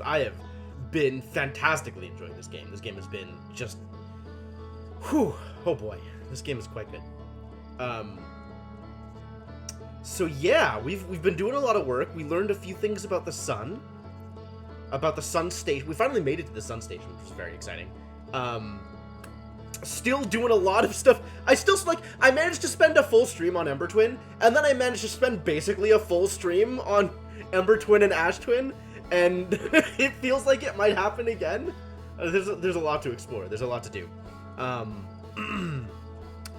I have been fantastically enjoying this game. This game has been just... Whew. Oh boy. This game is quite good. So yeah, we've been doing a lot of work. We learned a few things about the sun. About the sun station. We finally made it to the sun station, which was very exciting. Still doing a lot of stuff. I managed to spend a full stream on Ember Twin, and then I managed to spend basically a full stream on Ember Twin and Ash Twin, and it feels like it might happen again. There's a lot to explore. There's a lot to do.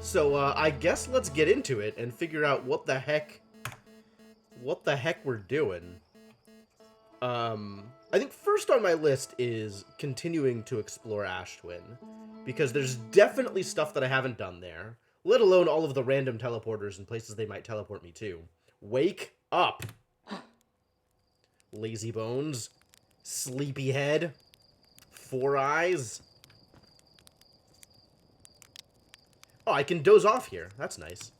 So I guess let's get into it and figure out what the heck we're doing. I think first on my list is continuing to explore Ash Twin, because there's definitely stuff that I haven't done there, let alone all of the random teleporters and places they might teleport me to. Wake up! Lazy bones. Sleepyhead. Four eyes. Oh, I can doze off here. That's nice.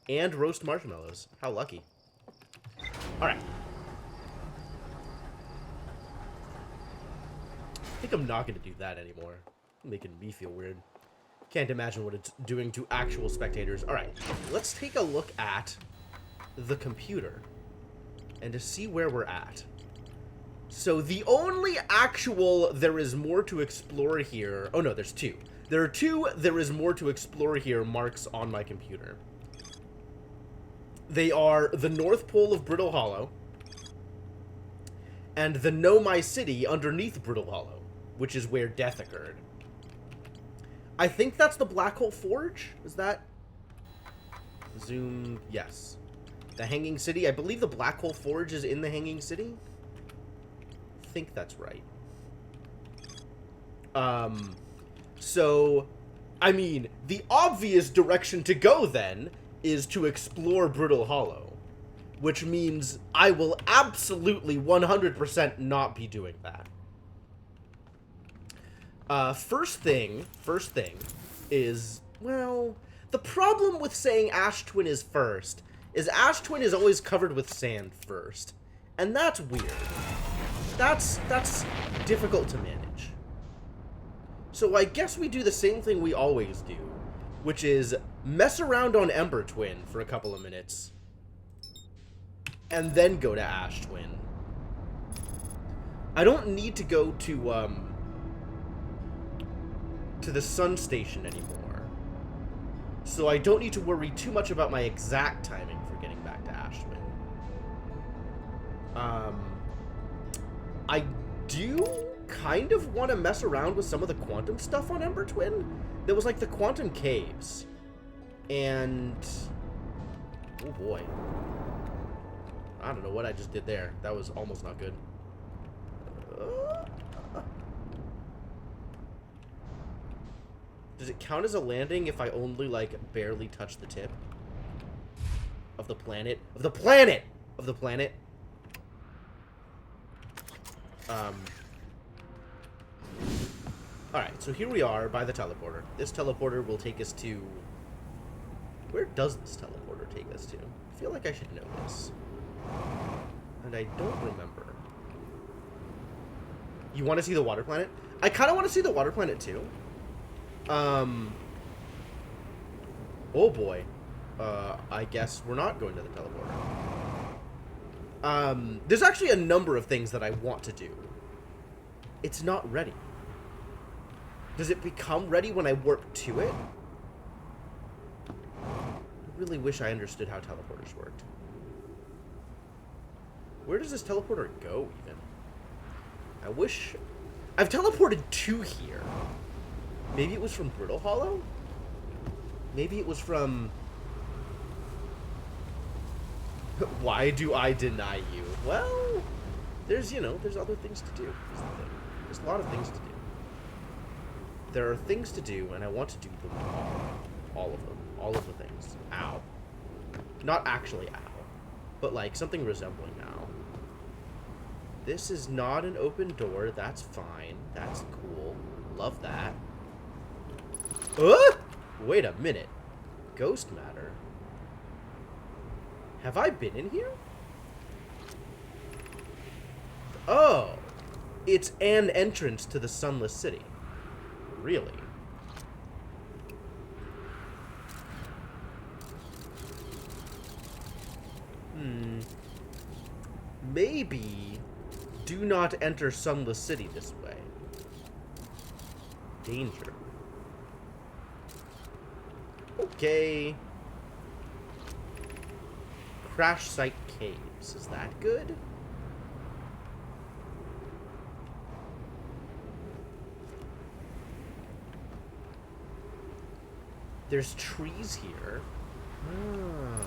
And roast marshmallows. How lucky. Alright. I think I'm not going to do that anymore. Making me feel weird. Can't imagine what it's doing to actual spectators. Alright, let's take a look at the computer and to see where we're at. So the only actual there is more to explore here... Oh no, there's two. There are two there is more to explore here marks on my computer. They are the North Pole of Brittle Hollow and the Know My City underneath Brittle Hollow, which is where death occurred. I think that's the Black Hole Forge? Is that... Zoom... Yes. The Hanging City? I believe the Black Hole Forge is in the Hanging City? I think that's right. So, I mean, the obvious direction to go, then, is to explore Brittle Hollow. Which means I will absolutely 100% not be doing that. First thing is, well, the problem with saying Ash Twin is first is Ash Twin is always covered with sand first. And that's weird. That's difficult to manage. So I guess we do the same thing we always do, which is mess around on Ember Twin for a couple of minutes, and then go to Ash Twin. I don't need to go to the sun station anymore, so I don't need to worry too much about my exact timing for getting back to Ash Twin. I do kind of want to mess around with some of the quantum stuff on Ember Twin. There was like the quantum caves, and oh boy, I don't know what I just did there. That was almost not good. Does it count as a landing if I only, like, barely touch the tip of the planet? Of the planet! Of the planet. Alright, so here we are by the teleporter. This teleporter will take us to... Where does this teleporter take us to? I feel like I should know this. And I don't remember. You want to see the water planet? I kind of want to see the water planet, too. Oh boy. I guess we're not going to the teleporter. There's actually a number of things that I want to do. It's not ready. Does it become ready when I warp to it? I really wish I understood how teleporters worked. Where does this teleporter go, even? I wish... I've teleported to here. Maybe it was from Brittle Hollow? Maybe it was from... Why do I deny you? Well, there's, you know, there's other things to do. Is the thing. There's a lot of things to do. There are things to do, and I want to do them all. All of them. All of the things. Ow. Not actually ow. But, like, something resembling ow. This is not an open door. That's fine. That's cool. Love that. Wait a minute. Ghost matter. Have I been in here? Oh. It's an entrance to the Sunless City. Really? Maybe do not enter Sunless City this way. Danger. Okay. Crash Site Caves. Is that good? There's trees here. Oh.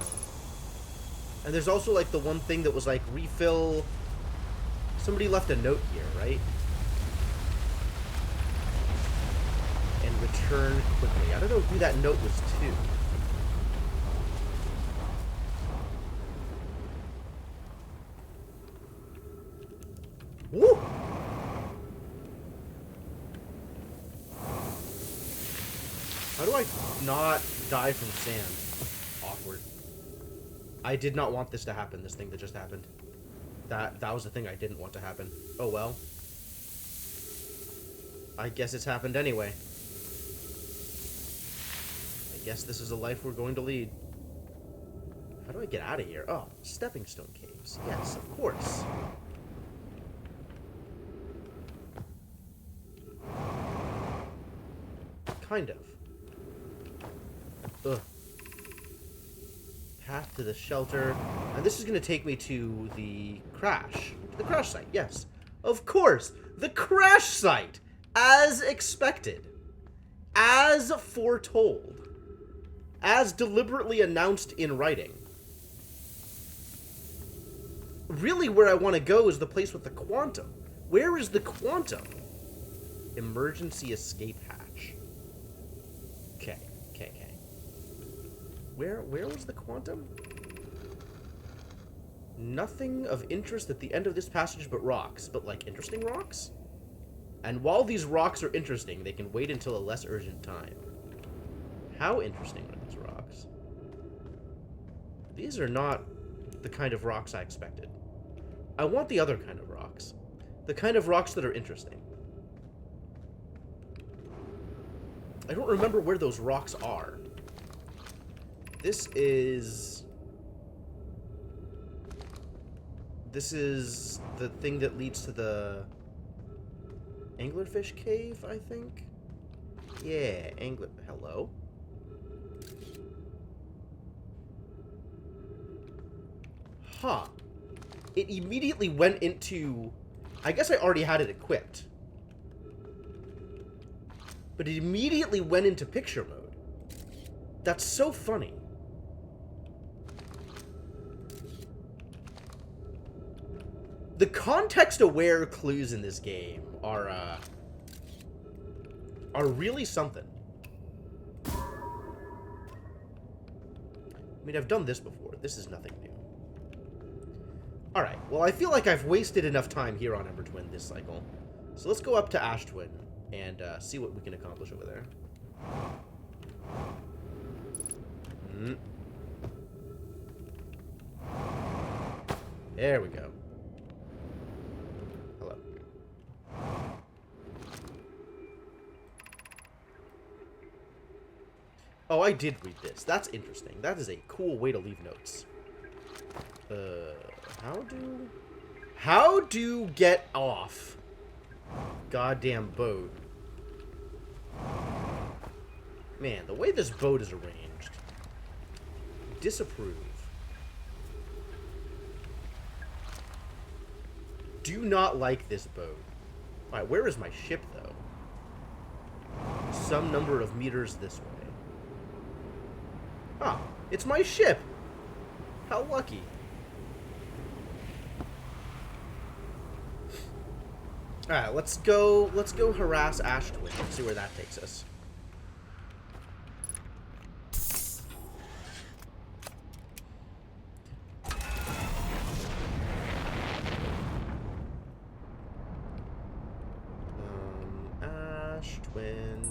And there's also, like, the one thing that was, like, refill... Somebody left a note here, right? And return quickly. I don't know who that note was to. Woo! How do I not die from sand? Awkward. I did not want this to happen, this thing that just happened. That was the thing I didn't want to happen. Oh well. I guess it's happened anyway. I guess this is a life we're going to lead. How do I get out of here? Oh, stepping stone caves. Yes, of course. Kind of. Ugh. Path to the shelter. And this is going to take me to the crash. The crash site, yes. Of course! The crash site! As expected. As foretold. As deliberately announced in writing. Really, where I want to go is the place with the quantum. Where is the quantum? Emergency escape hatch. Okay. Where was the quantum? Nothing of interest at the end of this passage but rocks. But, like, interesting rocks? And while these rocks are interesting, they can wait until a less urgent time. How interesting are these rocks? These are not the kind of rocks I expected. I want the other kind of rocks. The kind of rocks that are interesting. I don't remember where those rocks are. This is the thing that leads to the Anglerfish Cave, I think? Yeah, hello? Huh. It immediately went into... I guess I already had it equipped. But it immediately went into picture mode. That's so funny. The context-aware clues in this game are really something. I mean, I've done this before. This is nothing new. Alright, well, I feel like I've wasted enough time here on Embertwin this cycle. So let's go up to Ashtwin and see what we can accomplish over there. There we go. Hello. Oh, I did read this. That's interesting. That is a cool way to leave notes. How do get off goddamn boat? Man, the way this boat is arranged. Disapprove. Do not like this boat. Alright, where is my ship, though? Some number of meters this way. Ah, it's my ship! How lucky. Alright, let's go harass Ashtwin and see where that takes us. Ashtwin...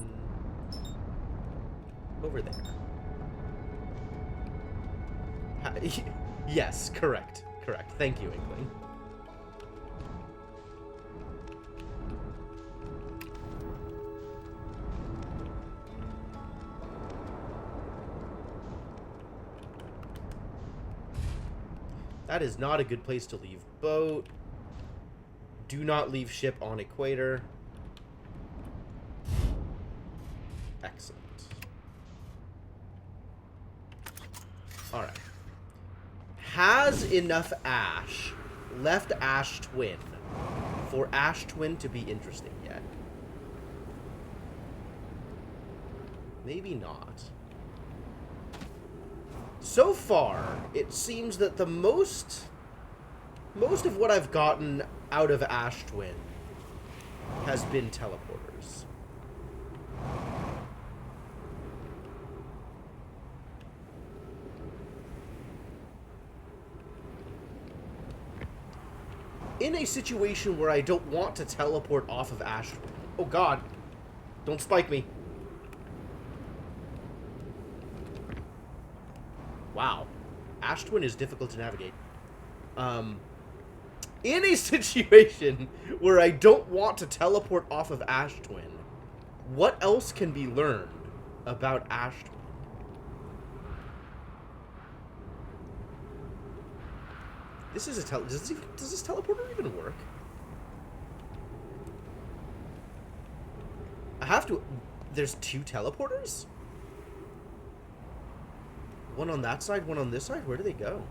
over there. Yes, correct. Correct. Thank you, Inkling. That is not a good place to leave boat. Do not leave ship on equator. Excellent. Alright. Has enough ash left Ash Twin for Ash Twin to be interesting yet? Maybe not. So far, it seems that the most of what I've gotten out of Ash Twin has been teleporters. In a situation where I don't want to teleport off of Ash Twin... Oh god. Don't spike me. Wow. Ash Twin is difficult to navigate. In a situation where I don't want to teleport off of Ash Twin, what else can be learned about Ash Twin? This is a does this teleporter even work? I have to... There's 2 teleporters? One on that side, one on this side? Where do they go?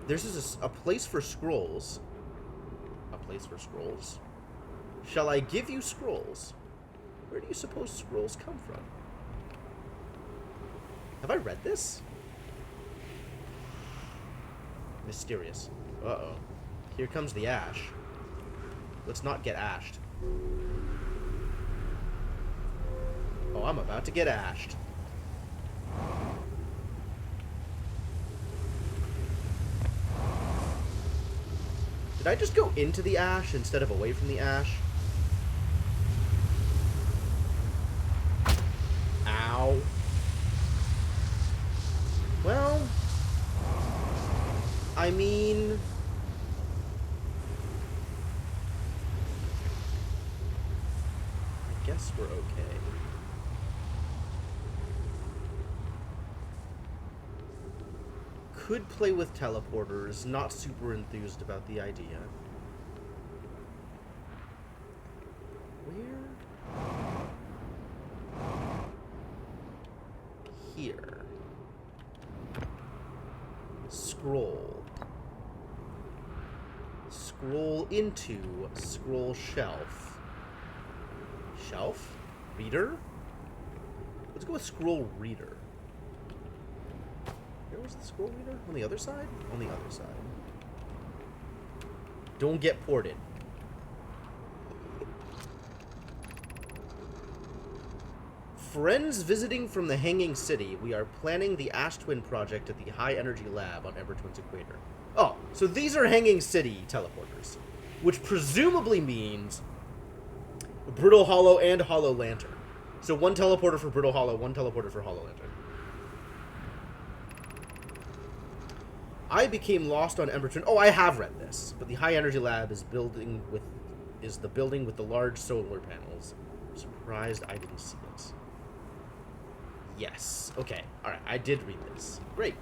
There's a place for scrolls. A place for scrolls? Shall I give you scrolls? Where do you suppose scrolls come from? Have I read this? Mysterious. Uh-oh. Here comes the ash. Let's not get ashed. Oh, I'm about to get ashed. Did I just go into the ash instead of away from the ash? Ow. Well... I mean... I guess we're okay. Could play with teleporters, not super enthused about the idea. Where? Here. Scroll. Scroll into scroll shelf. Shelf? Reader? Let's go with scroll reader. Where was the scroll reader? On the other side? On the other side. Don't get ported. Friends visiting from the Hanging City. We are planning the Ash Twin project at the High Energy Lab on Ember Twin's equator. Oh, so these are Hanging City teleporters, which presumably means Brittle Hollow and Hollow Lantern. So one teleporter for Brittle Hollow, one teleporter for Hollow Lantern. I became lost on Ember Twin. Oh, I have read this, but the High Energy Lab is the building with the large solar panels. I'm surprised I didn't see it. Yes. Okay. All right. I did read this. Great.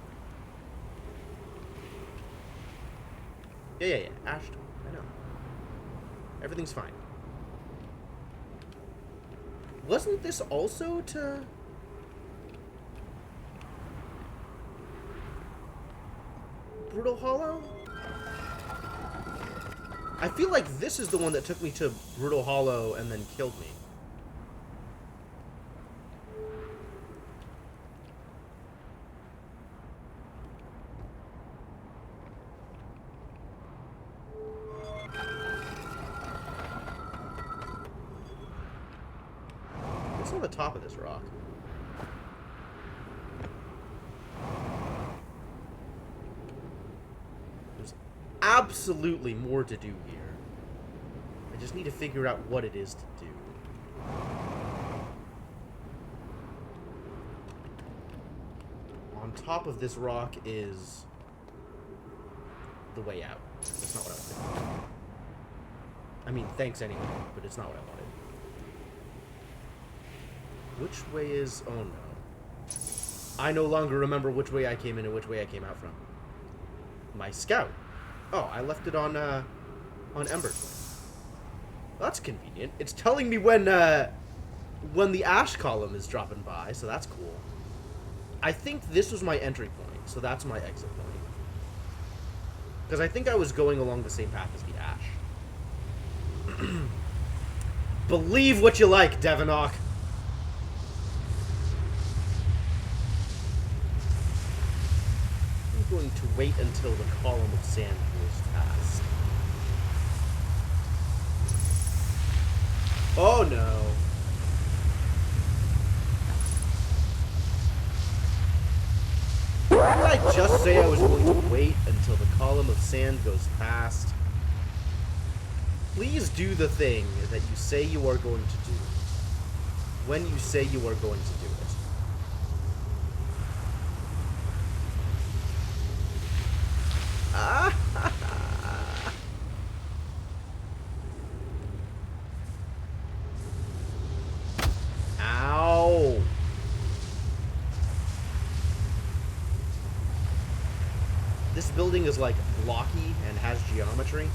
Yeah. Ash Twin. I know. Everything's fine. Wasn't this also to... Brittle Hollow? I feel like this is the one that took me to Brittle Hollow and then killed me. What's on the top of this rock? There's absolutely more to do here. I just need to figure out what it is to do. On top of this rock is the way out. That's not what I wanted. I mean, thanks anyway, but it's not what I wanted. Which way is... Oh no. I no longer remember which way I came in and which way I came out from. My scout. Oh, I left it on Ember. That's convenient. It's telling me when the ash column is dropping by, so that's cool. I think this was my entry point, so that's my exit point. Because I think I was going along the same path as the ash. Believe what you like, Devinock. I'm going to wait until the column of sand goes past. Oh no. Didn't I just say I was going to wait until the column of sand goes past? Please do the thing that you say you are going to do. When you say you are going to do it. Ah! Ow! This building is like blocky and has geometry.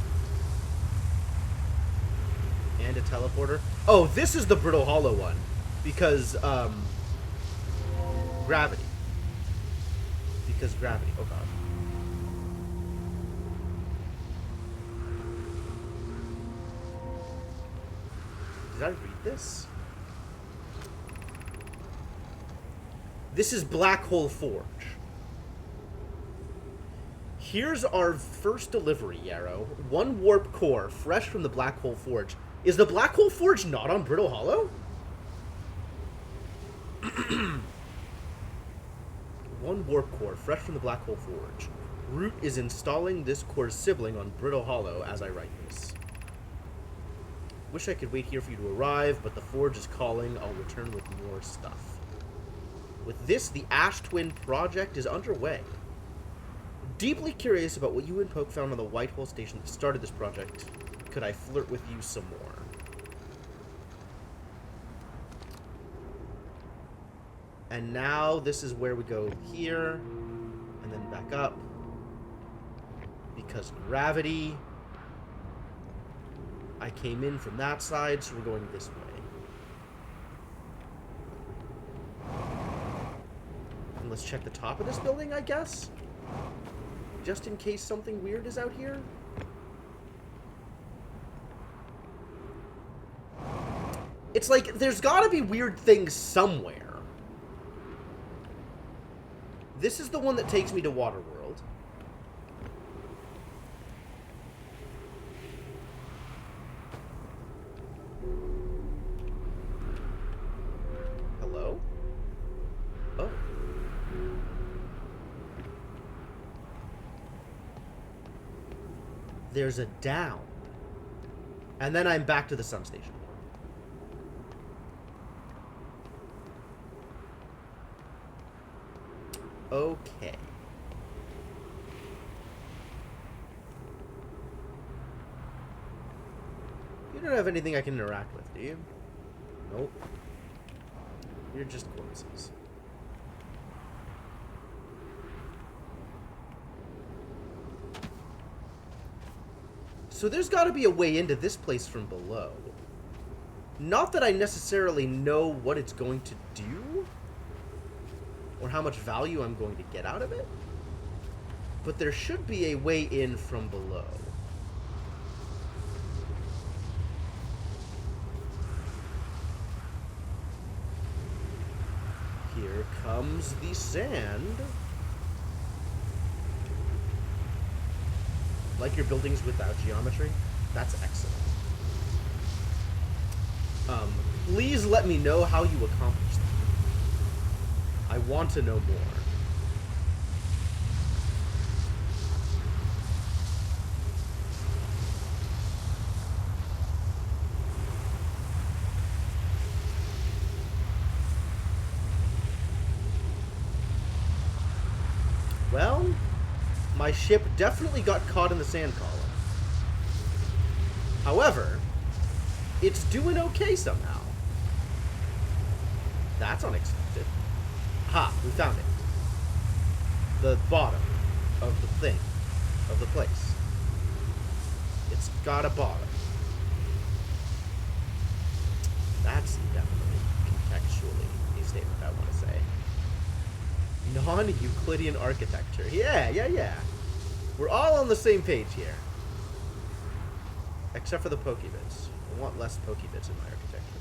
And a teleporter. Oh, this is the Brittle Hollow one. Because, gravity. Because gravity. Oh, God. Did I read this? This is Black Hole Forge. Here's our first delivery, Yarrow. 1 warp core, fresh from the Black Hole Forge. Is the Black Hole Forge not on Brittle Hollow? 1 warp core, fresh from the Black Hole Forge. Root is installing this core's sibling on Brittle Hollow as I write this. Wish I could wait here for you to arrive, but the Forge is calling. I'll return with more stuff. With this, the Ash Twin project is underway. Deeply curious about what you and Poke found on the Whitehole station that started this project. Could I flirt with you some more? And now this is where we go here, and then back up. Because gravity. I came in from that side, so we're going this way. And let's check the top of this building, I guess? Just in case something weird is out here. It's like, there's gotta be weird things somewhere. This is the one that takes me to Waterworld. Hello? Oh. There's a down. And then I'm back to the Sun Station. Okay. You don't have anything I can interact with, do you? Nope. You're just corpses. So there's got to be a way into this place from below. Not that I necessarily know what it's going to do, or how much value I'm going to get out of it, but there should be a way in from below. Here comes the sand. Like your buildings without geometry? That's excellent. Please let me know how you accomplished that. I want to know more. Well, my ship definitely got caught in the sand column. However, it's doing okay somehow. That's unexpected. Ha, we found it. The bottom of the thing. of the place. It's got a bottom. That's definitely contextually a statement I want to say. Non-Euclidean architecture. Yeah. We're all on the same page here. Except for the Pokebits. I want less Pokebits in my architecture.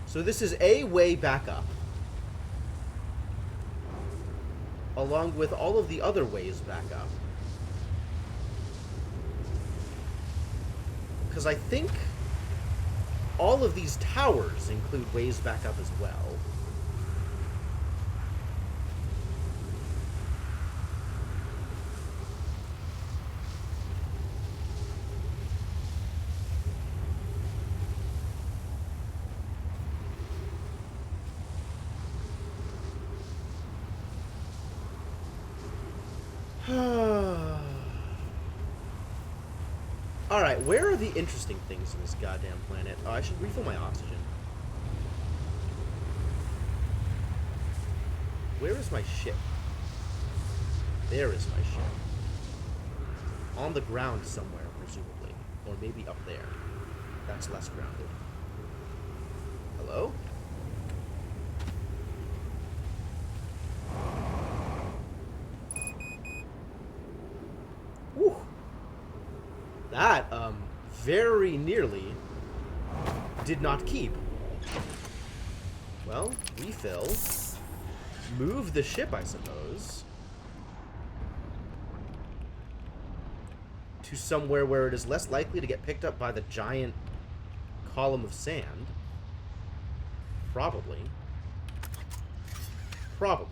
So this is a way back up. Along with all of the other ways back up. Because I think all of these towers include ways back up as well. Alright, where are the interesting things in this goddamn planet? Oh, I should refill my oxygen. Where is my ship? There is my ship. On the ground somewhere, presumably. Or maybe up there. That's less grounded. Hello? Whew. That, very nearly did not keep. Well, refill. Move the ship, I suppose. To somewhere where it is less likely to get picked up by the giant column of sand. Probably. Probably.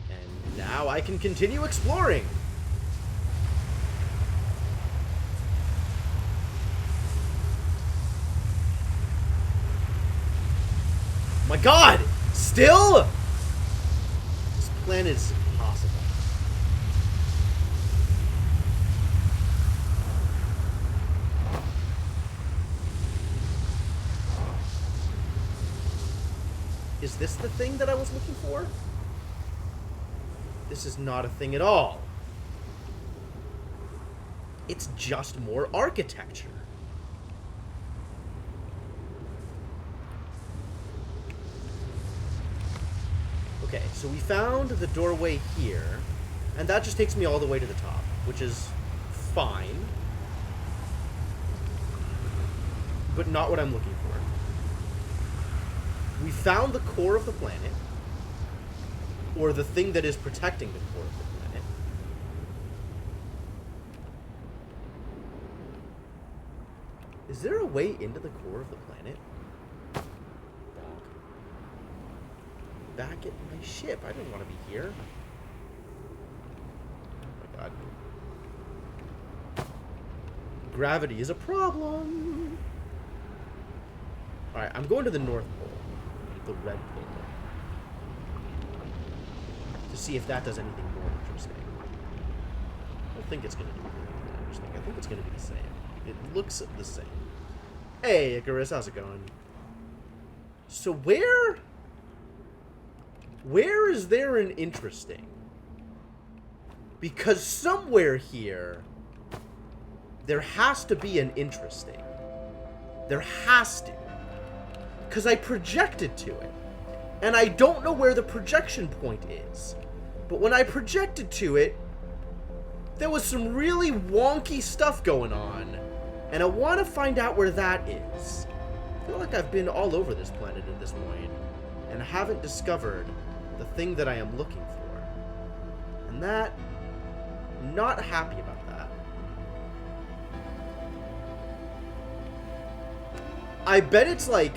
And now I can continue exploring. My god! Still? This planet is impossible. Is this the thing that I was looking for? This is not a thing at all. It's just more architecture. Okay, so we found the doorway here, and that just takes me all the way to the top, which is fine, but not what I'm looking for. We found the core of the planet, or the thing that is protecting the core of the planet. Is there a way into the core of the planet? Back at my ship. I didn't want to be here. Oh my god. Gravity is a problem. Alright, I'm going to the North Pole. The Red Pole. To see if that does anything more interesting. I don't think it's going to do anything more interesting. I think it's going to be the same. It looks the same. Hey, Icarus, how's it going? So where is there an interesting? Because somewhere here, there has to be an interesting. There has to. Because I projected to it. And I don't know where the projection point is. But when I projected to it, there was some really wonky stuff going on. And I want to find out where that is. I feel like I've been all over this planet at this point. And haven't discovered the thing that I am looking for. And that, I'm not happy about that. I bet it's like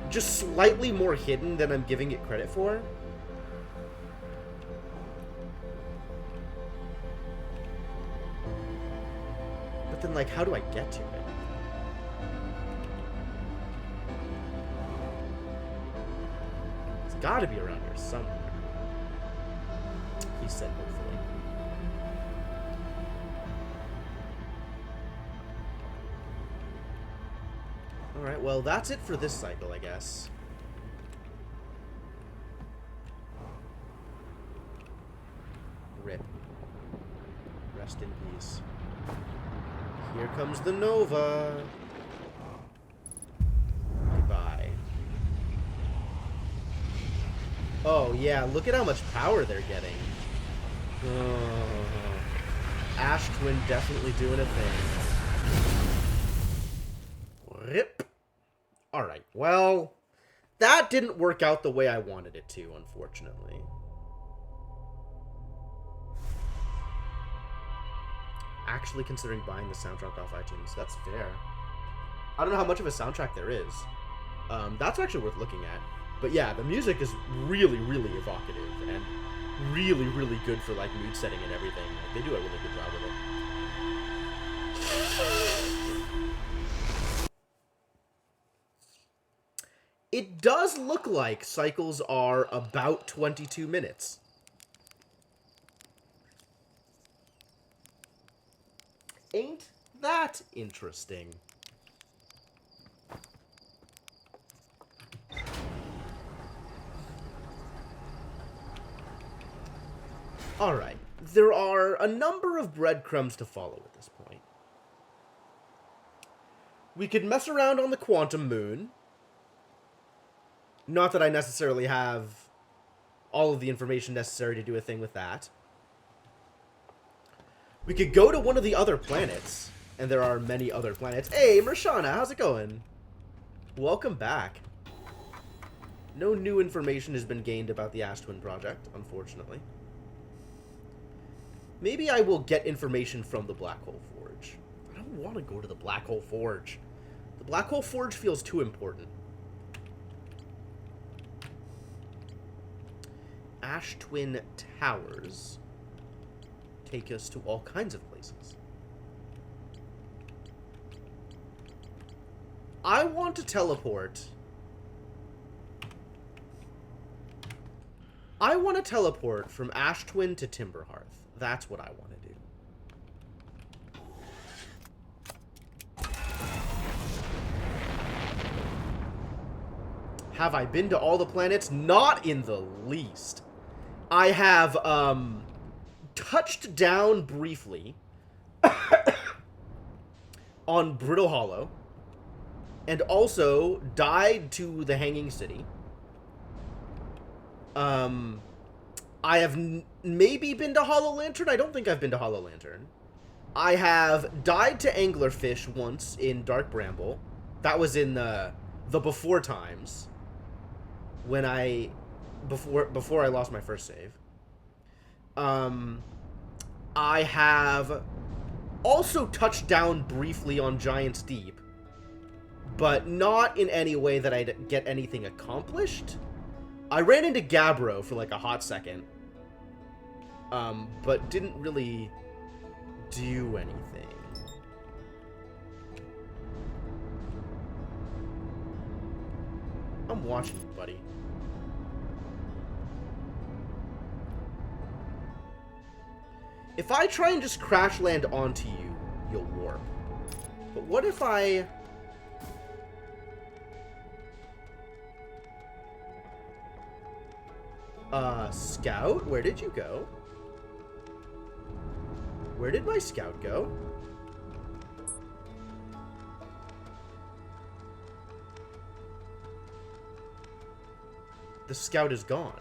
just slightly more hidden than I'm giving it credit for. But then, like, how do I get to it? Gotta be around here somewhere. He said hopefully. Alright, well, that's it for this cycle, I guess. Rest in peace. Here comes the Nova. Goodbye. Oh, yeah, look at how much power they're getting. Ash Twin definitely doing a thing. Rip. Alright, well, that didn't work out the way I wanted it to, unfortunately. Actually considering buying the soundtrack off iTunes. That's fair. I don't know how much of a soundtrack there is. That's actually worth looking at. But yeah, the music is really, really evocative and really, really good for like mood setting and everything. Like, they do a really good job with it. It does look like cycles are about 22 minutes. Ain't that interesting? Alright, there are a number of breadcrumbs to follow at this point. We could mess around on the Quantum Moon. Not that I necessarily have all of the information necessary to do a thing with that. We could go to one of the other planets, and there are many other planets. Hey, Mershana, how's it going? Welcome back. No new information has been gained about the Ash Twin project, unfortunately. Maybe I will get information from the Black Hole Forge. I don't want to go to the Black Hole Forge. The Black Hole Forge feels too important. Ash Twin Towers take us to all kinds of places. I want to teleport. I want to teleport from Ash Twin to Timberhearth. That's what I want to do. Have I been to all the planets? Not in the least. I have, touched down briefly on Brittle Hollow, and also died to the Hanging City. I have maybe been to Hollow Lantern. I don't think I've been to Hollow Lantern. I have died to Anglerfish once in Dark Bramble. That was in the before times, when before I lost my first save. I have also touched down briefly on Giant's Deep, but not in any way that I'd get anything accomplished. I ran into Gabbro for like a hot second, but didn't really do anything. I'm watching you, buddy. If I try and just crash land onto you, you'll warp. But what if I... Scout? Where did you go? Where did my scout go? The scout is gone.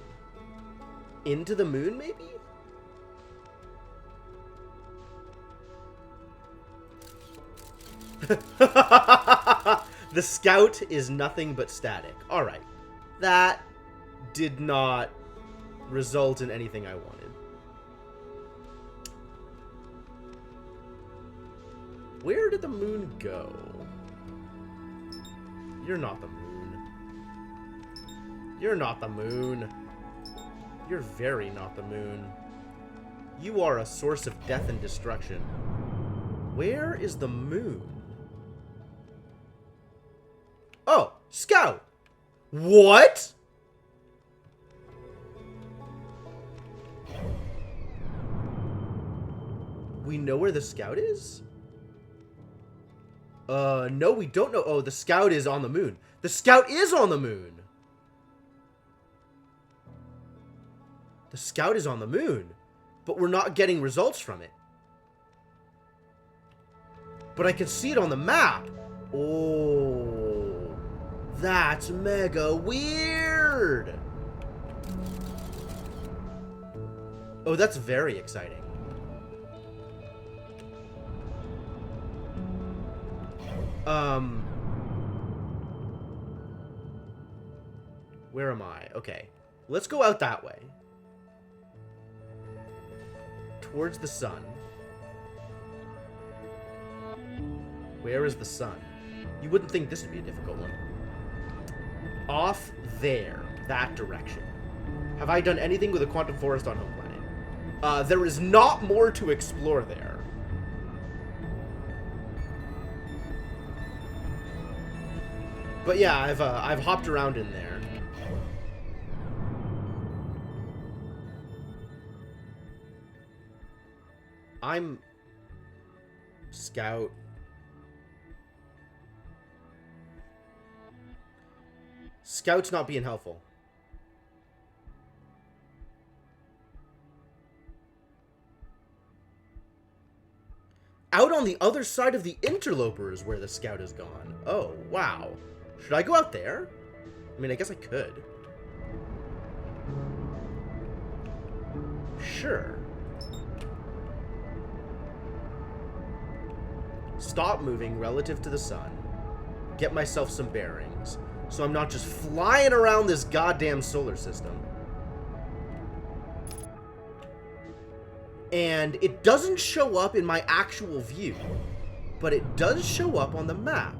Into the moon, maybe? The scout is nothing but static. Alright. That did not result in anything I wanted. Where did the moon go? You're not the moon. You're not the moon. You're very not the moon. You are a source of death and destruction. Where is the moon? Oh, Scout! What? We know where the Scout is? No, we don't know. Oh, the Scout is on the moon. The Scout is on the moon! The Scout is on the moon, but we're not getting results from it. but I can see it on the map. Oh, that's mega weird. Oh, that's very exciting. Where am I? Okay. Let's go out that way. Towards the sun. Where is the sun? You wouldn't think this would be a difficult one. Off there. That direction. Have I done anything with a quantum forest on home planet? There is not more to explore there. But yeah, I've hopped around in there. I'm Scout. Scout's not being helpful. Out on the other side of the interloper is where the Scout has gone. Oh, wow. Should I go out there? I mean, I guess I could. Sure. Stop moving relative to the sun. Get myself some bearings, so I'm not just flying around this goddamn solar system. And it doesn't show up in my actual view, but it does show up on the map.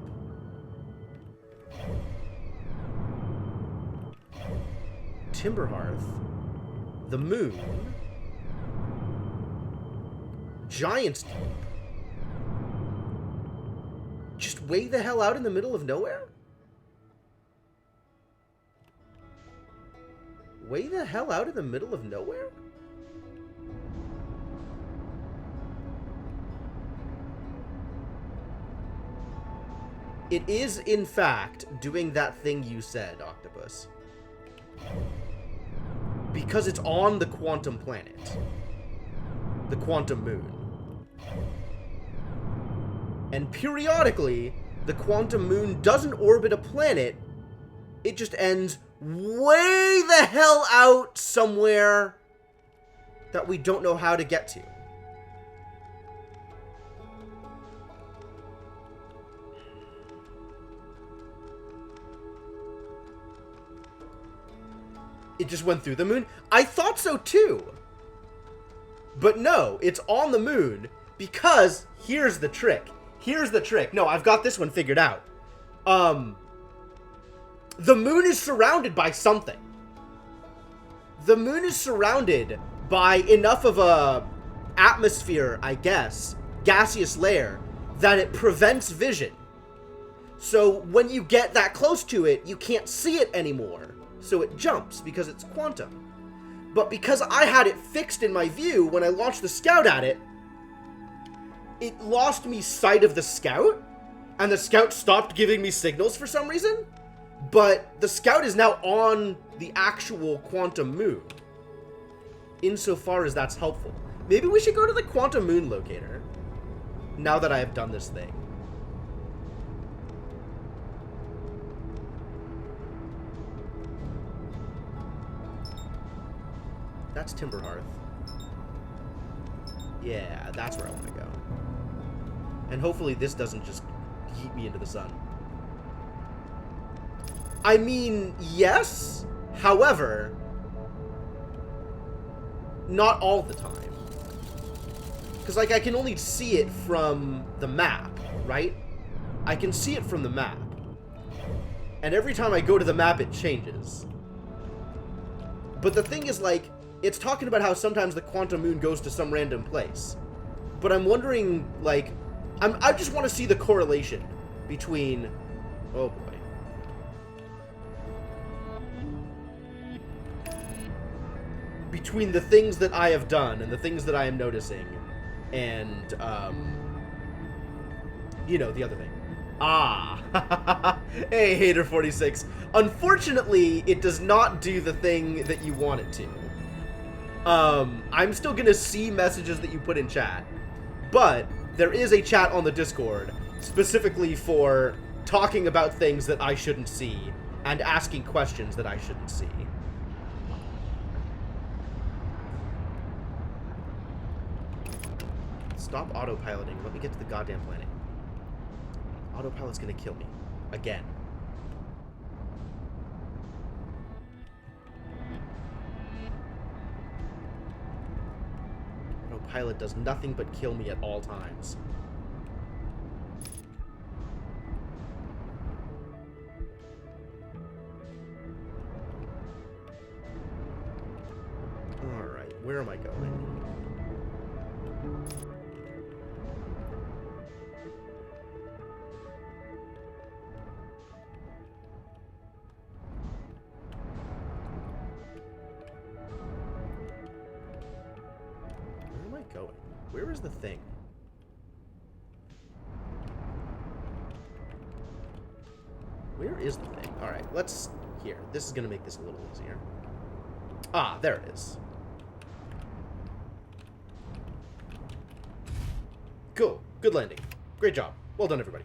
Timberhearth, the moon, Giant's Deep. Just way the hell out in the middle of nowhere? Way the hell out in the middle of nowhere? It is, in fact, doing that thing you said, Octopus. Because it's on the quantum planet. The quantum moon. And periodically, the quantum moon doesn't orbit a planet. It just ends way the hell out somewhere that we don't know how to get to. It just went through the moon? I thought so too. But no, it's on the moon because here's the trick. Here's the trick. No, I've got this one figured out. The moon is surrounded by something. The moon is surrounded by enough of a atmosphere, I guess, gaseous layer, that it prevents vision. So when you get that close to it, you can't see it anymore. So it jumps because it's quantum. But because I had it fixed in my view when I launched the Scout at it, it lost me sight of the Scout, and the Scout stopped giving me signals for some reason. But the Scout is now on the actual quantum moon, insofar as that's helpful. Maybe we should go to the quantum moon locator, now that I have done this thing. That's Timberhearth. Yeah, that's where I want to go. And hopefully this doesn't just yeet me into the sun. I mean, yes. However, not all the time. Because, like, I can only see it from the map, right? I can see it from the map. And every time I go to the map, it changes. But the thing is, like, it's talking about how sometimes the quantum moon goes to some random place. But I'm wondering, like, I just want to see the correlation between... Oh, boy. Between the things that I have done and the things that I am noticing and, you know, the other thing. Ah. Hey, Hater46. Unfortunately, it does not do the thing that you want it to. I'm still gonna see messages that you put in chat, but there is a chat on the Discord specifically for talking about things that I shouldn't see and asking questions that I shouldn't see. Stop autopiloting. Let me get to the goddamn planet. Autopilot's gonna kill me. Again. Autopilot does nothing but kill me at all times. Alright, where am I going? Going? Where is the thing? Where is the thing? Alright, let's... Here. This is going to make this a little easier. Ah, there it is. Cool. Good landing. Great job. Well done, everybody.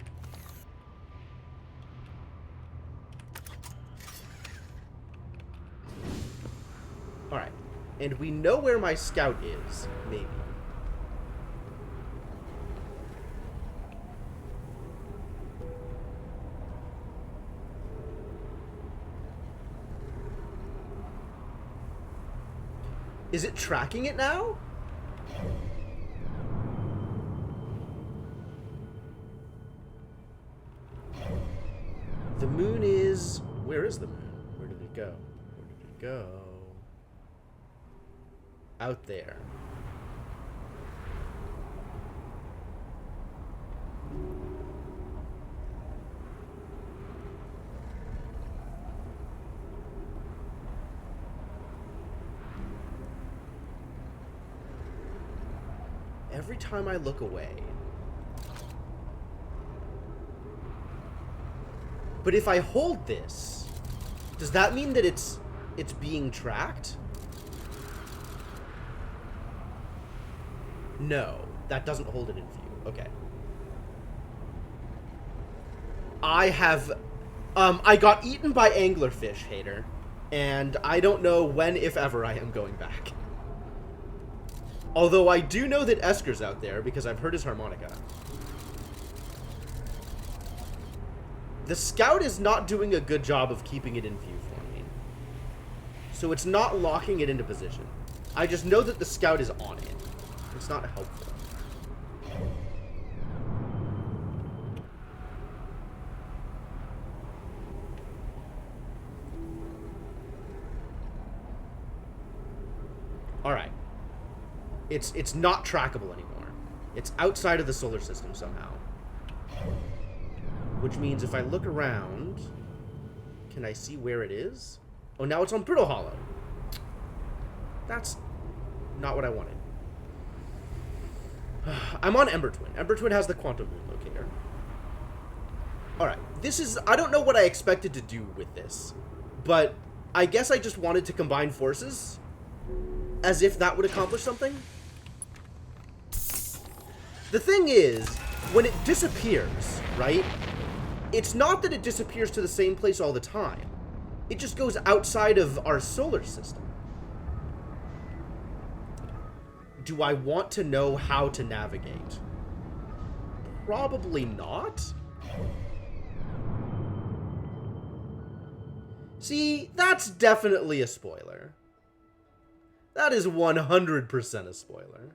Alright. And we know where my scout is, maybe. Is it tracking it now? The moon is... Where is the moon? Where did it go? Where did it go? Out there. Every time I look away. But if I hold this, does that mean that it's being tracked? No, that doesn't hold it in view. Okay. I have, I got eaten by anglerfish, Hater, and I don't know when, if ever, I am going back. Although I do know that Esker's out there, because I've heard his harmonica. The scout is not doing a good job of keeping it in view for me. So it's not locking it into position. I just know that the scout is on it. It's not helpful. Alright. It's not trackable anymore. It's outside of the solar system somehow. Which means if I look around, can I see where it is? Oh, now it's on Brittle Hollow. That's not what I wanted. I'm on Ember Twin. Ember Twin has the quantum moon locator. Alright, this is... I don't know what I expected to do with this, but I guess I just wanted to combine forces, as if that would accomplish something. The thing is, when it disappears, right, it's not that it disappears to the same place all the time. It just goes outside of our solar system. Do I want to know how to navigate? Probably not. See, that's definitely a spoiler. That is 100% a spoiler.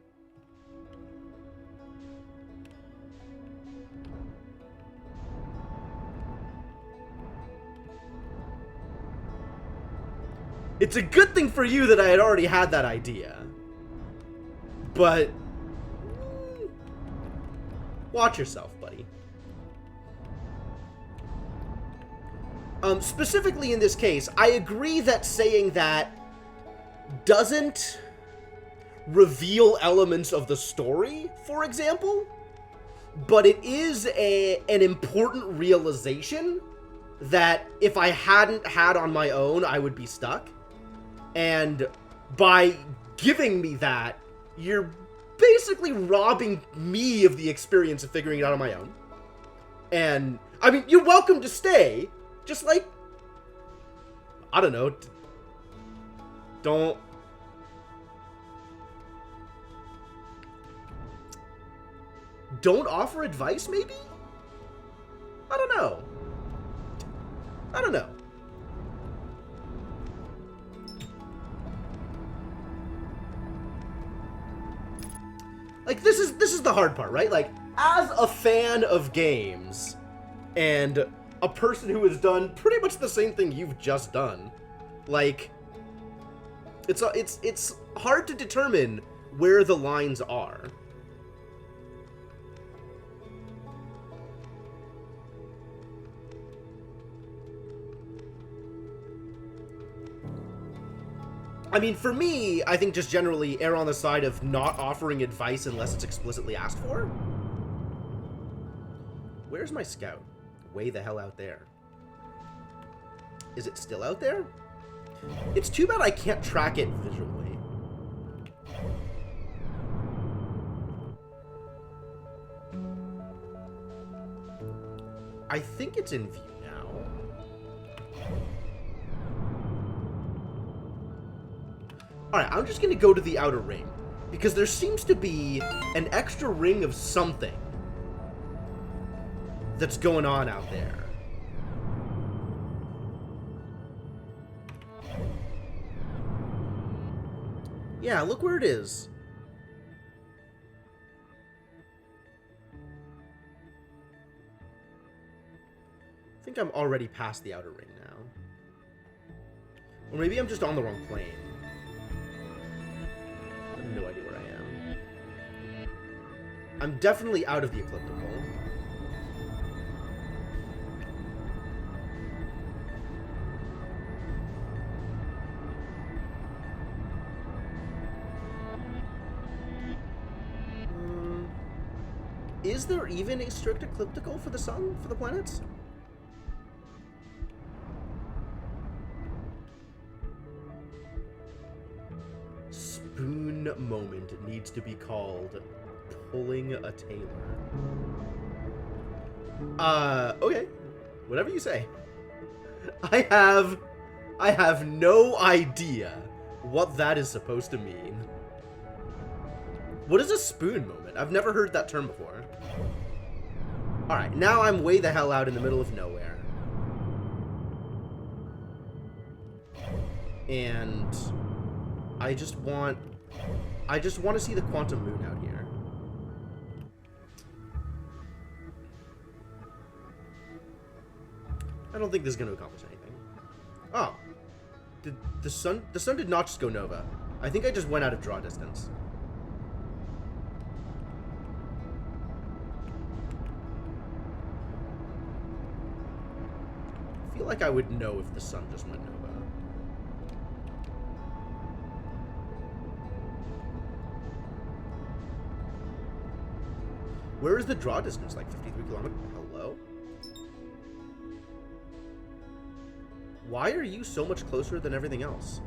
It's a good thing for you that I had already had that idea. But... watch yourself, buddy. Specifically in this case, I agree that saying that doesn't reveal elements of the story, for example, but it is an important realization that if I hadn't had on my own, I would be stuck. And by giving me that, you're basically robbing me of the experience of figuring it out on my own. And, I mean, you're welcome to stay. Just, like, I don't know. Don't offer advice, maybe? I don't know. I don't know. Like, this is the hard part, right? Like, as a fan of games, and a person who has done pretty much the same thing you've just done, like, it's hard to determine where the lines are. I mean, for me, I think just generally err on the side of not offering advice unless it's explicitly asked for. Where's my scout? Way the hell out there. Is it still out there? It's too bad I can't track it visually. I think it's in view now. Alright, I'm just gonna go to the outer ring, because there seems to be an extra ring of something that's going on out there. Yeah, look where it is. I think I'm already past the outer ring now. Or maybe I'm just on the wrong plane. I have no idea where I am. I'm definitely out of the ecliptical. Is there even a strict ecliptical for the sun, for the planets? Spoon moment needs to be called pulling a Taylor. Okay. Whatever you say. I have no idea what that is supposed to mean. What is a spoon moment? I've never heard that term before. Alright, now I'm way the hell out in the middle of nowhere. And I just want to see the quantum moon out here. I don't think this is going to accomplish anything. Oh. Did the sun did not just go nova. I think I just went out of draw distance. I feel like I would know if the sun just went nova. Where is the draw distance? Like 53 kilometers? Hello? Why are you so much closer than everything else?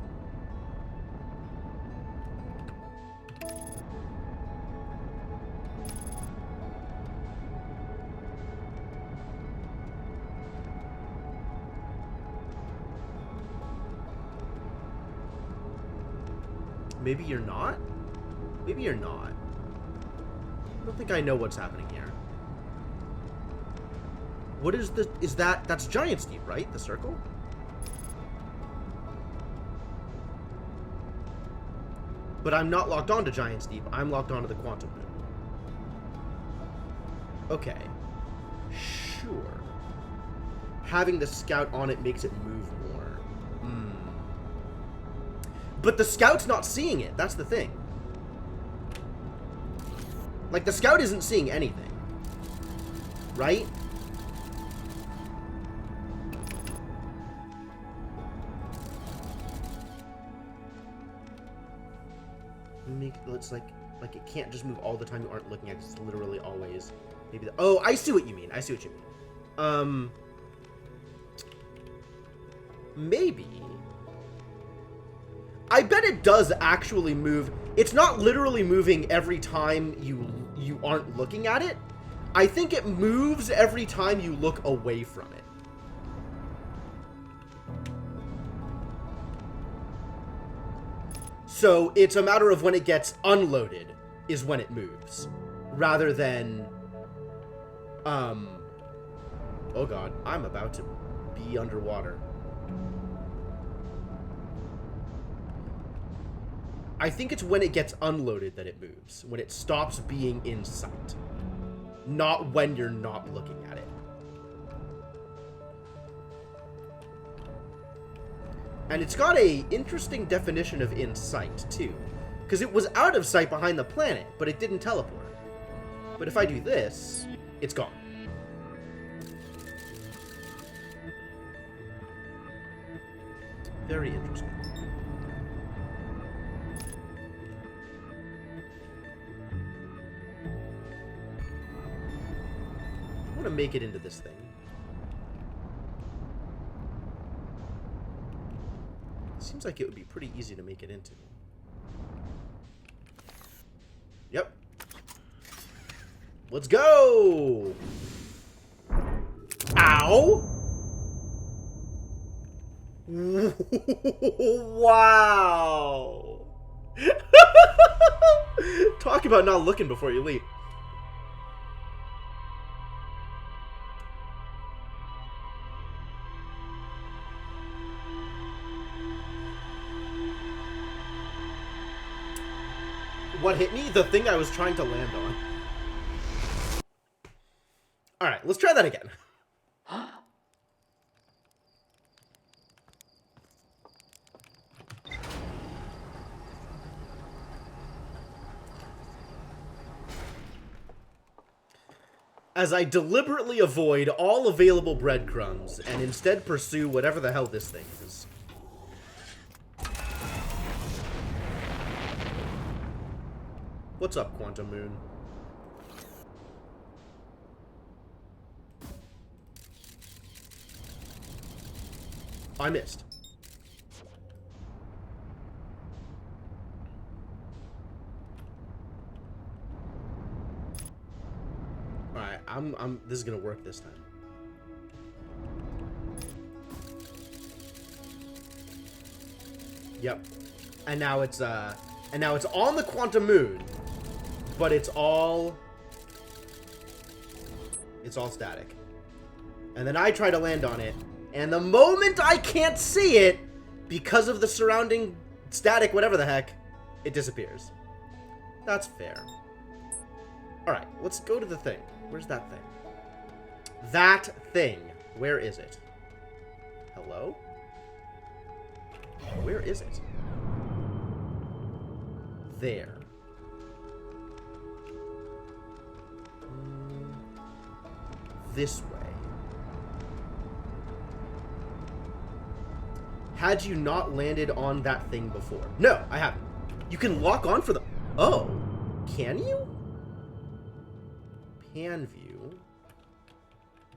Maybe you're not? Maybe you're not. I don't think I know what's happening here. What is the... That's Giant's Deep, right? The circle? But I'm not locked onto Giant's Deep. I'm locked onto the Quantum Moon. Okay. Sure. Having the scout on it makes it move more. But the scout's not seeing it. That's the thing. Like, the scout isn't seeing anything. Right? It's like it can't just move all the time you aren't looking at it. It's literally always. Maybe oh, I see what you mean. I see what you mean. Maybe. I bet it does actually move. It's not literally moving every time you aren't looking at it. I think it moves every time you look away from it. So it's a matter of when it gets unloaded is when it moves, rather than, oh god, I'm about to be underwater. I think it's when it gets unloaded that it moves, when it stops being in sight, not when you're not looking at it. And it's got a interesting definition of in sight, too. Because it was out of sight behind the planet, but it didn't teleport. But if I do this, it's gone. Very interesting. I want to make it into this thing. Seems like it would be pretty easy to make it into. Yep. Let's go! Ow! Wow! Talk about not looking before you leap. What hit me? The thing I was trying to land on. Alright, let's try that again. As I deliberately avoid all available breadcrumbs and instead pursue whatever the hell this thing is. What's up, Quantum Moon? I missed. Alright, this is gonna work this time. Yep. And now it's on the Quantum Moon. But it's all static. And then I try to land on it, and the moment I can't see it, because of the surrounding static, whatever the heck, it disappears. That's fair. Alright, let's go to the thing. Where's that thing? That thing. Where is it? Hello? Where is it? There. This way. Had you not landed on that thing before? No, I haven't. You can lock on for the... Oh. Can you? Pan view.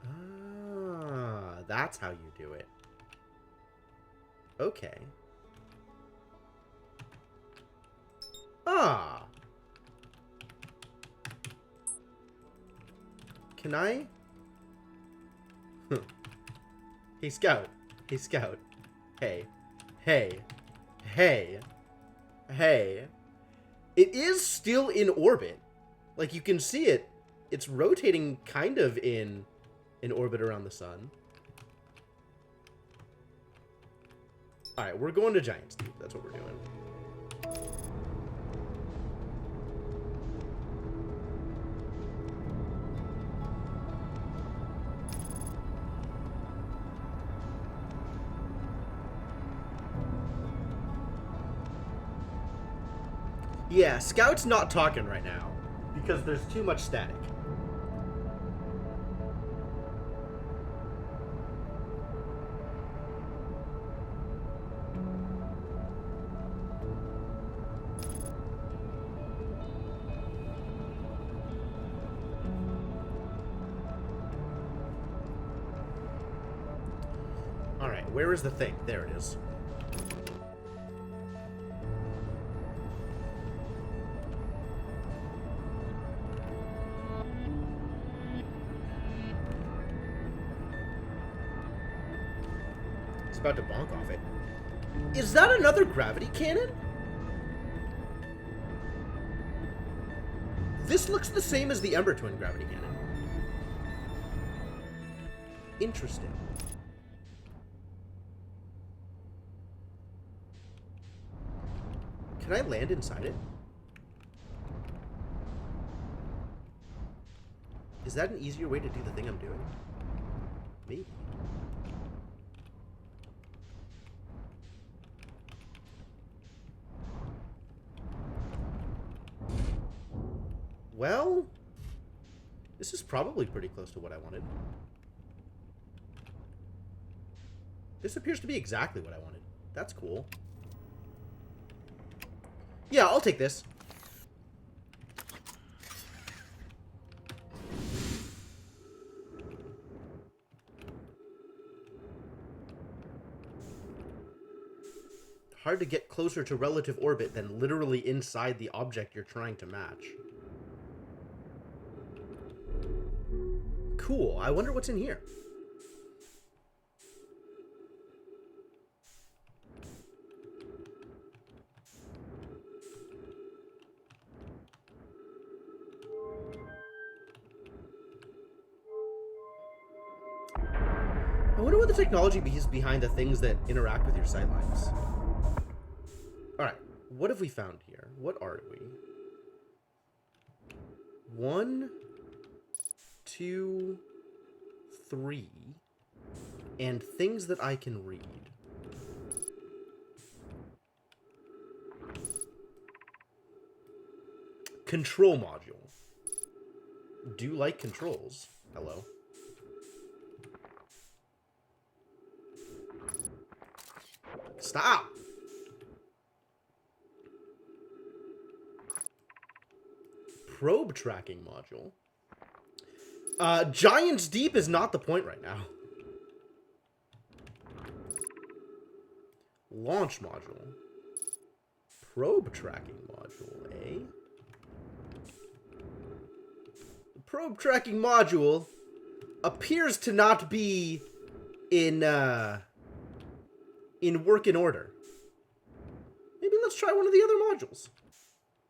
Ah, that's how you do it. Okay. Ah. Can I? Hey, Scout. Hey, Scout. Hey. Hey. Hey. Hey. It is still in orbit. Like, you can see it. It's rotating kind of in orbit around the sun. Alright, we're going to Giant's Deep. That's what we're doing. Yeah, Scout's not talking right now because there's too much static. Alright, where is the thing? There it is. He's about to bonk off it. Is that another gravity cannon? This looks the same as the Ember Twin gravity cannon. Interesting. Can I land inside it? Is that an easier way to do the thing I'm doing? Maybe. Well, this is probably pretty close to what I wanted. This appears to be exactly what I wanted. That's cool. Yeah, I'll take this. Hard to get closer to relative orbit than literally inside the object you're trying to match. Cool. I wonder what's in here. I wonder what the technology is behind the things that interact with your sightlines. Alright, what have we found here? What are we? 1, 2, 3, and things that I can read. Control module. Do like controls. Hello. Stop! Probe tracking module. Giant's Deep is not the point right now. Launch module. Probe tracking module, eh? The probe tracking module appears to not be in working order. Maybe let's try one of the other modules.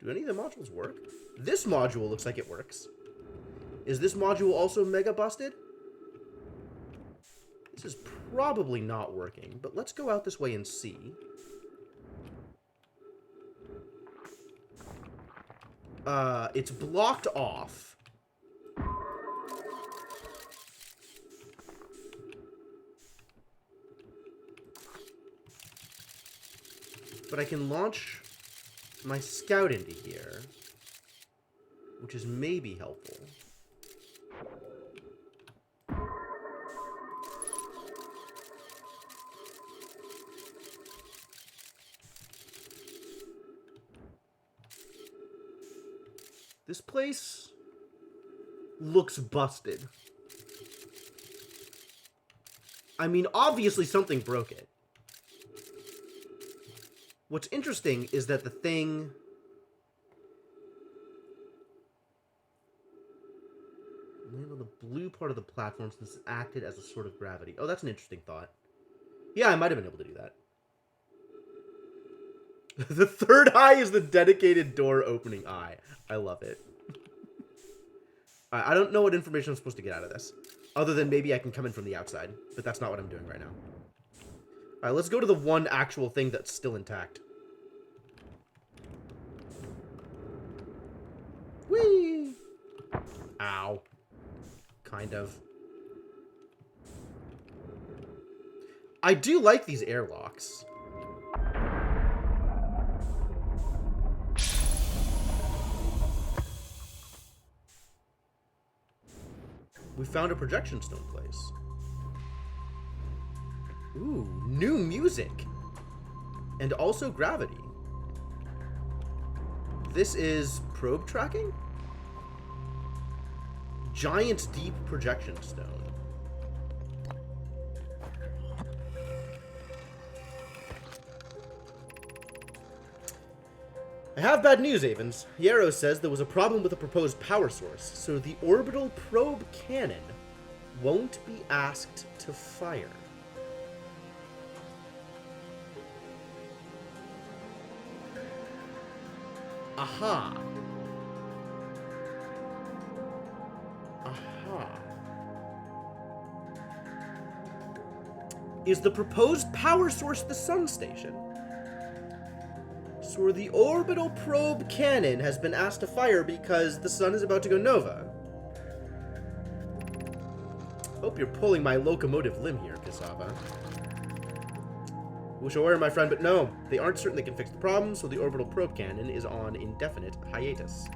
Do any of the modules work? This module looks like it works. Is this module also mega busted? This is probably not working, but let's go out this way and see. It's blocked off. But I can launch my scout into here, which is maybe helpful. This place looks busted. I mean, obviously something broke it. What's interesting is that the thing... the blue part of the platform since it acted as a sort of gravity. Oh, that's an interesting thought. Yeah, I might have been able to do that. The third eye is the dedicated door opening eye. I love it. I don't know what information I'm supposed to get out of this. Other than maybe I can come in from the outside. But that's not what I'm doing right now. Alright, let's go to the one actual thing that's still intact. Whee! Ow. Kind of. I do like these airlocks. We found a projection stone place. Ooh, new music. And also gravity. This is probe tracking? Giant's Deep projection stone. I have bad news, Avens. Yarrow says there was a problem with the proposed power source, so the orbital probe cannon won't be asked to fire. Aha. Aha. Is the proposed power source the sun station? So the orbital probe cannon has been asked to fire because the sun is about to go nova. Hope you're pulling my locomotive limb here, Cassava. Wish I were, my friend, but no. They aren't certain they can fix the problem, so the orbital probe cannon is on indefinite hiatus.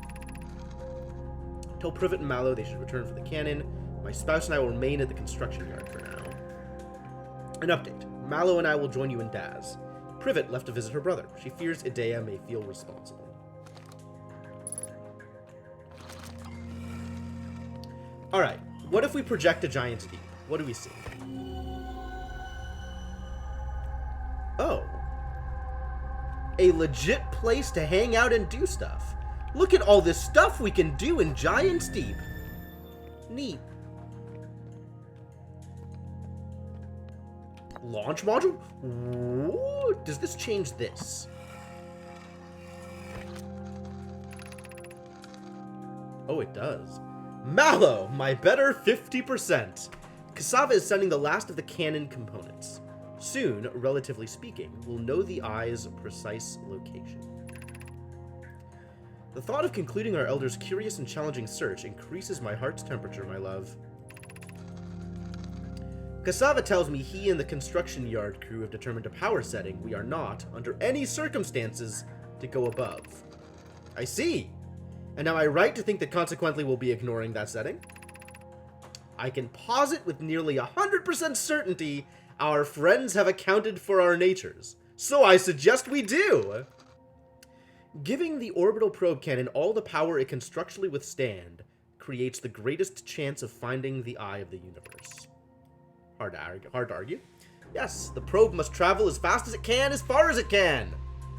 Tell Privet and Mallow they should return for the cannon. My spouse and I will remain at the construction yard for now. An update. Mallow and I will join you in Daz. Privet left to visit her brother. She fears Idea may feel responsible. Alright, what if we project a giant's deep? What do we see? Oh. A legit place to hang out and do stuff. Look at all this stuff we can do in Giant's Deep. Neat. Launch module? Ooh, does this change this? Oh, it does. Mallow, my better 50%. Cassava is sending the last of the cannon components. Soon, relatively speaking, we'll know the eye's precise location. The thought of concluding our elder's curious and challenging search increases my heart's temperature, my love. Cassava tells me he and the construction yard crew have determined a power setting we are not, under any circumstances, to go above. I see! And am I right to think that consequently we'll be ignoring that setting? I can posit with nearly 100% certainty our friends have accounted for our natures, so I suggest we do! Giving the orbital probe cannon all the power it can structurally withstand creates the greatest chance of finding the eye of the universe. Hard to argue. Yes, the probe must travel as fast as it can, as far as it can!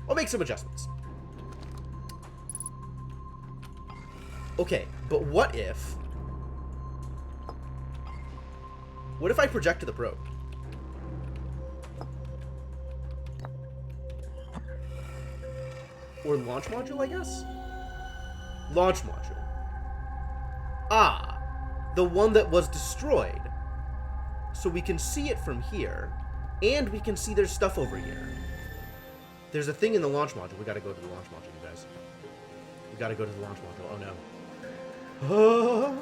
I'll make some adjustments. Okay, but what if I project to the probe? Or launch module, I guess? Launch module. Ah, the one that was destroyed. So we can see it from here, and we can see there's stuff over here. There's a thing in the launch module. We gotta go to the launch module, you guys. We gotta go to the launch module. Oh no.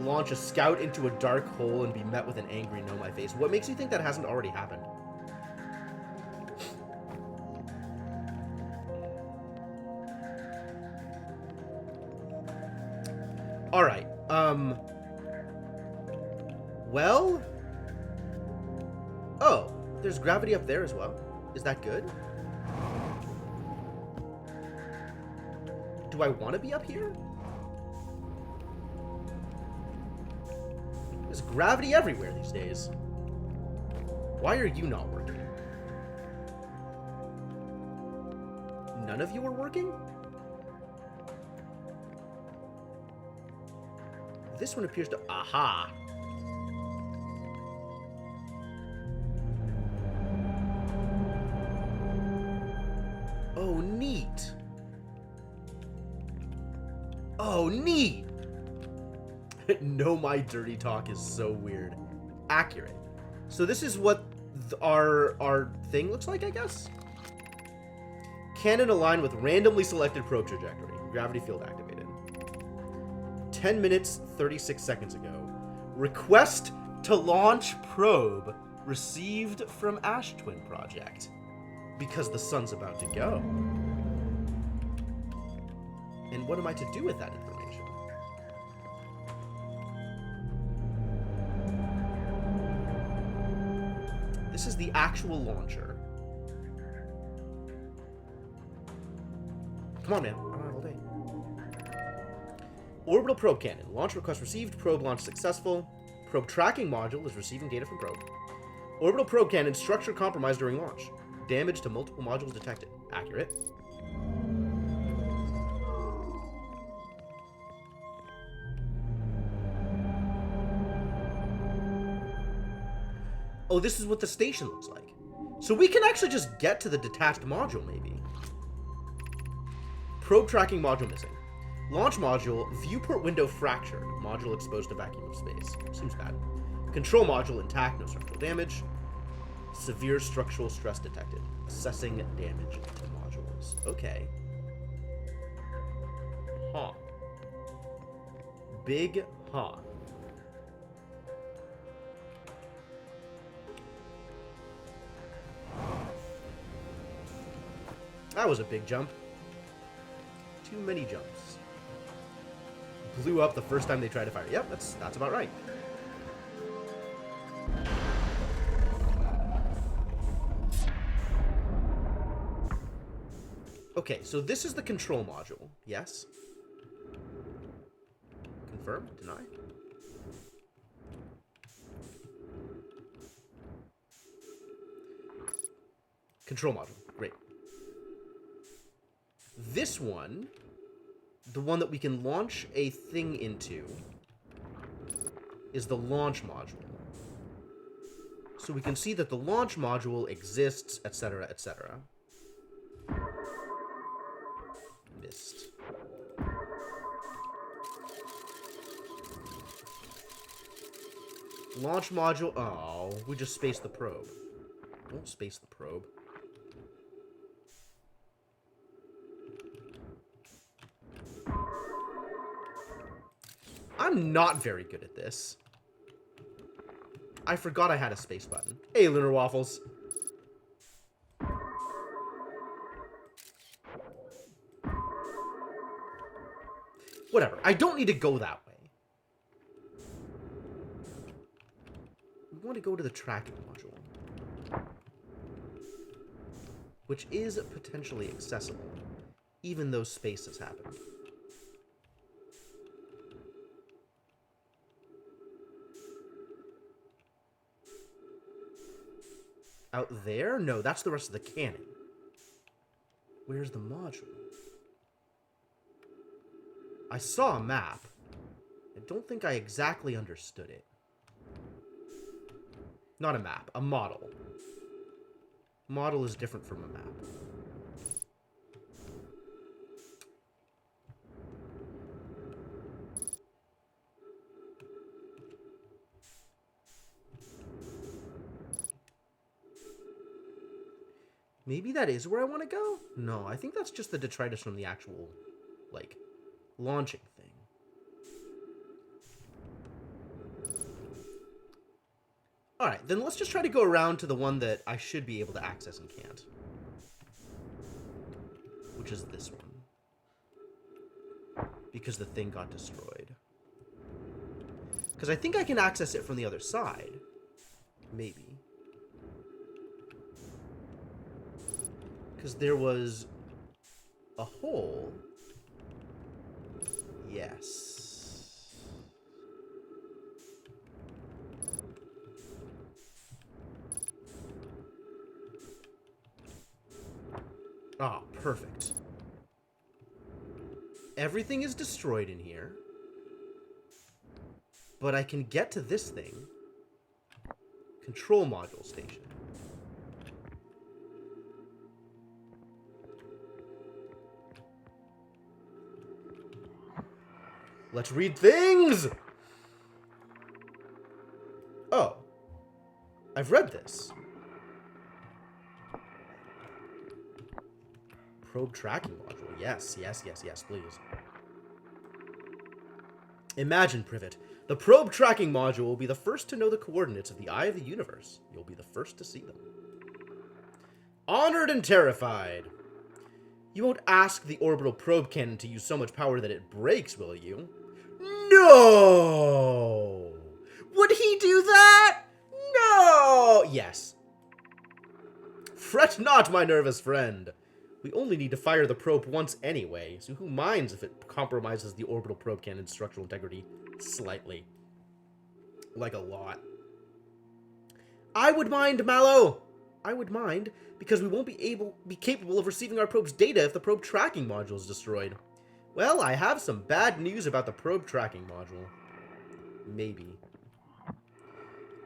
Launch a scout into a dark hole and be met with an angry no my face. What makes you think that hasn't already happened? Alright, well... Oh, there's gravity up there as well. Is that good? Do I want to be up here? There's gravity everywhere these days. Why are you not working? None of you are working? This one appears to... Aha! Oh, neat! Oh, neat! No, my dirty talk is so weird. Accurate. So this is what our thing looks like, I guess? Cannon aligned with randomly selected probe trajectory. Gravity field activated. 10 minutes, 36 seconds ago. Request to launch probe received from Ash Twin Project. Because the sun's about to go. And what am I to do with that information? This is the actual launcher. Come on, man. I don't have all day. Orbital probe cannon. Launch request received. Probe launch successful. Probe tracking module is receiving data from probe. Orbital probe cannon structure compromised during launch. Damage to multiple modules detected. Accurate. Oh, this is what the station looks like. So we can actually just get to the detached module, maybe. Probe tracking module missing. Launch module, viewport window fractured. Module exposed to vacuum of space. Seems bad. Control module intact, no structural damage. Severe structural stress detected. Assessing damage to modules. Okay. Huh. Big huh. That was a big jump. Too many jumps. Blew up the first time they tried to fire. Yep, that's about right. Okay, so this is the control module. Yes. Confirm? Deny? Control module. Great. This one, the one that we can launch a thing into, is the launch module. So we can see that the launch module exists, etc., etc. Missed. Launch module. Oh, we just spaced the probe. Don't space the probe. I'm not very good at this. I forgot I had a space button. Hey, Lunar Waffles. Whatever. I don't need to go that way. We want to go to the tracking module, which is potentially accessible, even though space has happened. Out there? No, that's the rest of the cannon. Where's the module? I saw a map. I don't think I exactly understood it. Not a map, a model. Model is different from a map. Maybe that is where I want to go? No, I think that's just the detritus from the actual, like, launching thing. Alright, then let's just try to go around to the one that I should be able to access and can't. Which is this one. Because the thing got destroyed. Because I think I can access it from the other side. Maybe. Because there was a hole. Yes. Ah, perfect. Everything is destroyed in here. But I can get to this thing. Control module station. Let's read things! Oh. I've read this. Probe tracking module. Yes, yes, yes, yes, please. Imagine, Privet. The probe tracking module will be the first to know the coordinates of the eye of the universe. You'll be the first to see them. Honored and terrified. You won't ask the orbital probe cannon to use so much power that it breaks, will you? No! Would he do that? No! Yes. Fret not, my nervous friend. We only need to fire the probe once anyway, so who minds if it compromises the orbital probe cannon's structural integrity slightly? Like a lot. I would mind, Mallow! I would mind, because we won't be capable of receiving our probe's data if the probe tracking module is destroyed. Well, I have some bad news about the probe tracking module. Maybe.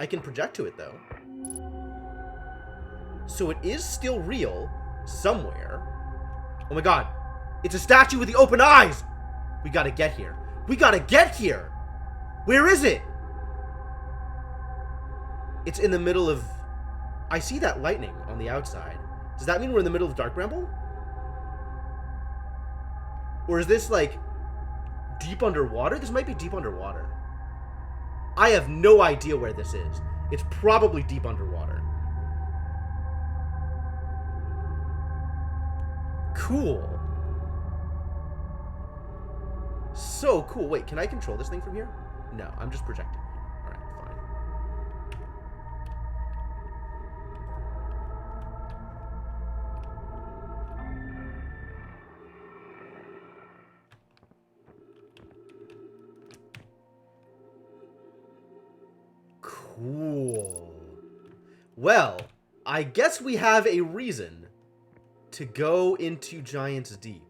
I can project to it, though. So it is still real, somewhere. Oh my god. It's a statue with the open eyes! We gotta get here. We gotta get here! Where is it? It's in the middle of... I see that lightning on the outside. Does that mean we're in the middle of Dark Bramble? Or is this, like, deep underwater? This might be deep underwater. I have no idea where this is. It's probably deep underwater. Cool. So cool. Wait, can I control this thing from here? No, I'm just projecting. Alright, fine. Cool. Well, I guess we have a reason to go into Giant's Deep.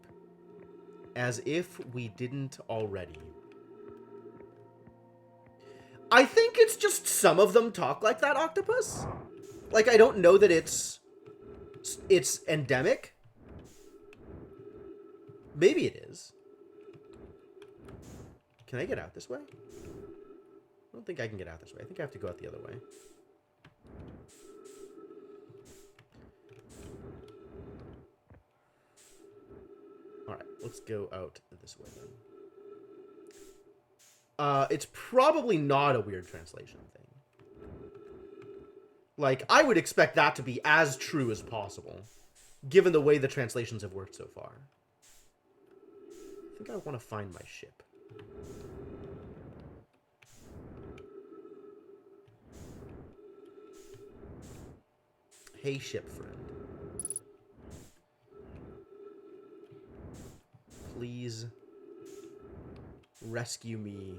As if we didn't already. I think it's just some of them talk like that, Octopus. Like, I don't know that it's endemic. Maybe it is. Can I get out this way? I don't think I can get out this way. I think I have to go out the other way. Alright, let's go out this way then. It's probably not a weird translation thing. Like, I would expect that to be as true as possible, given the way the translations have worked so far. I think I want to find my ship. Hey, ship friend. Please rescue me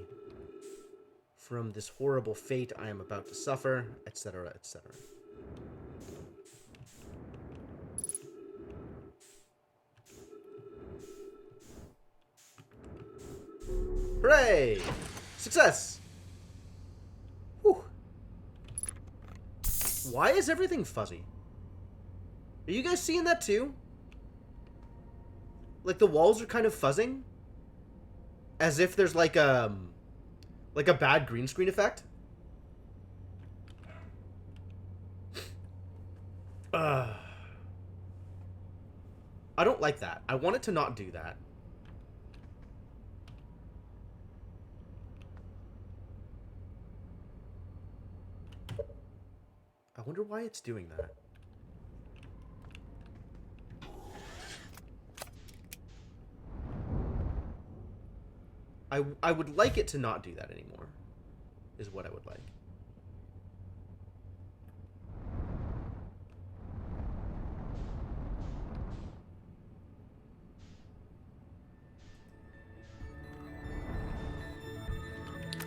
from this horrible fate I am about to suffer, etc., etc. Hooray! Success! Whew. Why is everything fuzzy? Are you guys seeing that too? Like, the walls are kind of fuzzing? As if there's, like a bad green screen effect? I don't like that. I want it to not do that. I wonder why it's doing that. I would like it to not do that anymore, is what I would like.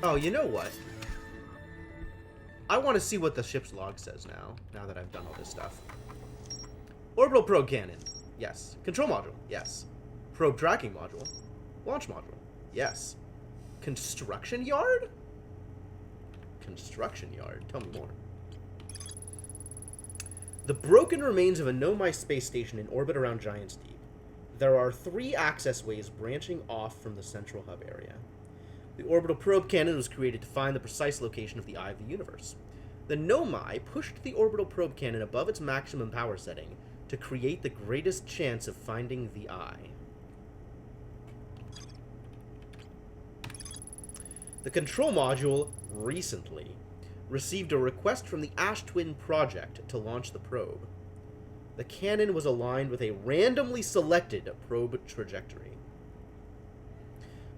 Oh, you know what? I want to see what the ship's log says now that I've done all this stuff. Orbital probe cannon. Yes. Control module. Yes. Probe tracking module. Launch module. Yes. Construction yard? Construction yard. Tell me more. The broken remains of a Nomai space station in orbit around Giant's Deep. There are 3 access ways branching off from the central hub area. The orbital probe cannon was created to find the precise location of the Eye of the Universe. The Nomai pushed the orbital probe cannon above its maximum power setting to create the greatest chance of finding the Eye. The control module, recently, received a request from the Ash Twin Project to launch the probe. The cannon was aligned with a randomly selected probe trajectory.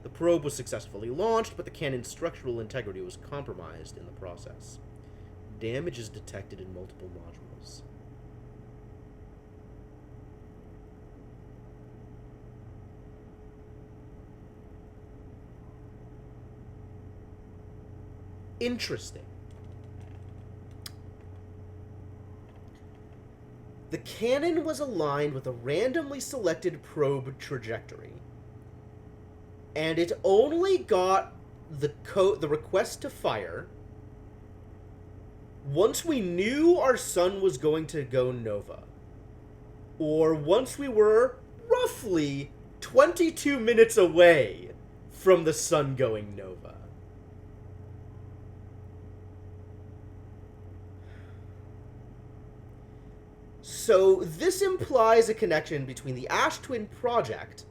The probe was successfully launched, but the cannon's structural integrity was compromised in the process. Damage is detected in multiple modules. Interesting. The cannon was aligned with a randomly selected probe trajectory, and it only got the request to fire once we knew our sun was going to go nova, or once we were roughly 22 minutes away from the sun going nova. So this implies a connection between the Ash Twin project,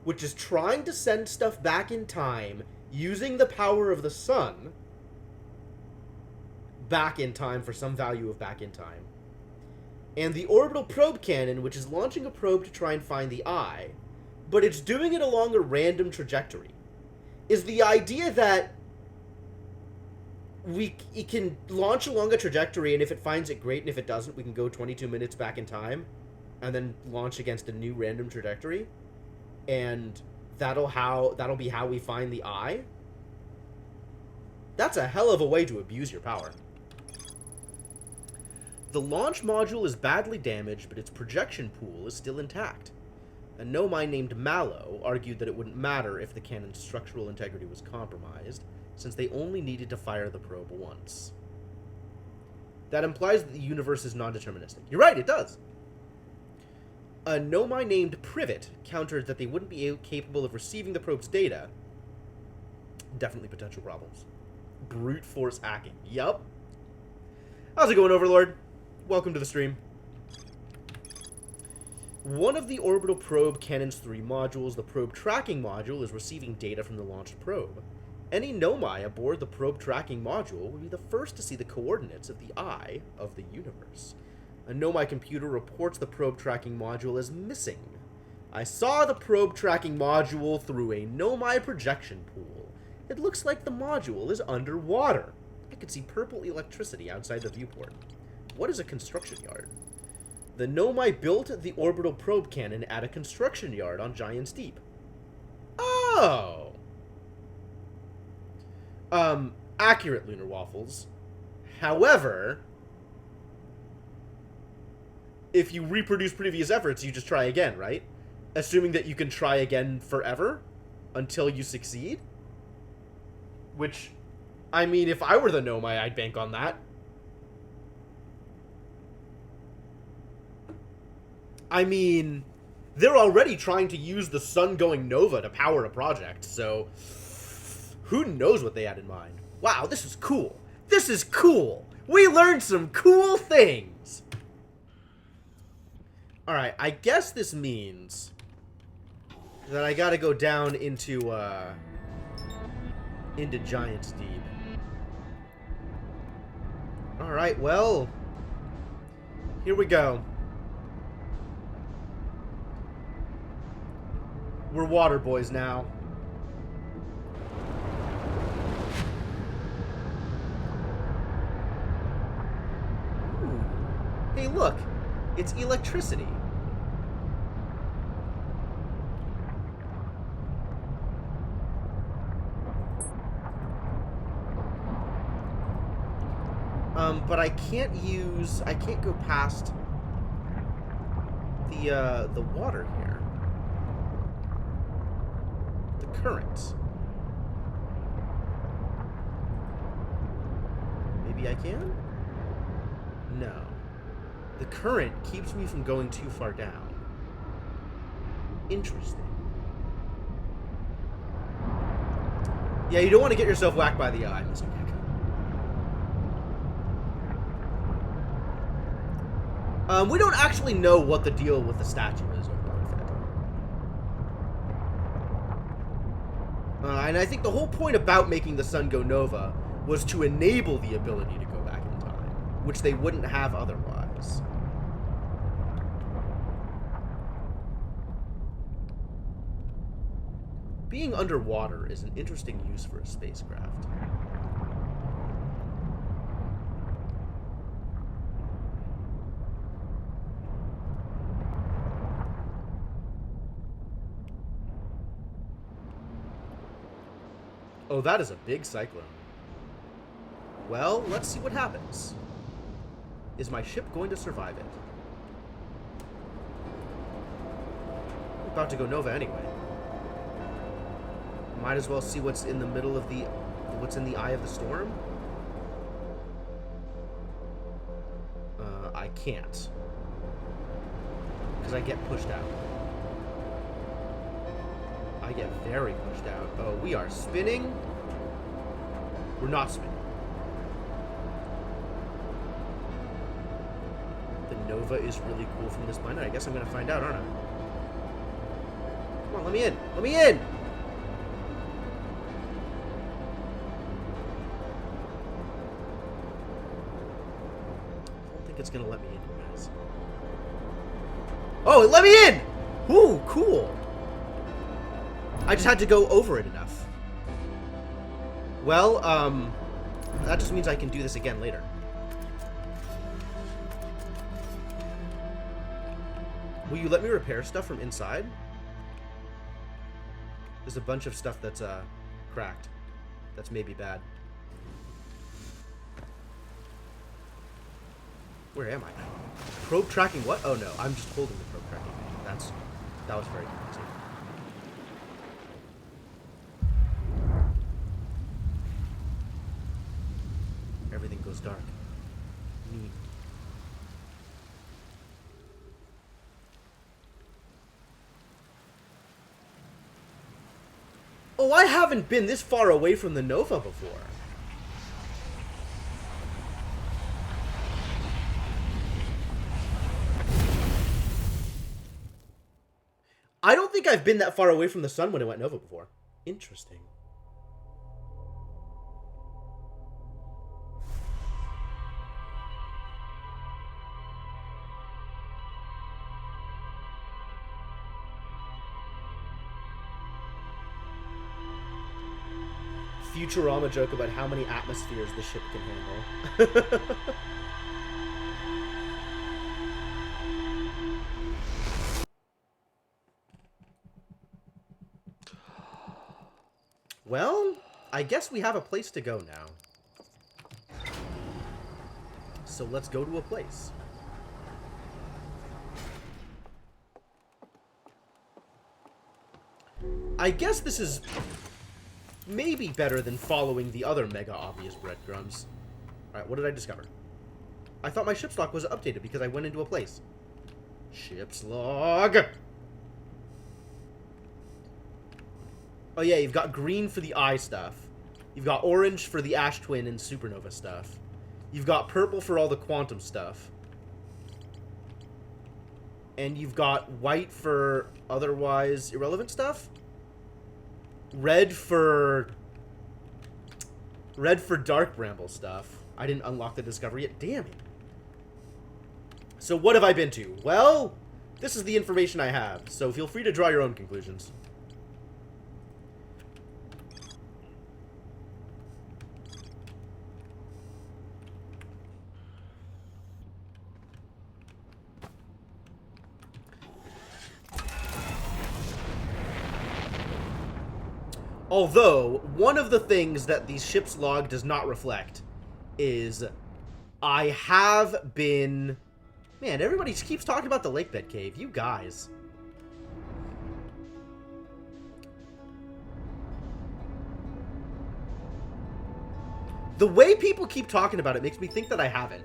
which is trying to send stuff back in time using the power of the sun, back in time for some value of back in time, and the orbital probe cannon, which is launching a probe to try and find the eye, but it's doing it along a random trajectory. Is the idea that it can launch along a trajectory, and if it finds it, great, and if it doesn't, we can go 22 minutes back in time, and then launch against a new random trajectory, and that'll be how we find the eye? That's a hell of a way to abuse your power. The launch module is badly damaged, but its projection pool is still intact. A Nomai named Mallow argued that it wouldn't matter if the cannon's structural integrity was compromised, since they only needed to fire the probe once. That implies that the universe is non-deterministic. You're right, it does! A Nomai named Privet countered that they wouldn't be capable of receiving the probe's data. Definitely potential problems. Brute force hacking. Yup. How's it going, Overlord? Welcome to the stream. One of the orbital probe cannon's 3 modules, the probe tracking module, is receiving data from the launched probe. Any Nomai aboard the probe tracking module will be the first to see the coordinates of the eye of the universe. A Nomai computer reports the probe tracking module as missing. I saw the probe tracking module through a Nomai projection pool. It looks like the module is underwater. I could see purple electricity outside the viewport. What is a construction yard? The Nomai built the orbital probe cannon at a construction yard on Giant's Deep. Oh! Accurate, Lunar Waffles. However, if you reproduce previous efforts, you just try again, right? Assuming that you can try again forever until you succeed? Which, I mean, if I were the Nomai, I'd bank on that. I mean, they're already trying to use the sun going nova to power a project, so who knows what they had in mind. Wow, this is cool. This is cool. We learned some cool things. Alright, I guess this means that I gotta go down into Giant's Deep. Alright, well, here we go. We're water boys now. Ooh. Hey, look. It's electricity. But I can't go past the water here. The current. Maybe I can? No. The current keeps me from going too far down. Interesting. Yeah, you don't want to get yourself whacked by the eye, Mr. Gecko. We don't actually know what the deal with the statue is over on Phantom. And I think the whole point about making the sun go nova was to enable the ability to go back in time, which they wouldn't have otherwise. Being underwater is an interesting use for a spacecraft. Oh, that is a big cyclone. Well, let's see what happens. Is my ship going to survive it? We're about to go nova anyway. Might as well see what's in the middle of what's in the eye of the storm. I can't. Because I get pushed out. I get very pushed out. Oh, we are spinning. We're not spinning. The Nova is really cool from this planet. I guess I'm going to find out, aren't I? Come on, let me in. Let me in! I don't think it's going to let me in, guys. Oh, it let me in! Ooh, cool. I just had to go over it enough. Well, that just means I can do this again later. Will you let me repair stuff from inside? There's a bunch of stuff that's, cracked. That's maybe bad. Where am I? Probe tracking what? Oh no, I'm just holding the probe tracking. That was very confusing. Everything goes dark. Neat. Oh, I haven't been this far away from the Nova before. I don't think I've been that far away from the sun when it went Nova before. Interesting. Futurama joke about how many atmospheres the ship can handle. Well, I guess we have a place to go now. So let's go to a place. I guess this is maybe better than following the other mega obvious breadcrumbs. Alright, what did I discover? I thought my ship's log was updated because I went into a place. Ship's log! Oh yeah, you've got green for the eye stuff. You've got orange for the Ash Twin and Supernova stuff. You've got purple for all the quantum stuff. And you've got white for otherwise irrelevant stuff? Red for Dark Bramble stuff. I didn't unlock the discovery yet. Damn it. So what have I been to? Well, this is the information I have, so feel free to draw your own conclusions. Although, one of the things that the ship's log does not reflect is I have been... Man, everybody keeps talking about the lake bed cave. You guys. The way people keep talking about it makes me think that I haven't.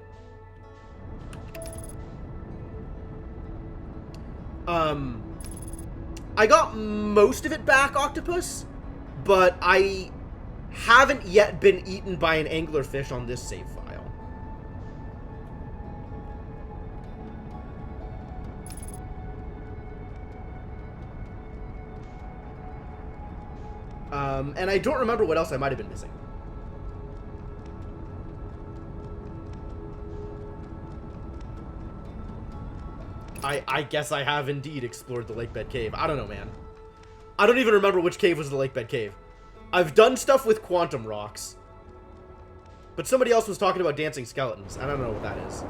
I got most of it back, Octopus. But I haven't yet been eaten by an anglerfish on this save file. And I don't remember what else I might have been missing. I guess I have indeed explored the lake bed cave. I don't know, man. I don't even remember which cave was the lake bed cave. I've done stuff with quantum rocks. But somebody else was talking about dancing skeletons. I don't know what that is.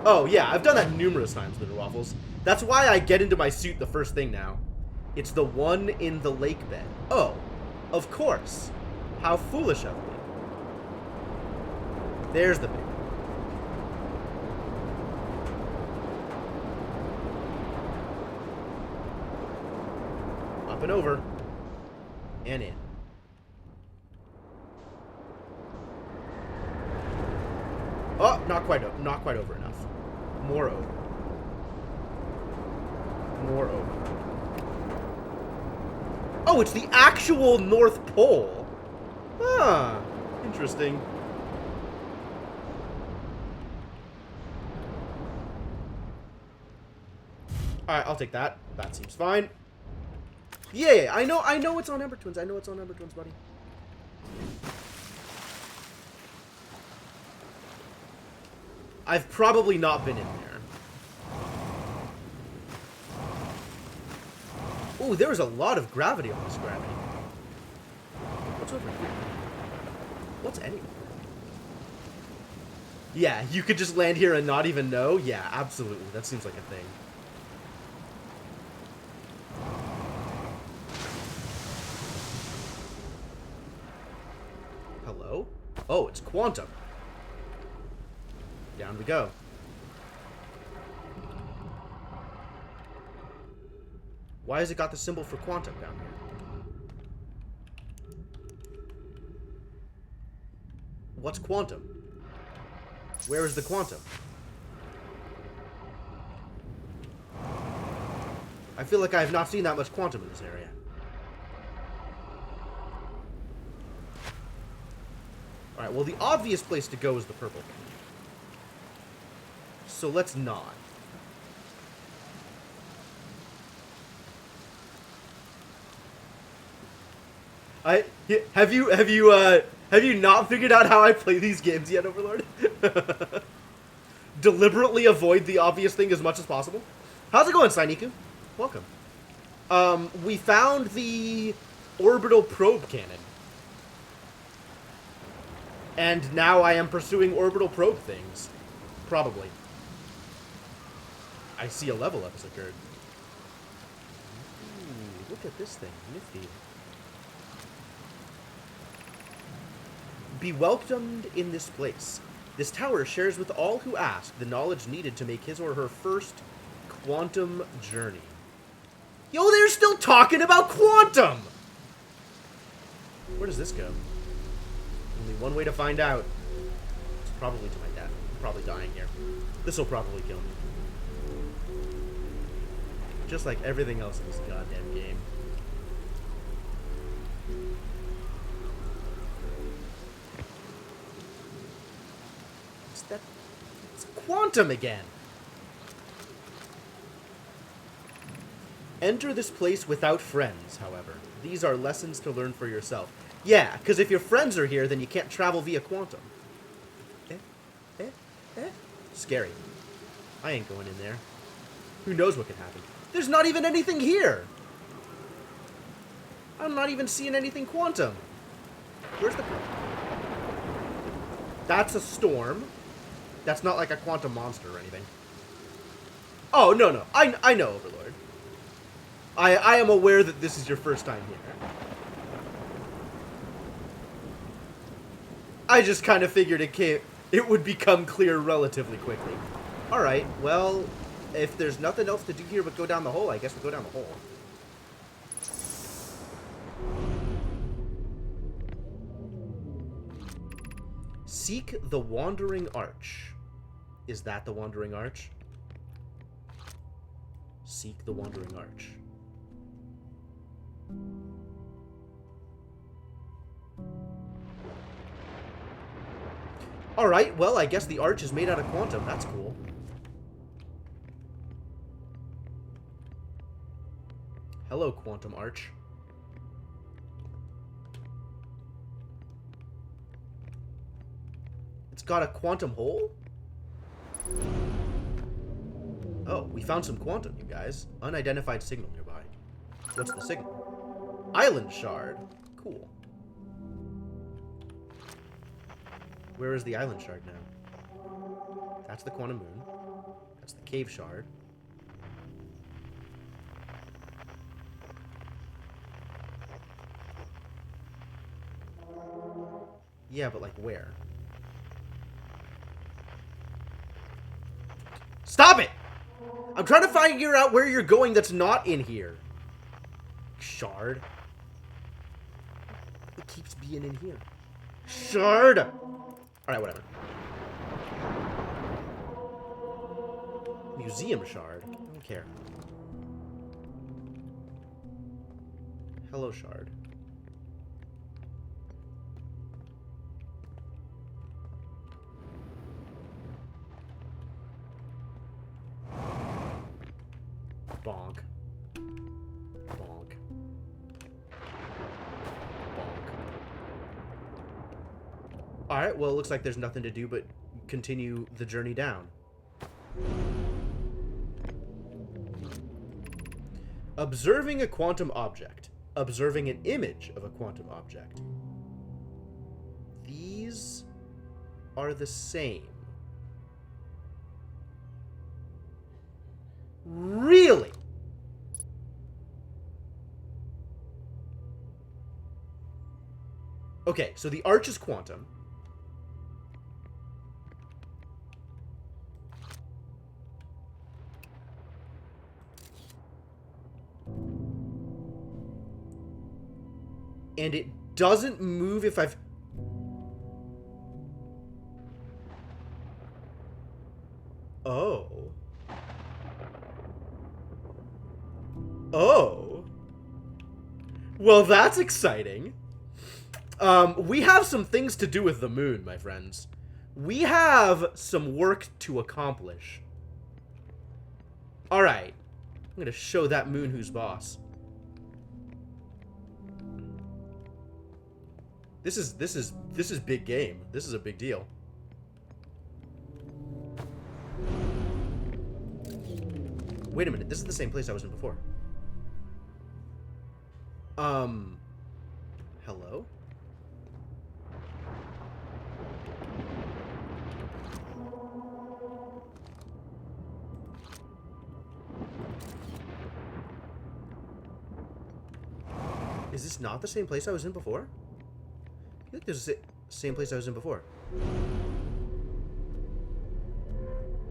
Oh, yeah, I've done that numerous times, Little Waffles. That's why I get into my suit the first thing now. It's the one in the lake bed. Oh, of course. How foolish of me. There's the big one. Up and over. And in. Oh, not quite over enough. More over. More over. Oh, it's the actual North Pole. Ah, interesting. Alright, I'll take that. That seems fine. Yeah, I know it's on Ember Twins. I know it's on Ember Twins, buddy. I've probably not been in there. Ooh, there was a lot of gravity on this gravity. What's over here? What's anywhere? Yeah, you could just land here and not even know? Yeah, absolutely. That seems like a thing. Hello? Oh, it's Quantum. Down we go. Why has it got the symbol for Quantum down here? What's Quantum? Where is the Quantum? I feel like I have not seen that much Quantum in this area. Alright, well the obvious place to go is the purple one. So let's not. Have you not figured out how I play these games yet, Overlord? Deliberately avoid the obvious thing as much as possible. How's it going, Sainiku? Welcome. We found the orbital probe cannon. And now I am pursuing orbital probe things. Probably. I see a level up has occurred. Ooh, look at this thing. Nifty. Be welcomed in this place. This tower shares with all who ask the knowledge needed to make his or her first quantum journey. Yo, they're still talking about quantum! Where does this go? Only one way to find out. It's probably to my death. I'm probably dying here. This will probably kill me. Just like everything else in this goddamn game. It's quantum again. Enter this place without friends, however. These are lessons to learn for yourself. Yeah, because if your friends are here, then you can't travel via quantum. Scary. I ain't going in there. Who knows what could happen? There's not even anything here. I'm not even seeing anything quantum. Where's the... That's a storm. That's not like a quantum monster or anything. Oh, no. I know, Overlord. I am aware that this is your first time here. I just kind of figured it would become clear relatively quickly. Alright, well, if there's nothing else to do here but go down the hole, I guess we'll go down the hole. Seek the Wandering Arch. Is that the Wandering Arch? Seek the Wandering Arch. Alright, well, I guess the arch is made out of quantum. That's cool. Hello, Quantum Arch. It's got a quantum hole? Oh, we found some quantum, you guys. Unidentified signal nearby. What's the signal? Island shard. Cool. Where is the island shard now? That's the quantum moon. That's the cave shard. Yeah, but like where? Stop it! I'm trying to figure out where you're going that's not in here. Shard. It keeps being in here. Shard! Alright, whatever. Museum shard. I don't care. Hello, shard. Bonk. Bonk. Bonk. Alright, well, it looks like there's nothing to do but continue the journey down. Observing a quantum object. Observing an image of a quantum object. These are the same. Really? Okay, so the arch is quantum. And it doesn't move if I've... Oh. Oh. Well, that's exciting. We have some things to do with the moon, my friends. We have some work to accomplish. Alright. I'm gonna show that moon who's boss. This is big game. This is a big deal. Wait a minute, this is the same place I was in before. Hello? Is this not the same place I was in before? I think this is the same place I was in before.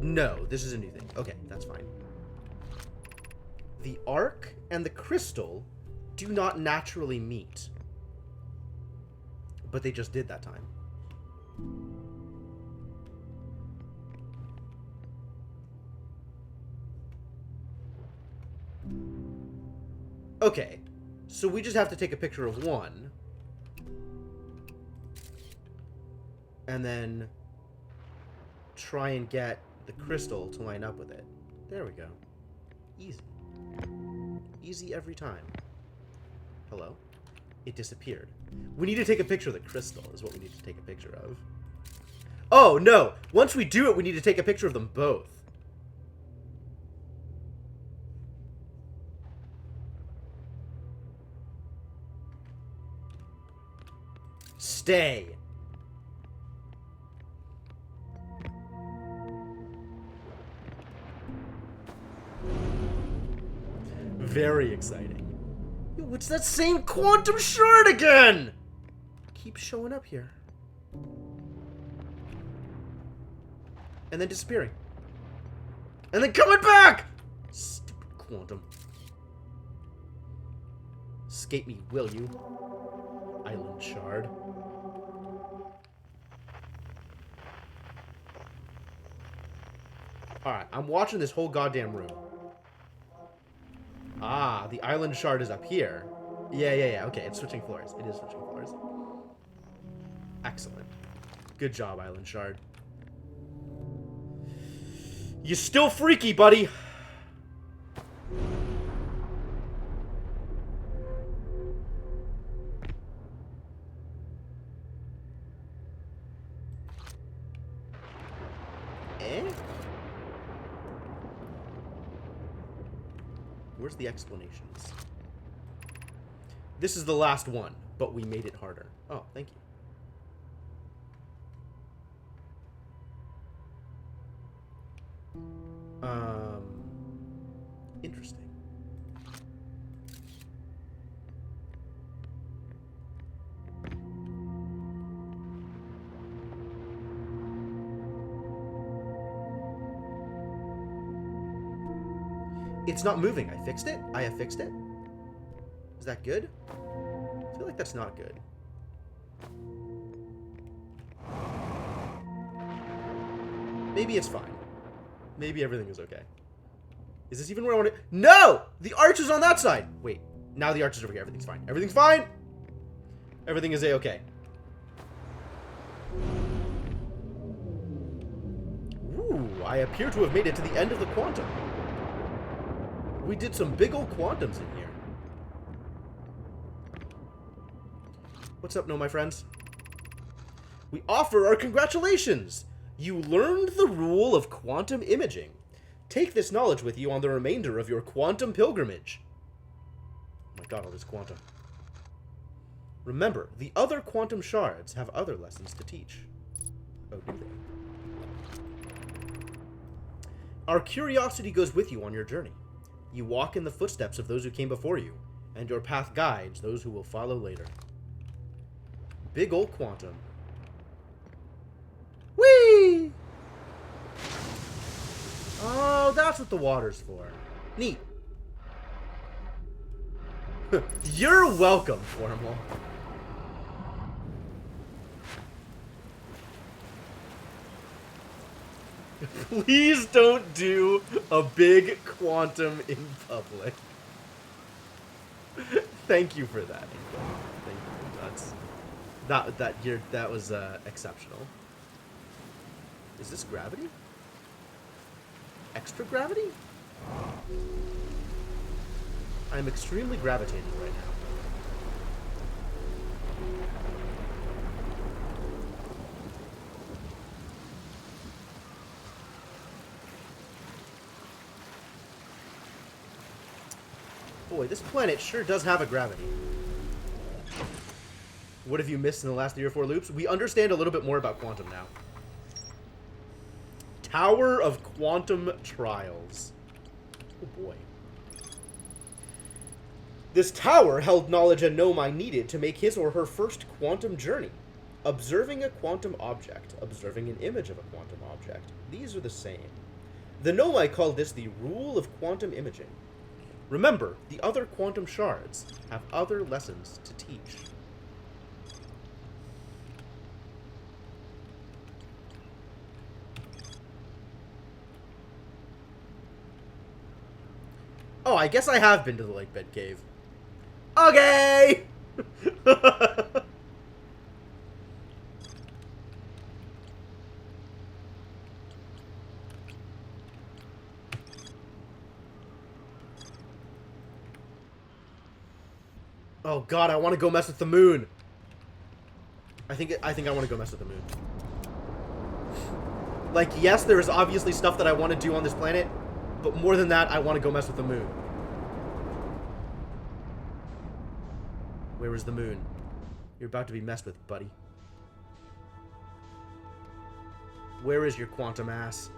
No, this is a new thing. Okay, that's fine. The arc and the crystal do not naturally meet. But they just did that time. Okay, so we just have to take a picture of one. And then try and get the crystal to line up with it. There we go. Easy. Easy every time. Hello? It disappeared. We need to take a picture of the crystal is what we need to take a picture of. Oh, no! Once we do it, we need to take a picture of them both. Stay! Very exciting. Yo, it's that same quantum shard again! Keeps showing up here. And then disappearing. And then coming back! Stupid quantum. Escape me, will you? Island shard. Alright, I'm watching this whole goddamn room. Ah, the island shard is up here. Yeah. Okay, it's switching floors. It is switching floors. Excellent. Good job, island shard. You still freaky, buddy. Where's the explanations? This is the last one, but we made it harder. Oh, thank you. Interesting. It's not moving. I fixed it? I have fixed it? Is that good? I feel like that's not good. Maybe it's fine. Maybe everything is okay. Is this even where I want to... No! The arch is on that side! Wait. Now the arch is over here. Everything's fine. Everything's fine! Everything is A-okay. Ooh, I appear to have made it to the end of the quantum. We did some big old quantums in here. What's up, my friends? We offer our congratulations! You learned the rule of quantum imaging. Take this knowledge with you on the remainder of your quantum pilgrimage. Oh my god, all this quantum. Remember, the other quantum shards have other lessons to teach. Oh, do they? Our curiosity goes with you on your journey. You walk in the footsteps of those who came before you, and your path guides those who will follow later. Big old quantum. Whee! Oh, that's what the water's for. Neat. You're welcome, Formal. Please don't do a big quantum in public. Thank you for that. Thank you. That was exceptional. Is this gravity? Extra gravity? I'm extremely gravitating right now. Boy, this planet sure does have a gravity. What have you missed in the last 3 or 4 loops? We understand a little bit more about quantum now. Tower of Quantum Trials. Oh boy. This tower held knowledge a Nomai needed to make his or her first quantum journey. Observing a quantum object, observing an image of a quantum object. These are the same. The Nomai called this the rule of quantum imaging. Remember, the other quantum shards have other lessons to teach. Oh, I guess I have been to the lake bed cave. Okay! Oh god, I want to go mess with the moon. I think I want to go mess with the moon. Like, yes, there is obviously stuff that I want to do on this planet, but more than that, I want to go mess with the moon. Where is the moon? You're about to be messed with, buddy. Where is your quantum ass?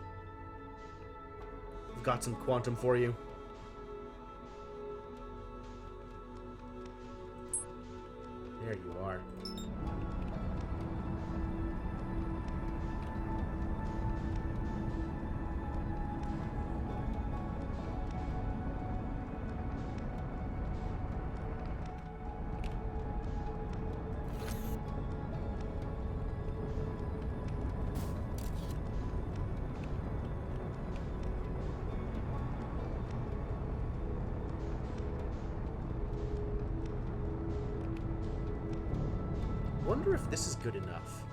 I've got some quantum for you. There you are. I wonder if this is good enough.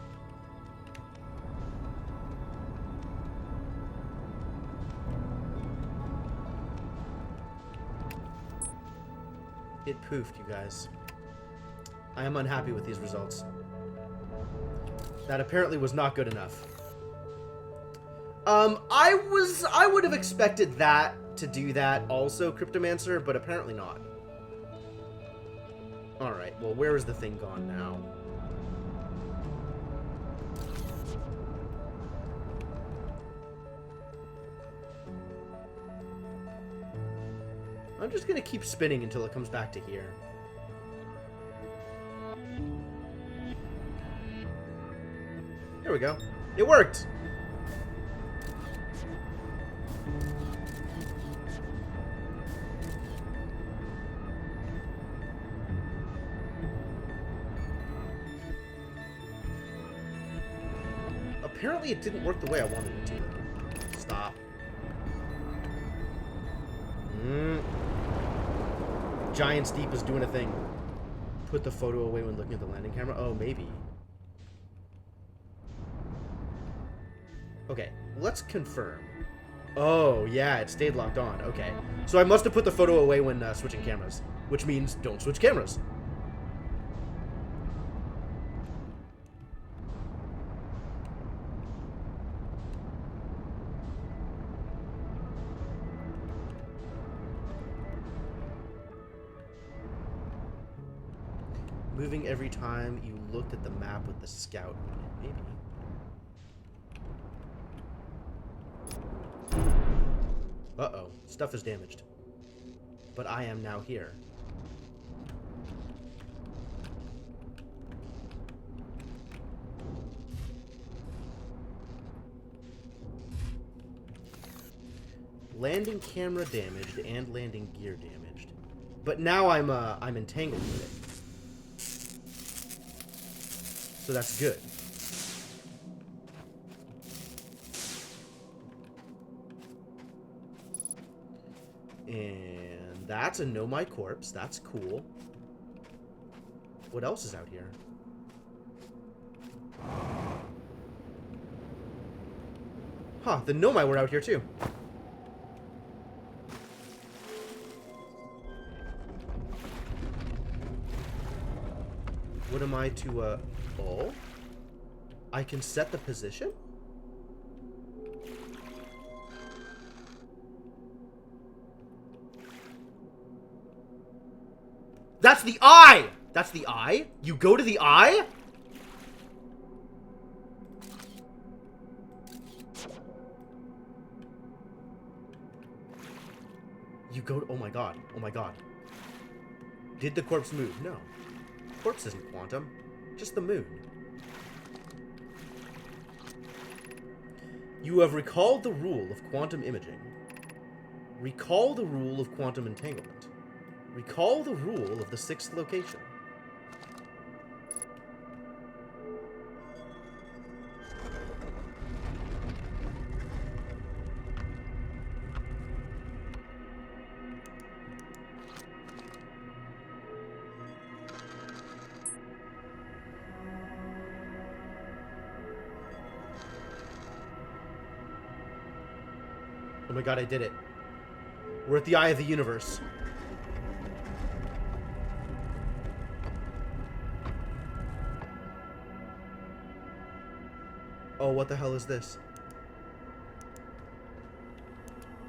It poofed, you guys. I am unhappy with these results. That apparently was not good enough. I would have expected that to do that also, Cryptomancer, but apparently not. Alright, well, where is the thing gone now? I'm just gonna keep spinning until it comes back to here. There we go. It worked! Apparently it didn't work the way I wanted it to. Stop. Giant's Deep is doing a thing. Put the photo away when looking at the landing camera. Oh, maybe. Okay, let's confirm. Oh, yeah, it stayed locked on. Okay. So I must have put the photo away when switching cameras. Which means don't switch cameras. Moving every time you looked at the map with the scout. Maybe. Uh-oh. Stuff is damaged. But I am now here. Landing camera damaged and landing gear damaged. But now I'm entangled with it. So that's good. And that's a Know My Corpse. That's cool. What else is out here? Huh, the Nomai were out here too. What am I to, oh? I can set the position? That's the eye! That's the eye? You go to the eye? You go to, oh my god. Oh my god. Did the corpse move? No. Corpse isn't quantum. Just the moon. You have recalled the rule of quantum imaging. Recall the rule of quantum entanglement. Recall the rule of the sixth location. Oh my god, I did it. We're at the eye of the universe. Oh, what the hell is this?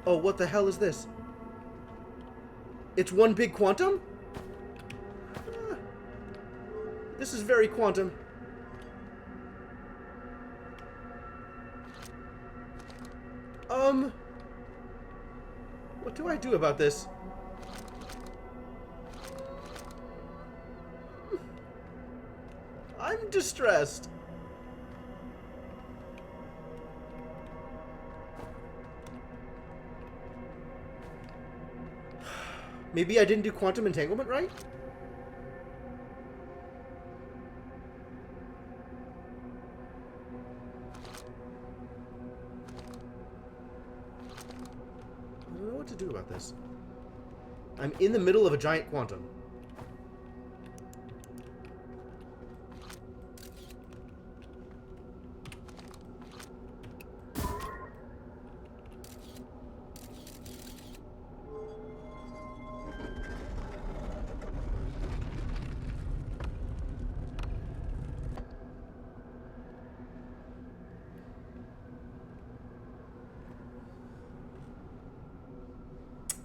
Oh, what the hell is this? It's one big quantum? Ah. This is very quantum. What do I do about this? I'm distressed. Maybe I didn't do quantum entanglement right? I don't know what to do about this. I'm in the middle of a giant quantum.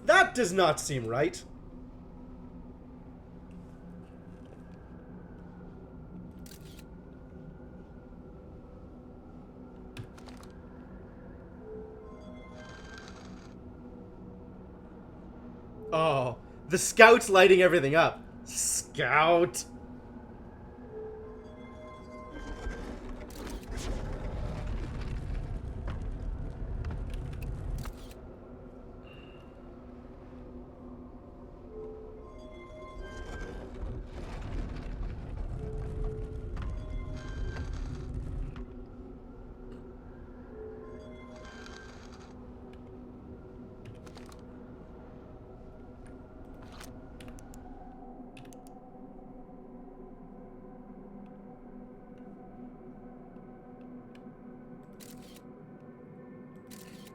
That does not seem right. Oh, the scout's lighting everything up. Scout.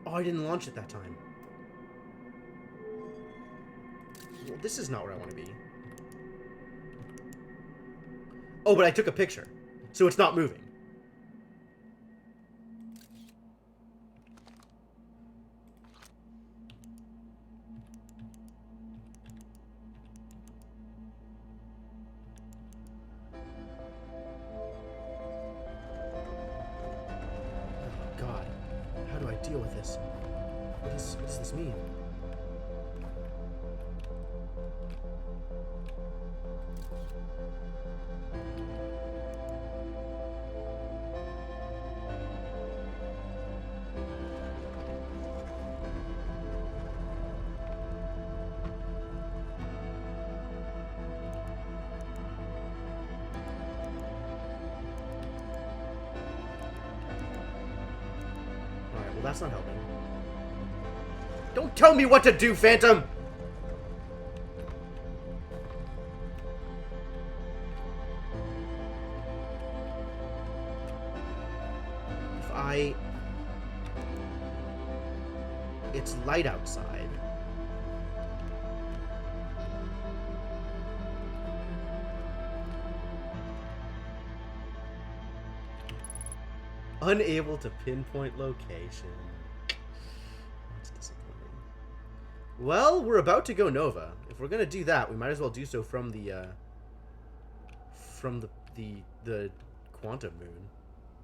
Oh, I didn't launch it that time. Well, this is not where I want to be. Oh, but I took a picture. So it's not moving. Oh, God. How do I deal with this? What does this mean? Alright, well that's not helping. Don't tell me what to do, Phantom! If I... It's light outside. Unable to pinpoint location. That's disappointing. Well, we're about to go Nova. If we're gonna do that, we might as well do so from the quantum moon.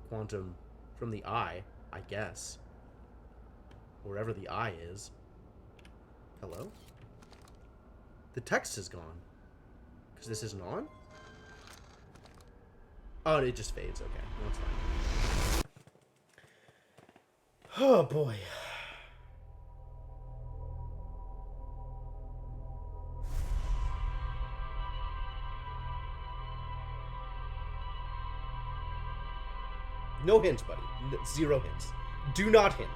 Quantum from the eye, I guess. Wherever the eye is. Hello? The text is gone. Because this isn't on? Oh, it just fades. Okay, that's fine. Oh, boy. No hints, buddy. Zero hints. Do not hint.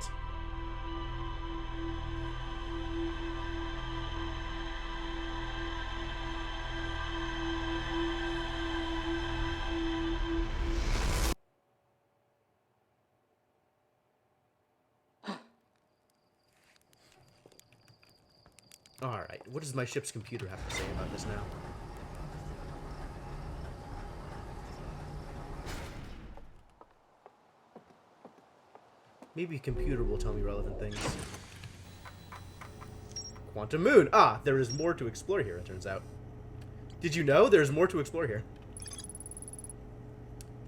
Alright, what does my ship's computer have to say about this now? Maybe a computer will tell me relevant things. Quantum Moon! Ah, there is more to explore here, it turns out. Did you know there's more to explore here?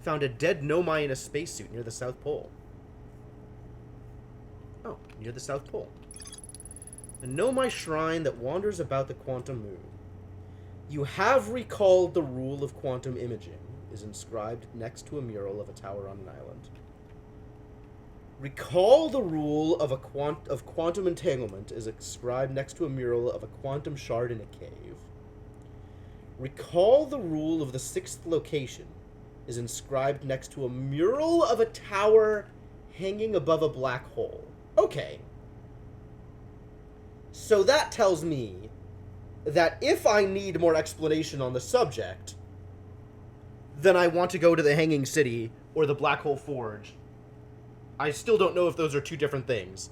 Found a dead Nomai in a spacesuit near the South Pole. Oh, near the South Pole. A Nomai shrine that wanders about the quantum moon. You have recalled the rule of quantum imaging is inscribed next to a mural of a tower on an island. Recall the rule of quantum entanglement is inscribed next to a mural of a quantum shard in a cave. Recall the rule of the sixth location is inscribed next to a mural of a tower hanging above a black hole. Okay. So that tells me that if I need more explanation on the subject, then I want to go to the Hanging City or the Black Hole Forge. I still don't know if those are two different things.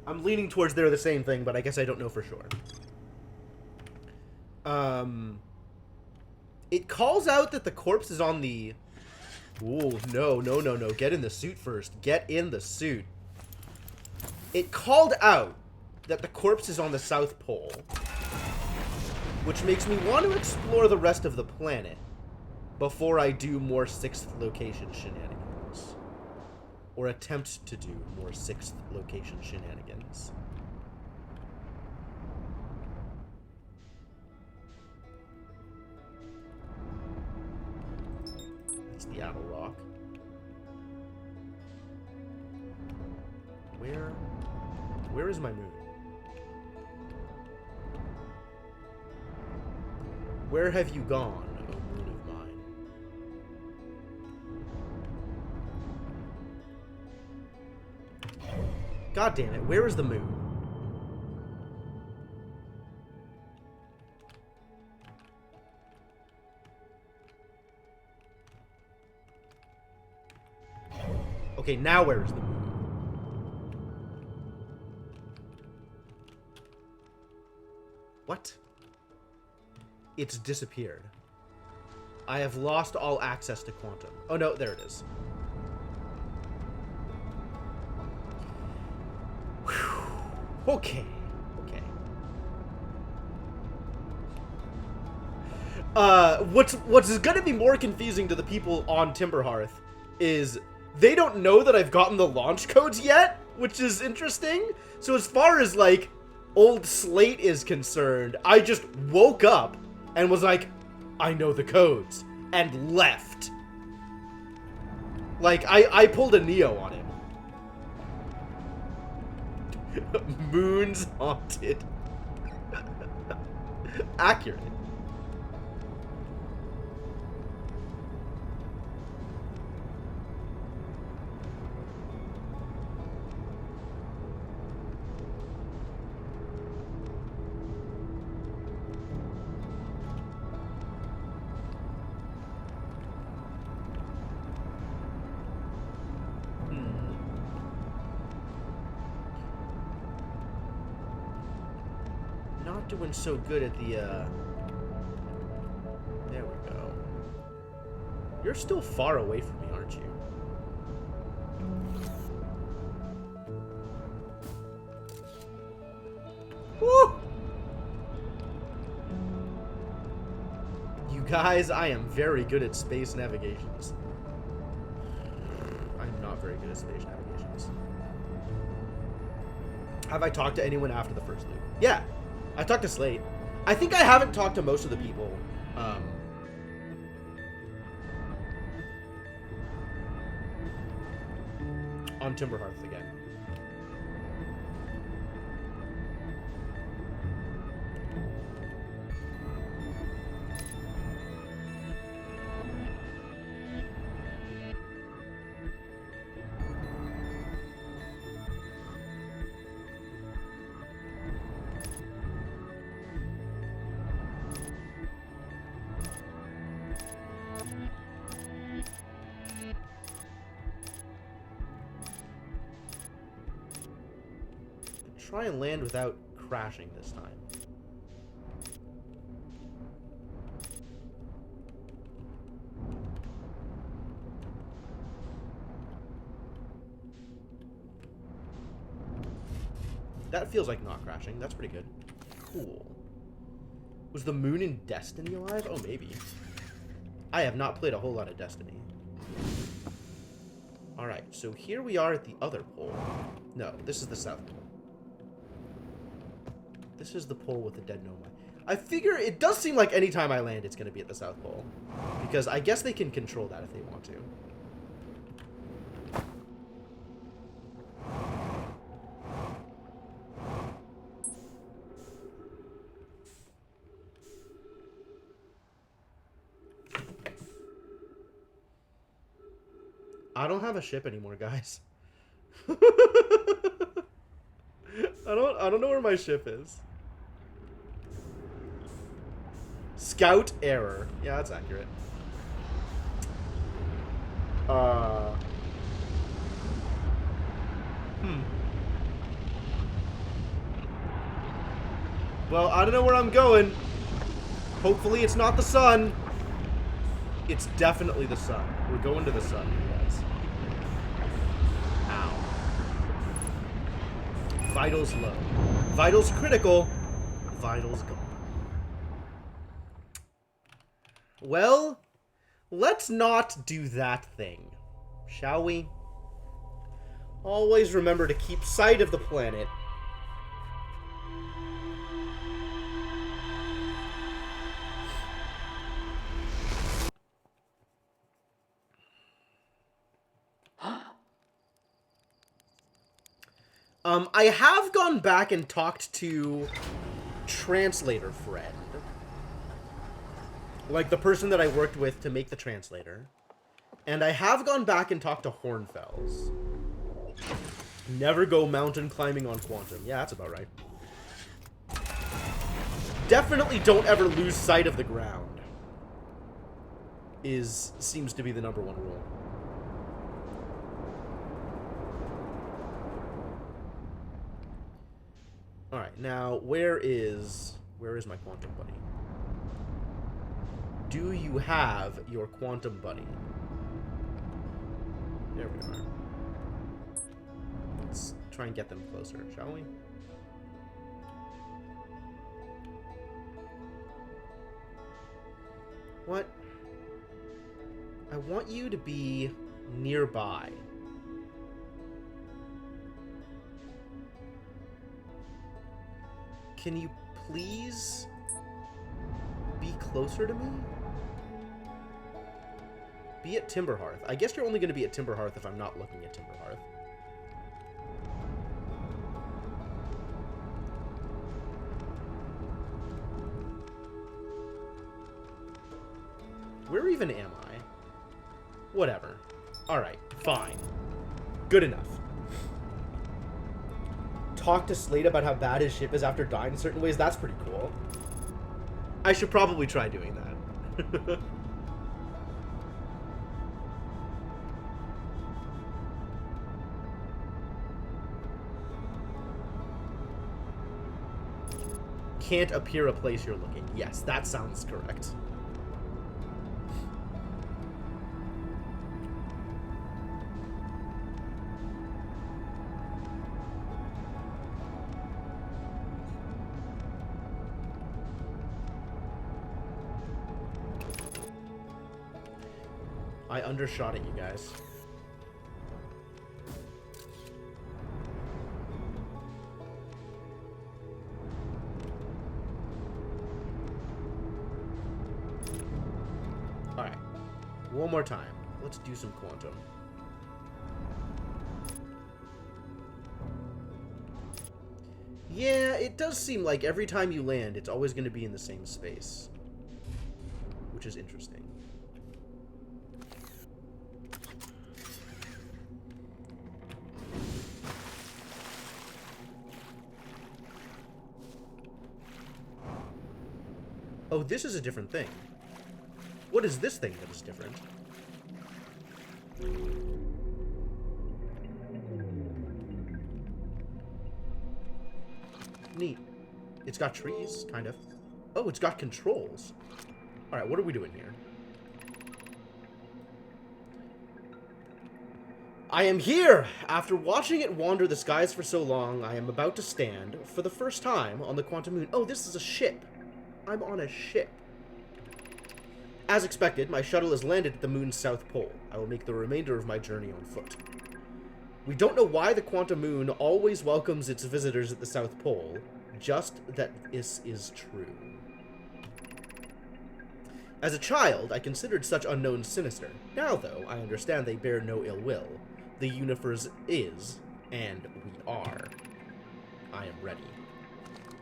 I'm leaning towards they're the same thing, but I guess I don't know for sure. It calls out that the corpse is on the... Ooh, no. Get in the suit first. Get in the suit. It called out that the corpse is on the South Pole, which makes me want to explore the rest of the planet before I do more sixth location shenanigans. Or attempt to do more sixth location shenanigans. That's the Apple Rock. Where is my moon? Where have you gone, O moon of mine? God damn it, where is the moon? Okay, now where is the moon? What? It's disappeared. I have lost all access to quantum. Oh no, there it is. Whew. Okay. Okay. What's gonna be more confusing to the people on Timberhearth is they don't know that I've gotten the launch codes yet, which is interesting. So as far as like old Slate is concerned, I just woke up and was like, I know the codes, and left. Like, I pulled a Neo on him. Moon's haunted. Accurate. Not doing so good at the, There we go. You're still far away from me, aren't you? Woo! You guys, I am very good at space navigations. I'm not very good at space navigations. Have I talked to anyone after the first loop? Yeah. I talked to Slate. I think I haven't talked to most of the people. On Timberhearth again. Try and land without crashing this time. That feels like not crashing. That's pretty good. Cool. Was the moon in Destiny alive? Oh, maybe. I have not played a whole lot of Destiny. Alright, so here we are at the other pole. No, this is the south pole. This is the pole with the dead Nomai. I figure it does seem like anytime I land, it's going to be at the South Pole. Because I guess they can control that if they want to. I don't have a ship anymore, guys. I don't know where my ship is. Scout error. Yeah, that's accurate. Well, I don't know where I'm going. Hopefully it's not the sun. It's definitely the sun. We're going to the sun, you guys. Ow. Vitals low. Vitals critical. Vitals gone. Well, let's not do that thing, shall we? Always remember to keep sight of the planet. I have gone back and talked to Translator Friend. Like, the person that I worked with to make the translator. And I have gone back and talked to Hornfells. Never go mountain climbing on Quantum. Yeah, that's about right. Definitely don't ever lose sight of the ground. Seems to be the #1 rule. Alright, now where is my quantum buddy? Do you have your quantum buddy? There we are. Let's try and get them closer, shall we? What? I want you to be nearby. Can you please be closer to me? Be at Timberhearth. I guess you're only going to be at Timberhearth if I'm not looking at Timberhearth. Where even am I? Whatever. Alright, fine. Good enough. Talk to Slade about how bad his ship is after dying in certain ways. That's pretty cool. I should probably try doing that. Can't appear a place you're looking. Yes, that sounds correct. I undershot it, you guys. Alright. One more time. Let's do some quantum. Yeah, it does seem like every time you land, it's always going to be in the same space. Which is interesting. Oh, this is a different thing. What is this thing that is different? Neat. It's got trees, kind of. Oh, it's got controls. Alright, what are we doing here? I am here! After watching it wander the skies for so long, I am about to stand, for the first time, on the Quantum Moon. Oh, this is a ship. I'm on a ship. As expected, my shuttle has landed at the moon's south pole. I will make the remainder of my journey on foot. We don't know why the Quantum Moon always welcomes its visitors at the South Pole, just that this is true. As a child, I considered such unknowns sinister. Now, though, I understand they bear no ill will. The universe is, and we are. I am ready.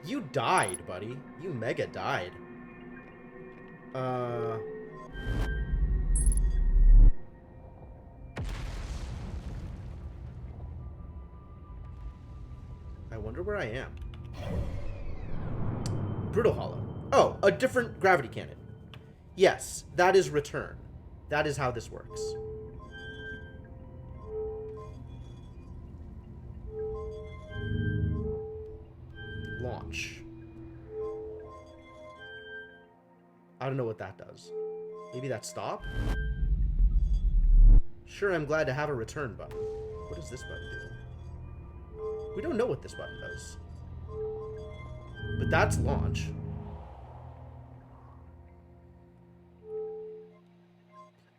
You died, buddy. You mega died. I wonder where I am. Brutal Hollow. Oh, a different gravity cannon. Yes, that is return. That is how this works. Launch. I don't know what that does. Maybe that's stop? Sure, I'm glad to have a return button. What does this button do? We don't know what this button does. But that's launch.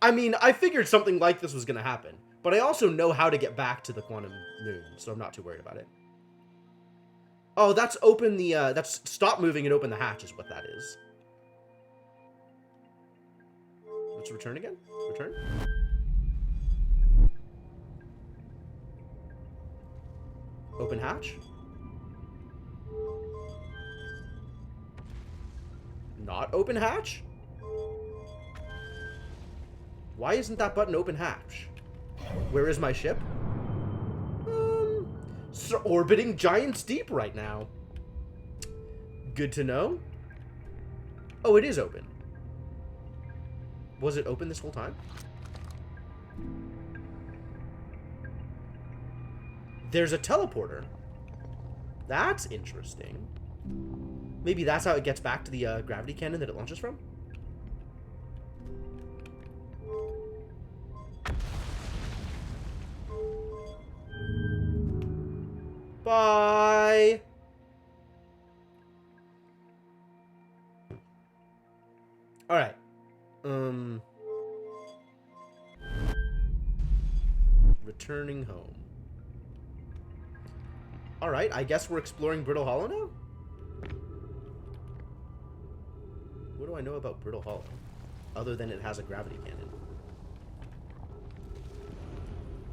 I mean, I figured something like this was going to happen. But I also know how to get back to the Quantum Moon, so I'm not too worried about it. Oh, that's open the, that's stop moving and open the hatch is what that is. Let's return again. Return. Open hatch. Not open hatch? Why isn't that button open hatch? Where is my ship? Orbiting Giant's Deep right now. Good to know. Oh, it is open. Was it open this whole time? There's a teleporter. That's interesting. Maybe that's how it gets back to the gravity cannon that it launches from? Bye! Alright. Returning home. Alright, I guess we're exploring Brittle Hollow now? What do I know about Brittle Hollow? Other than it has a gravity cannon.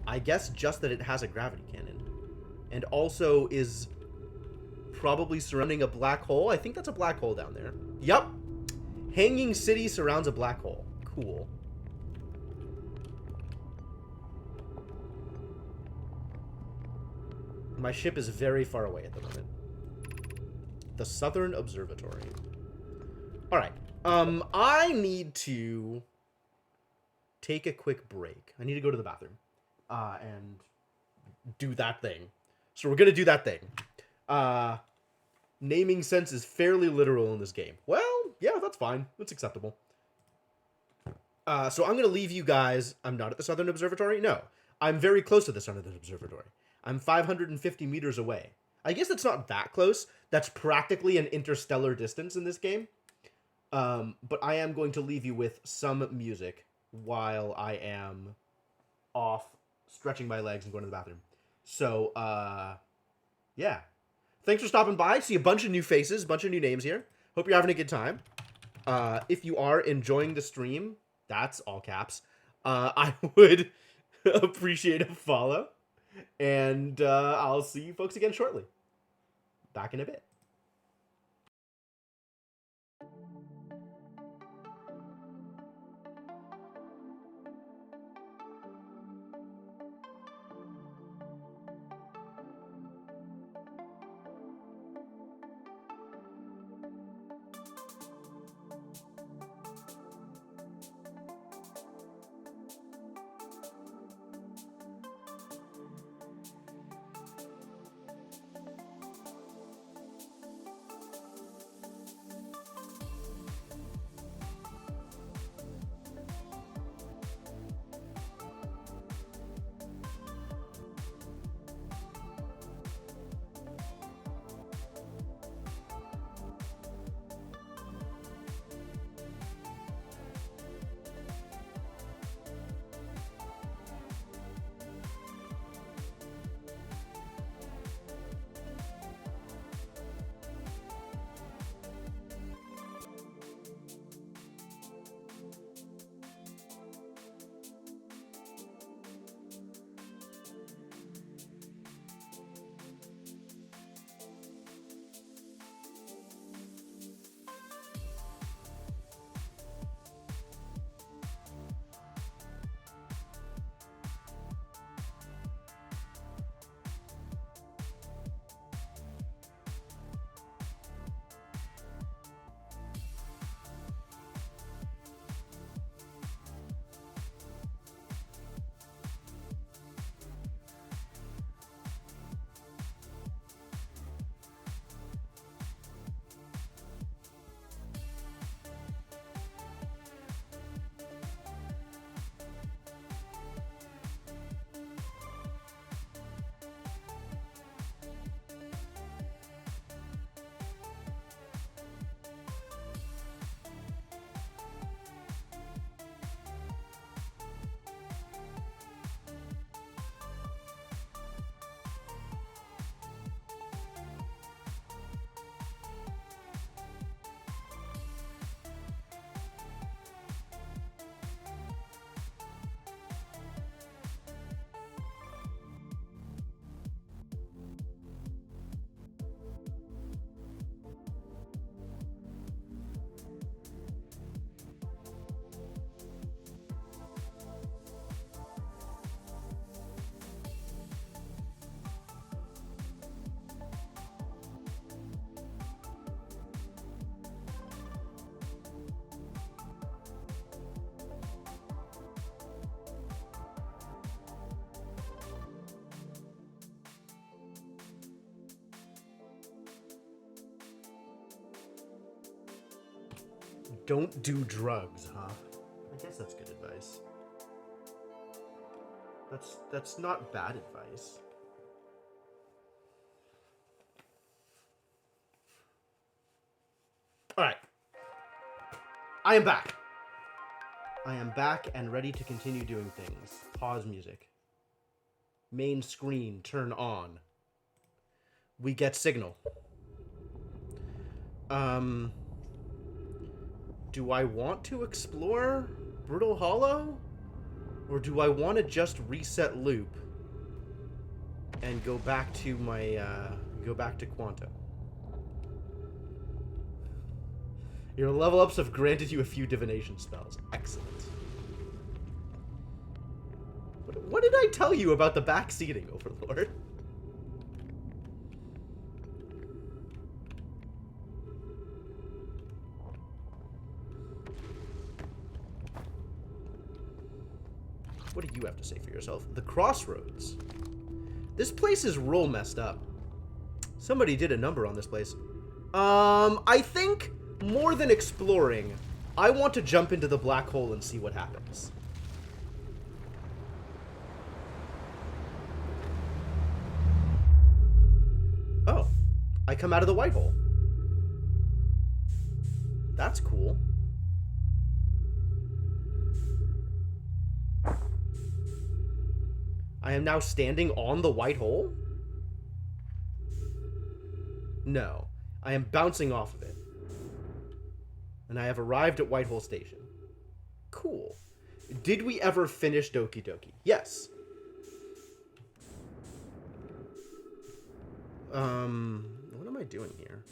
I guess just that it has a gravity cannon. And also is probably surrounding a black hole. I think that's a black hole down there. Yup. Hanging City surrounds a black hole. Cool. My ship is very far away at the moment. The Southern Observatory. Alright. I need to take a quick break. I need to go to the bathroom. And do that thing. So we're gonna do that thing. Naming sense is fairly literal in this game. Well, yeah, that's fine. That's acceptable. So I'm gonna leave you guys. I'm not at the Southern Observatory. No, I'm very close to the Southern Observatory. I'm 550 meters away. I guess it's not that close. That's practically an interstellar distance in this game. But I am going to leave you with some music while I am off stretching my legs and going to the bathroom. So, yeah. Thanks for stopping by. See a bunch of new faces, a bunch of new names here. Hope you're having a good time. If you are enjoying the stream, that's all caps. I would appreciate a follow. And I'll see you folks again shortly. Back in a bit. Don't do drugs, huh? I guess that's good advice. That's not bad advice. Alright. I am back. I am back and ready to continue doing things. Pause music. Main screen, turn on. We get signal. Do I want to explore Brittle Hollow? Or do I want to just reset loop and go back to my, go back to Quantum? Your level ups have granted you a few divination spells. Excellent. What did I tell you about the back seating, Overlord? What do you have to say for yourself? The Crossroads. This place is real messed up. Somebody did a number on this place. I think more than exploring, I want to jump into the black hole and see what happens. Oh, I come out of the white hole. That's cool. I am now standing on the white hole? No, I am bouncing off of it. And I have arrived at Whitehole Station. Cool. Did we ever finish Doki Doki? Yes. What am I doing here?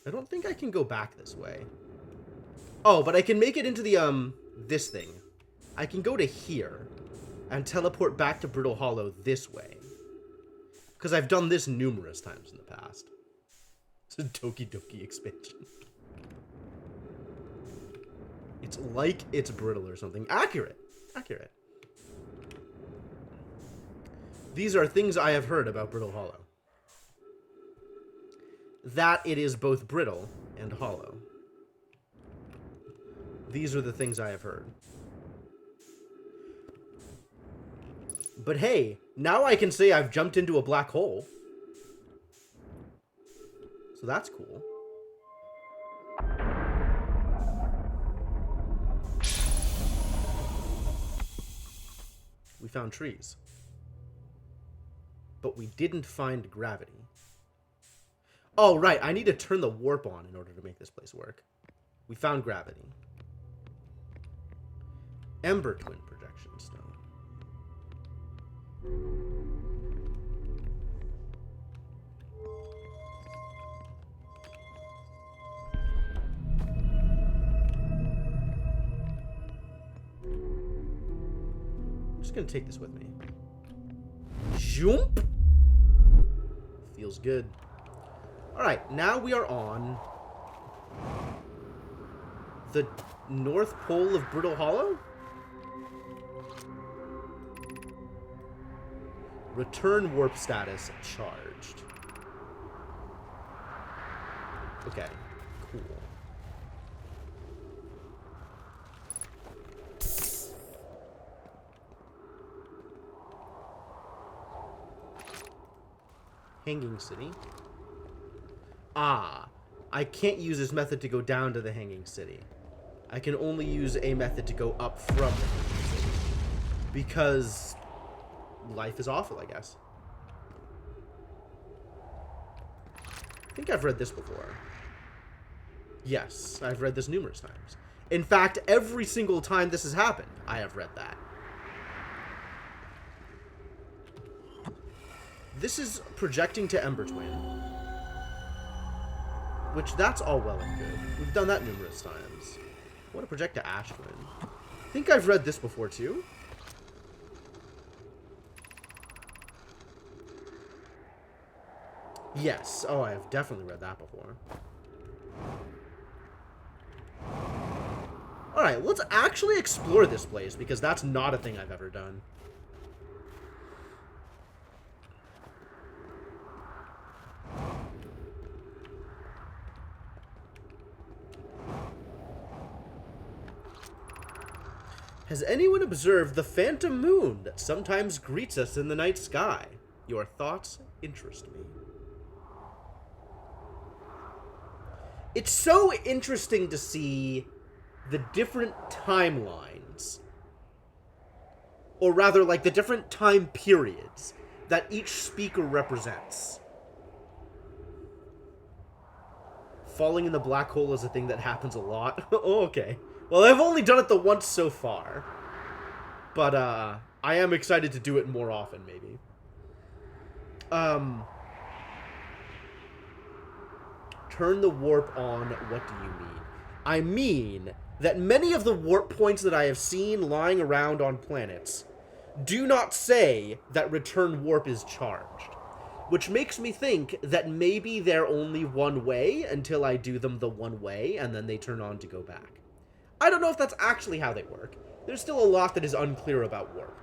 I don't think I can go back this way. Oh, but I can make it into the, this thing. I can go to here and teleport back to Brittle Hollow this way. Because I've done this numerous times in the past. It's a Doki Doki expansion. It's like it's brittle or something. Accurate. Accurate. These are things I have heard about Brittle Hollow. That it is both brittle and hollow. These are the things I have heard. But hey, now I can say I've jumped into a black hole. So that's cool. We found trees. But we didn't find gravity. Oh, right. I need to turn the warp on in order to make this place work. We found gravity. Ember Twin projection stone. I'm just gonna take this with me. Jump! Feels good. Alright, now we are on the North Pole of Brittle Hollow? Return warp status charged. Okay, cool. Hanging City. Ah, I can't use this method to go down to the Hanging City. I can only use a method to go up from the Hanging City. Because life is awful, I guess. I think I've read this before. Yes, I've read this numerous times. In fact, every single time this has happened, I have read that. This is projecting to Ember Twin. Which, that's all well and good. We've done that numerous times. I want to project to Ash Twin. I think I've read this before, too. Yes. Oh, I have definitely read that before. Alright, let's actually explore this place, because that's not a thing I've ever done. Has anyone observed the phantom moon that sometimes greets us in the night sky? Your thoughts interest me. It's so interesting to see the different timelines, or rather, like, the different time periods that each speaker represents. Falling in the black hole is a thing that happens a lot. Oh, okay. Well, I've only done it the once so far. But, I am excited to do it more often, maybe. Turn the warp on, what do you mean? I mean that many of the warp points that I have seen lying around on planets do not say that return warp is charged. Which makes me think that maybe they're only one way until I do them the one way, and then they turn on to go back. I don't know if that's actually how they work. There's still a lot that is unclear about warp.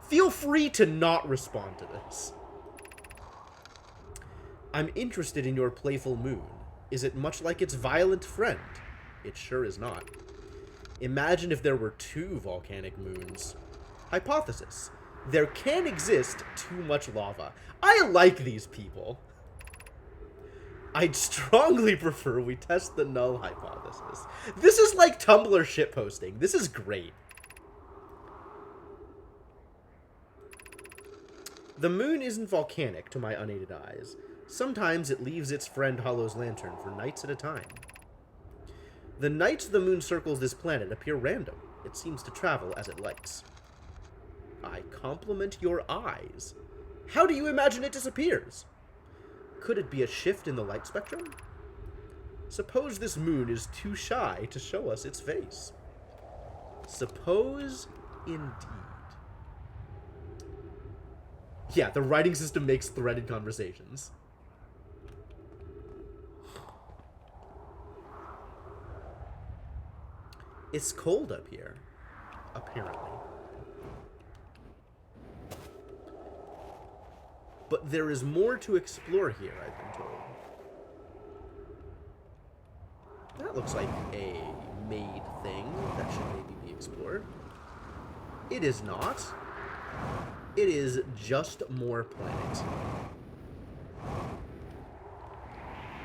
Feel free to not respond to this. I'm interested in your playful moon. Is it much like its violent friend? It sure is not. Imagine if there were 2 volcanic moons. Hypothesis. There can exist too much lava. I like these people. I'd strongly prefer we test the null hypothesis. This is like Tumblr shitposting. This is great. The moon isn't volcanic to my unaided eyes. Sometimes it leaves its friend Hollow's lantern for nights at a time. The nights the moon circles this planet appear random. It seems to travel as it likes. I compliment your eyes. How do you imagine it disappears? Could it be a shift in the light spectrum? Suppose this moon is too shy to show us its face. Suppose indeed. Yeah, the writing system makes threaded conversations. It's cold up here, apparently. But there is more to explore here, I've been told. That looks like a made thing that should maybe be explored. It is not. It is just more planet.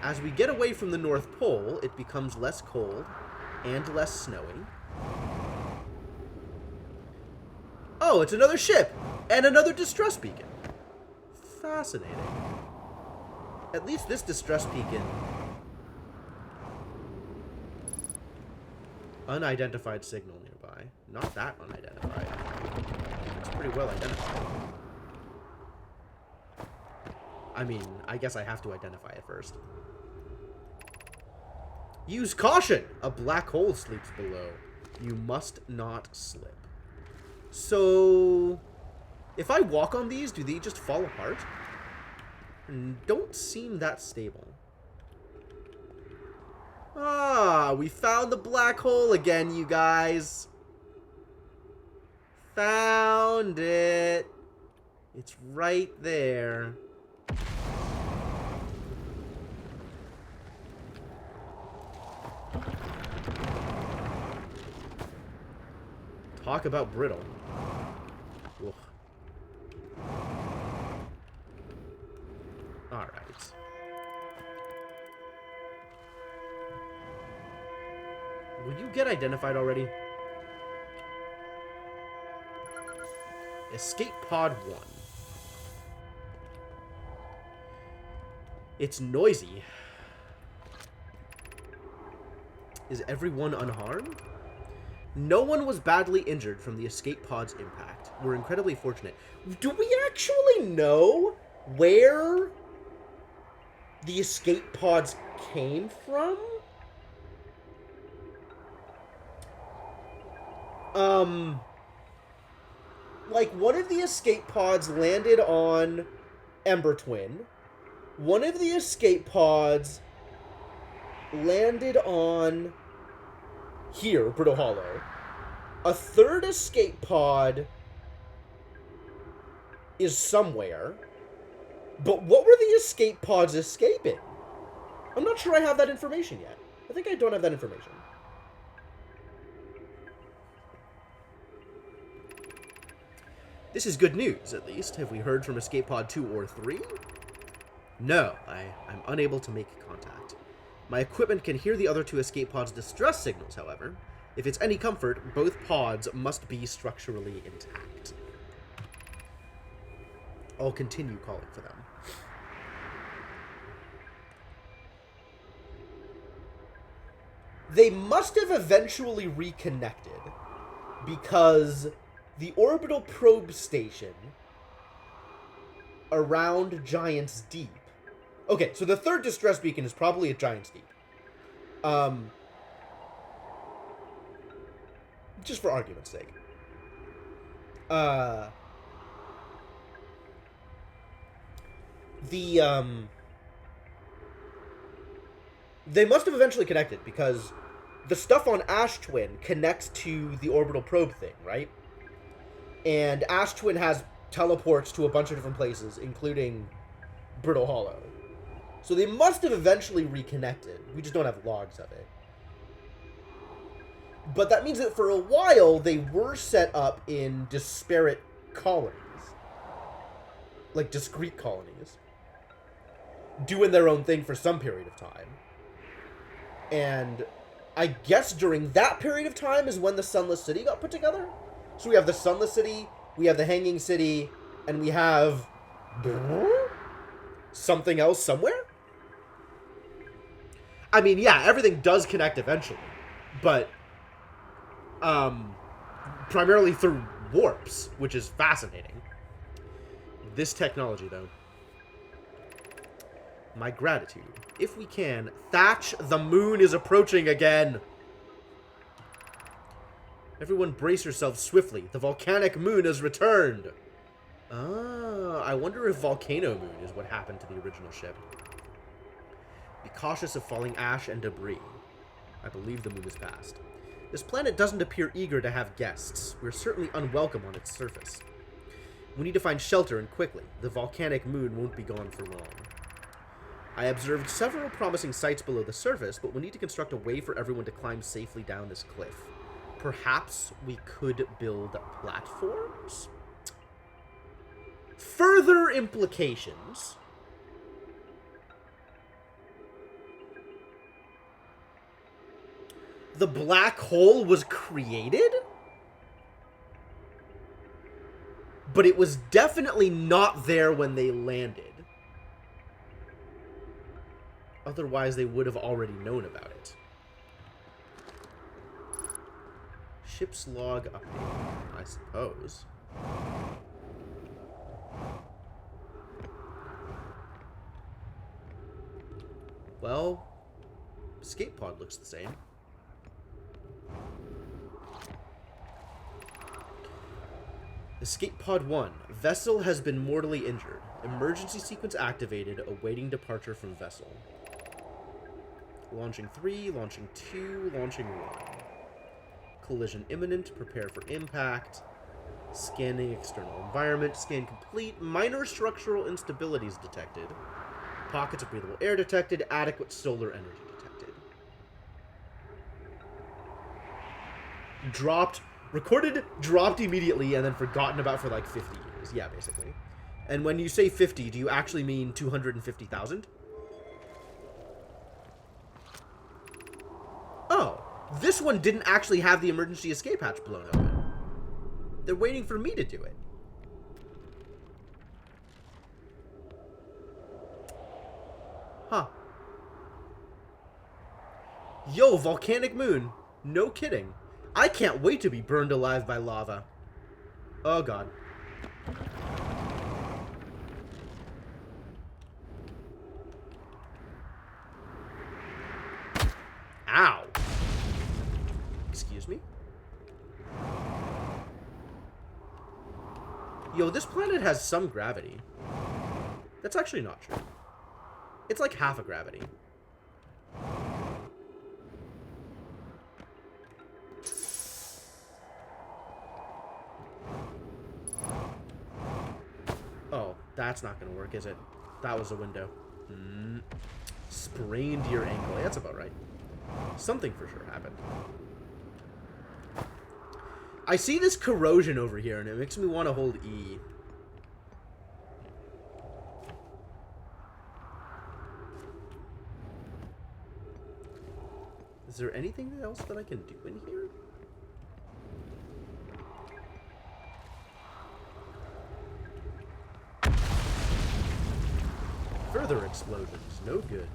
As we get away from the North Pole, it becomes less cold and less snowy. Oh, it's another ship! And another distress beacon. Fascinating. At least this distress beacon... Unidentified signal nearby. Not that unidentified. It's pretty well identified. I mean, I guess I have to identify it first. Use caution! A black hole sleeps below. You must not slip. So... if I walk on these, do they just fall apart? Don't seem that stable. Ah, we found the black hole again, you guys. Found it. It's right there. Talk about brittle. Ugh. Alright. Will you get identified already? Escape Pod 1. It's noisy. Is everyone unharmed? No one was badly injured from the escape pod's impact. We're incredibly fortunate. Do we actually know where the escape pods came from? Like, one of the escape pods landed on Ember Twin. One of the escape pods landed on here, Brittle Hollow. A third escape pod is somewhere. But what were the escape pods escaping? I'm not sure I have that information yet. I think I don't have that information. This is good news, at least. Have we heard from Escape Pod 2 or 3? No, I'm unable to make contact. My equipment can hear the other two escape pods' distress signals, however. If it's any comfort, both pods must be structurally intact. I'll continue calling for them. They must have eventually reconnected, because the orbital probe station around Giant's Deep. Okay, so the third distress beacon is probably at Giant's Deep. Just for argument's sake. They must have eventually connected, because the stuff on Ash Twin connects to the orbital probe thing, right? And Ash Twin has teleports to a bunch of different places, including Brittle Hollow. So they must have eventually reconnected. We just don't have logs of it. But that means that for a while, they were set up in disparate colonies. Like discrete colonies. Doing their own thing for some period of time. And I guess during that period of time is when the Sunless City got put together? So we have the Sunless City, we have the Hanging City, and we have something else somewhere? I mean, yeah, everything does connect eventually, but primarily through warps, which is fascinating. This technology, though. My gratitude. If we can, Thatch, the moon is approaching again. Everyone brace yourselves swiftly. The volcanic moon has returned. Ah, I wonder if Volcano Moon is what happened to the original ship. Be cautious of falling ash and debris. I believe the moon is past. This planet doesn't appear eager to have guests. We're certainly unwelcome on its surface. We need to find shelter, and quickly. The volcanic moon won't be gone for long. I observed several promising sites below the surface, but we need to construct a way for everyone to climb safely down this cliff. Perhaps we could build platforms? Further implications. The black hole was created? But it was definitely not there when they landed. Otherwise, they would have already known about it. Ship's log update, I suppose. Well, escape pod looks the same. Escape pod 1. Vessel has been mortally injured. Emergency sequence activated, awaiting departure from vessel. Launching 3, launching 2, launching 1. Collision imminent, prepare for impact. Scanning external environment, scan complete. Minor structural instabilities detected. Pockets of breathable air detected. Adequate solar energy detected. Recorded, dropped immediately, and then forgotten about for like 50 years. Yeah, basically. And when you say 50, do you actually mean 250,000? Oh, this one didn't actually have the emergency escape hatch blown open. They're waiting for me to do it. Huh. Yo, volcanic moon. No kidding. I can't wait to be burned alive by lava. Oh, God. Ow. Excuse me? Yo, this planet has some gravity. That's actually not true. It's like half a gravity. Oh, that's not gonna work, is it? That was a window. Sprained your ankle. That's about right. Something for sure happened. I see this corrosion over here, and it makes me want to hold E. Is there anything else that I can do in here? Further explosions. No good.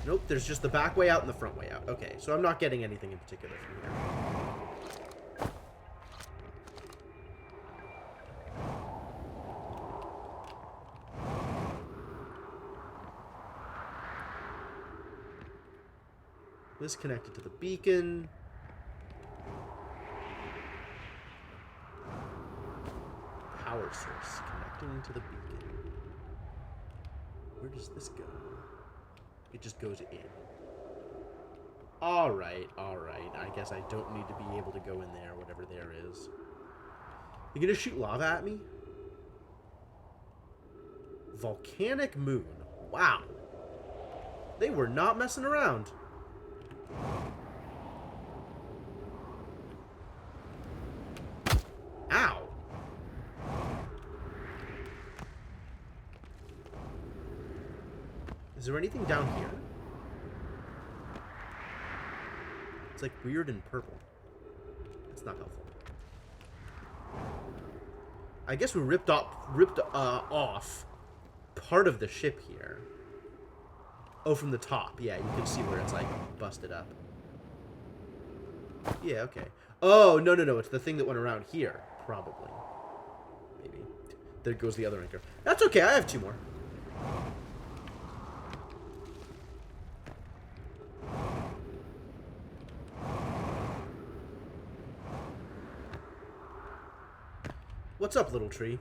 Nope, there's just the back way out and the front way out. Okay, so I'm not getting anything in particular from here. This connected to the beacon. Power source connecting to the beacon. Where does this go? It just goes in. Alright, alright. I guess I don't need to be able to go in there, whatever there is. You gonna shoot lava at me? Volcanic moon. Wow. They were not messing around. Ow. Is there anything down here? It's like weird and purple. That's not helpful. I guess we ripped off part of the ship here. Oh, from the top. Yeah, you can see where it's like busted up. Yeah, okay. Oh, no, no, no. It's the thing that went around here. Probably. Maybe. There goes the other anchor. That's okay. I have 2 more. What's up, little tree?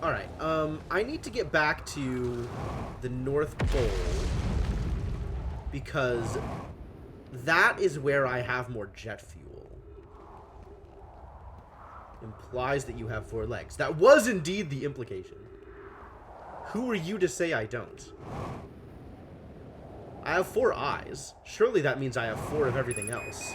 Alright, I need to get back to the North Pole because that is where I have more jet fuel. Implies that you have 4 legs. That was indeed the implication. Who are you to say I don't? I have 4 eyes. Surely that means I have 4 of everything else.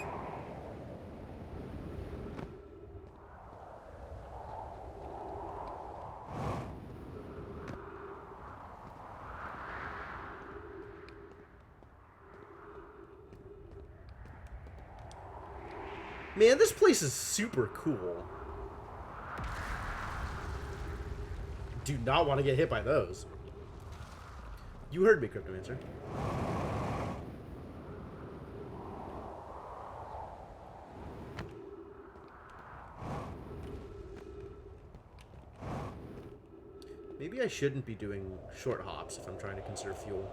Man, this place is super cool. Do not want to get hit by those. You heard me, Cryptomancer. Maybe I shouldn't be doing short hops if I'm trying to conserve fuel.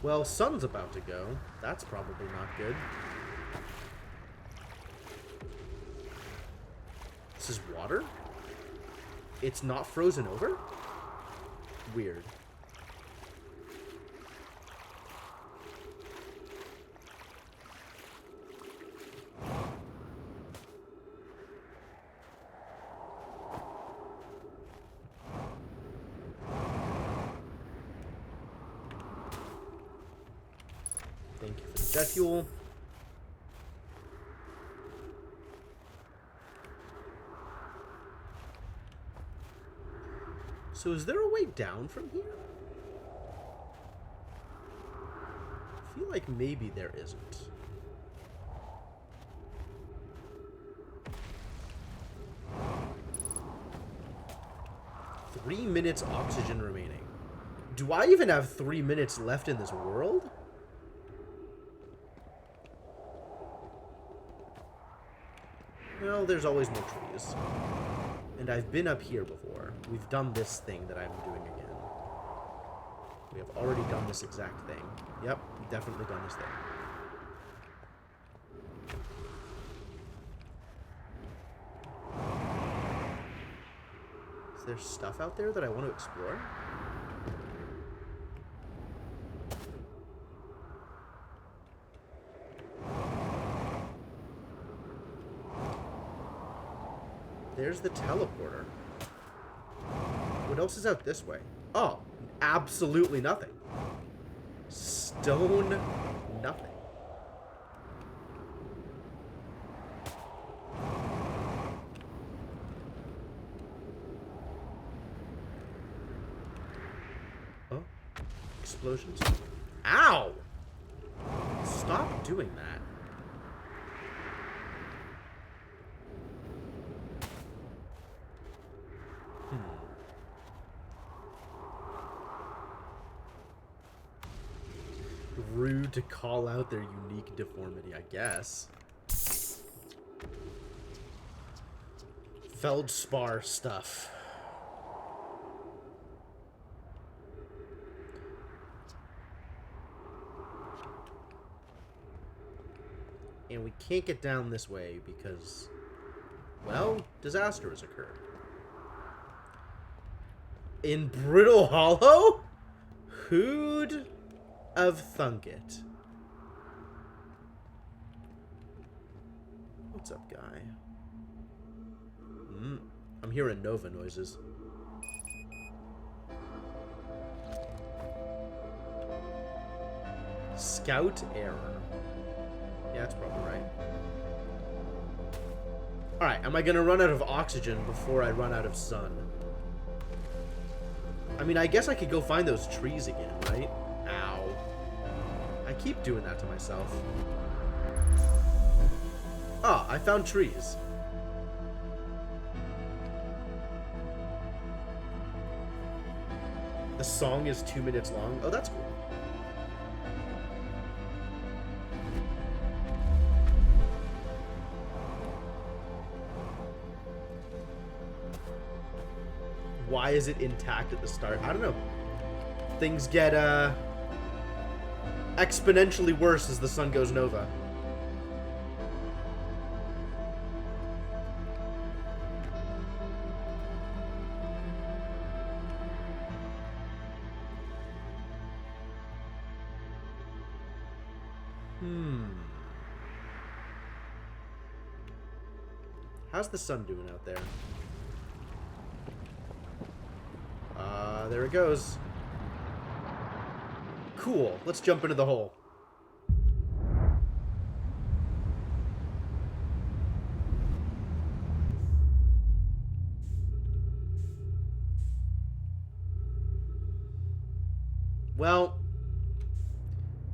Well, sun's about to go. That's probably not good. This is water? It's not frozen over? Weird. Thank you for the jet fuel. So is there a way down from here? I feel like maybe there isn't. Three minutes oxygen remaining. Do I even have 3 minutes left in this world? Well, there's always more trees. And I've been up here before. We've done this thing that I'm doing again. We have already done this exact thing. Yep, we've definitely done this thing. Is there stuff out there that I want to explore? There's the teleporter. What else is out this way? Oh, absolutely nothing. Stone nothing. Oh, explosions. Ow! Stop doing that. Rude to call out their unique deformity, I guess. Feldspar stuff. And we can't get down this way because, well, disaster has occurred. In Brittle Hollow? Who'd have thunk it? What's up, guy? I'm hearing Nova noises. Scout error. Yeah, that's probably right. Alright, am I gonna run out of oxygen before I run out of sun? I mean, I guess I could go find those trees again, right? Ow. I keep doing that to myself. Ah, I found trees. The song is 2 minutes long. Oh, that's cool. Why is it intact at the start? I don't know. Things get exponentially worse as the sun goes nova. How's the sun doing out there? There it goes. Cool. Let's jump into the hole. Well,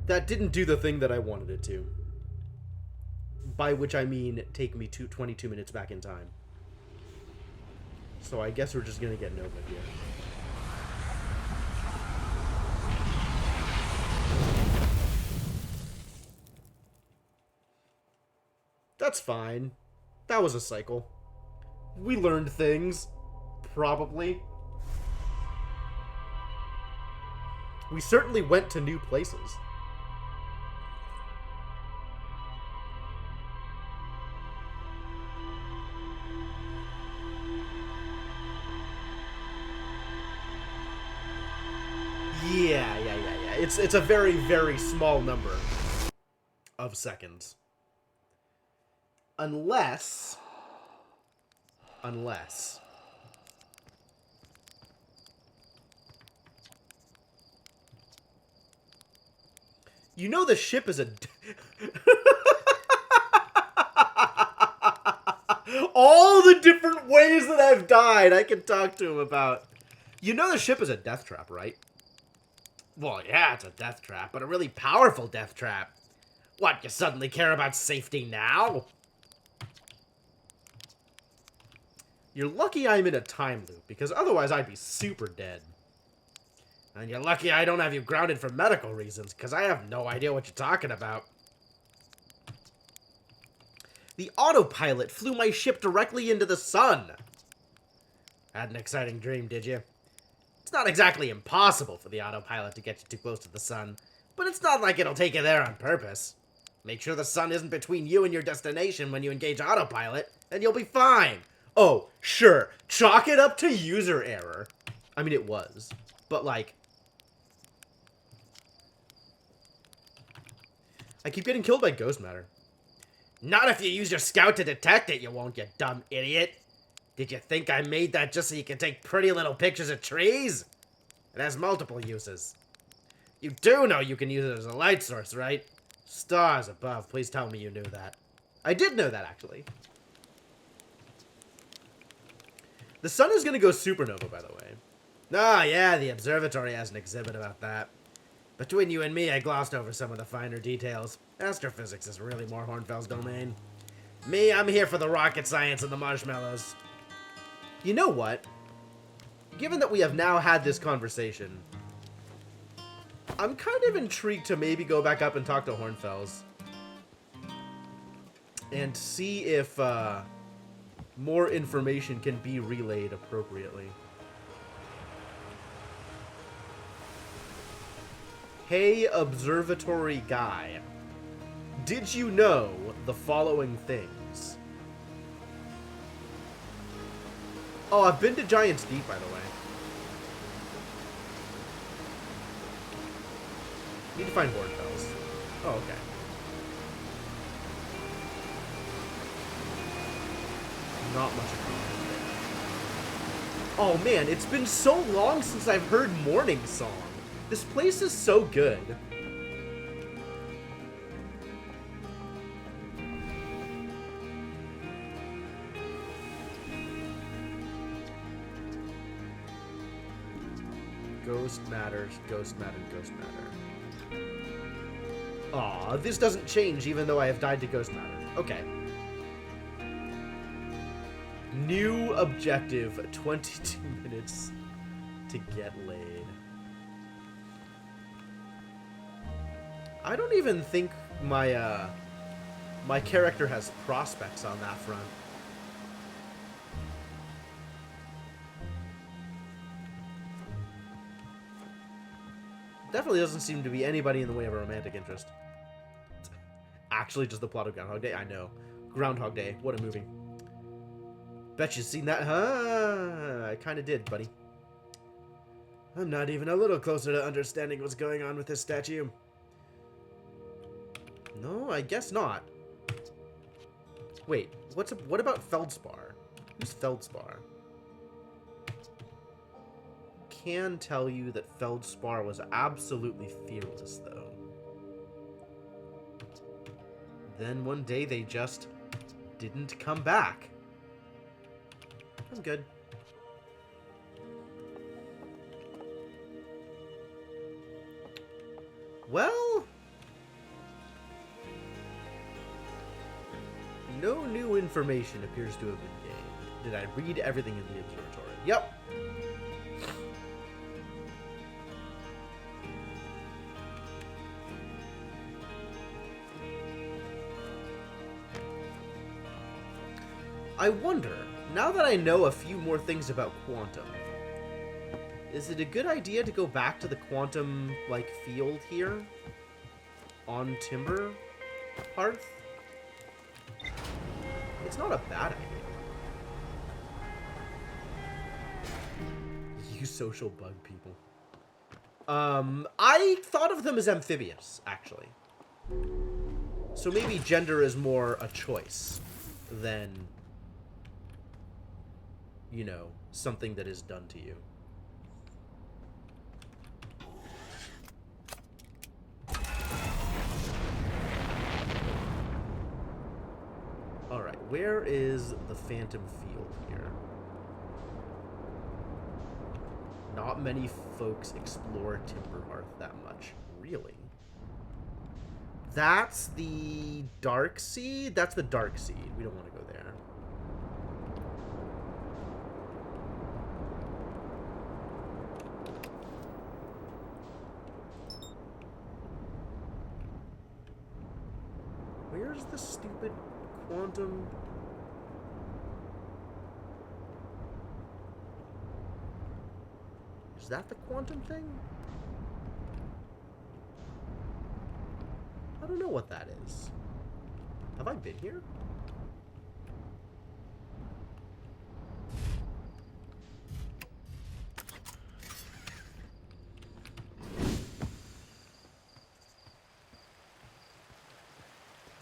that didn't do the thing that I wanted it to. By which I mean take me 22 minutes back in time. So I guess we're just gonna get Nova here. That's fine. That was a cycle. We learned things. Probably. We certainly went to new places. Yeah. It's a very, very small number of seconds. Unless... You know the ship is a... All the different ways that I've died, I can talk to him about. You know the ship is a death trap, right? Well, yeah, it's a death trap, but a really powerful death trap. What, you suddenly care about safety now? You're lucky I'm in a time loop, because otherwise I'd be super dead. And you're lucky I don't have you grounded for medical reasons, because I have no idea what you're talking about. The autopilot flew my ship directly into the sun. Had an exciting dream, did you? It's not exactly impossible for the autopilot to get you too close to the sun, but it's not like it'll take you there on purpose. Make sure the sun isn't between you and your destination when you engage autopilot, and you'll be fine. Oh, sure, chalk it up to user error. I mean, it was, but like... I keep getting killed by ghost matter. Not if you use your scout to detect it, you won't, you dumb idiot. Did you think I made that just so you can take pretty little pictures of trees? It has multiple uses. You do know you can use it as a light source, right? Stars above, please tell me you knew that. I did know that, actually. The sun is gonna go supernova, by the way. Ah, yeah, the observatory has an exhibit about that. Between you and me, I glossed over some of the finer details. Astrophysics is really more Hornfels' domain. Me, I'm here for the rocket science and the marshmallows. You know what? Given that we have now had this conversation, I'm kind of intrigued to maybe go back up and talk to Hornfels. And see if more information can be relayed appropriately. Hey, observatory guy. Did you know the following things? Oh, I've been to Giant's Deep, by the way. Need to find Hornfels. Oh, okay. Not much of it. Oh man, it's been so long since I've heard Morning Song. This place is so good. Ghost matters, ghost matter, ghost matter. Aw, this doesn't change even though I have died to ghost matter. Okay. New objective, 22 minutes to get laid. I don't even think my my character has prospects on that front. Definitely doesn't seem to be anybody in the way of a romantic interest. Actually, just the plot of Groundhog Day. I know. Groundhog Day. What a movie. Bet you've seen that, huh? I kind of did, buddy. I'm not even a little closer to understanding what's going on with this statue. No, I guess not. Wait, what about Feldspar? Who's Feldspar? Can tell you that Feldspar was absolutely fearless, though. Then one day they just didn't come back. I'm good. Well, no new information appears to have been gained. Did I read everything in the observatory? Yep. I wonder, now that I know a few more things about Quantum, is it a good idea to go back to the Quantum, like, field here? On Timber Hearth? It's not a bad idea. You social bug people. I thought of them as amphibious, actually. So maybe gender is more a choice than, you know, something that is done to you. Alright, where is the Phantom Field here? Not many folks explore Timberhearth that much. Really? That's the Dark Seed? That's the Dark Seed. We don't want to go there. Where's the stupid Quantum? Is that the Quantum thing? I don't know what that is. Have I been here?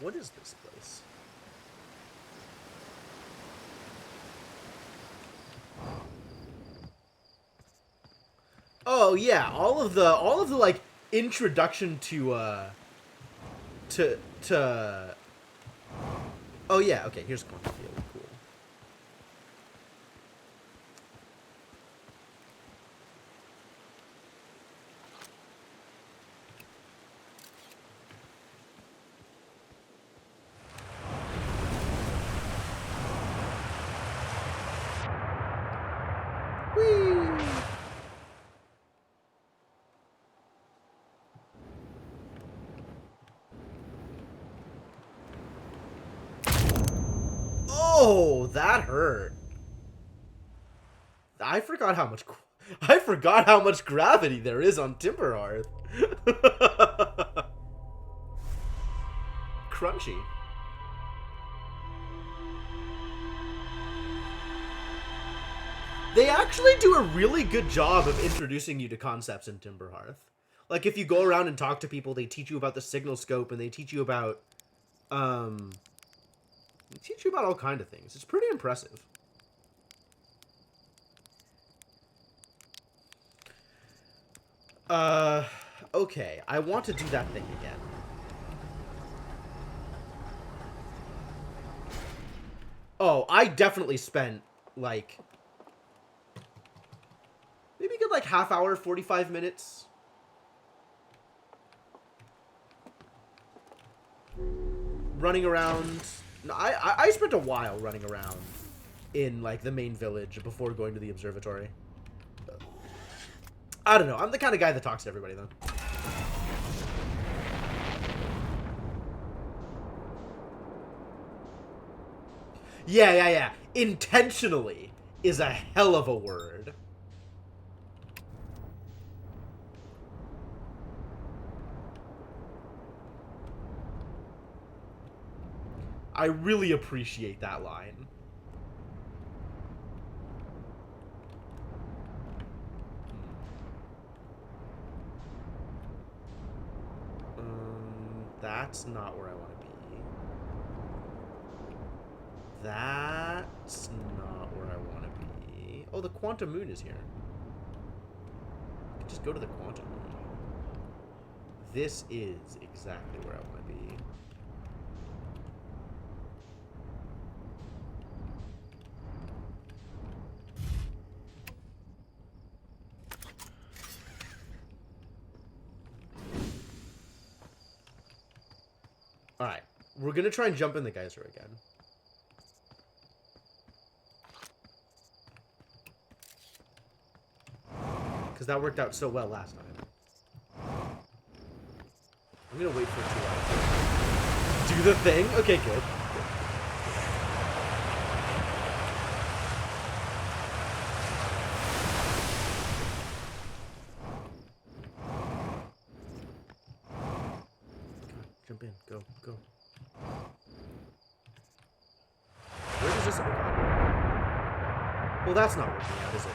What is this place? Oh yeah, all of the like introduction to oh yeah, okay, here's quantum field. Cool. Whee! Oh, that hurt. I forgot how much gravity there is on Timberhearth. Crunchy. They actually do a really good job of introducing you to concepts in Timberhearth. Like if you go around and talk to people, they teach you about the signal scope and they teach you about all kind of things. It's pretty impressive. Okay, I want to do that thing again. Oh, I definitely spent like maybe a good like half hour, 45 minutes. Running around. No, I spent a while running around in like the main village before going to the observatory. I don't know. I'm the kind of guy that talks to everybody though. Yeah. Intentionally is a hell of a word. I really appreciate that line. That's not where I want to be. That's not where I want to be. Oh, the Quantum Moon is here. I can just go to the Quantum Moon. This is exactly where I want to be. Alright, we're gonna try and jump in the geyser again. Because that worked out so well last time. I'm gonna wait for it to do the thing? Okay, good. Jump in. Go. Where does this... Well, that's not working out, is it?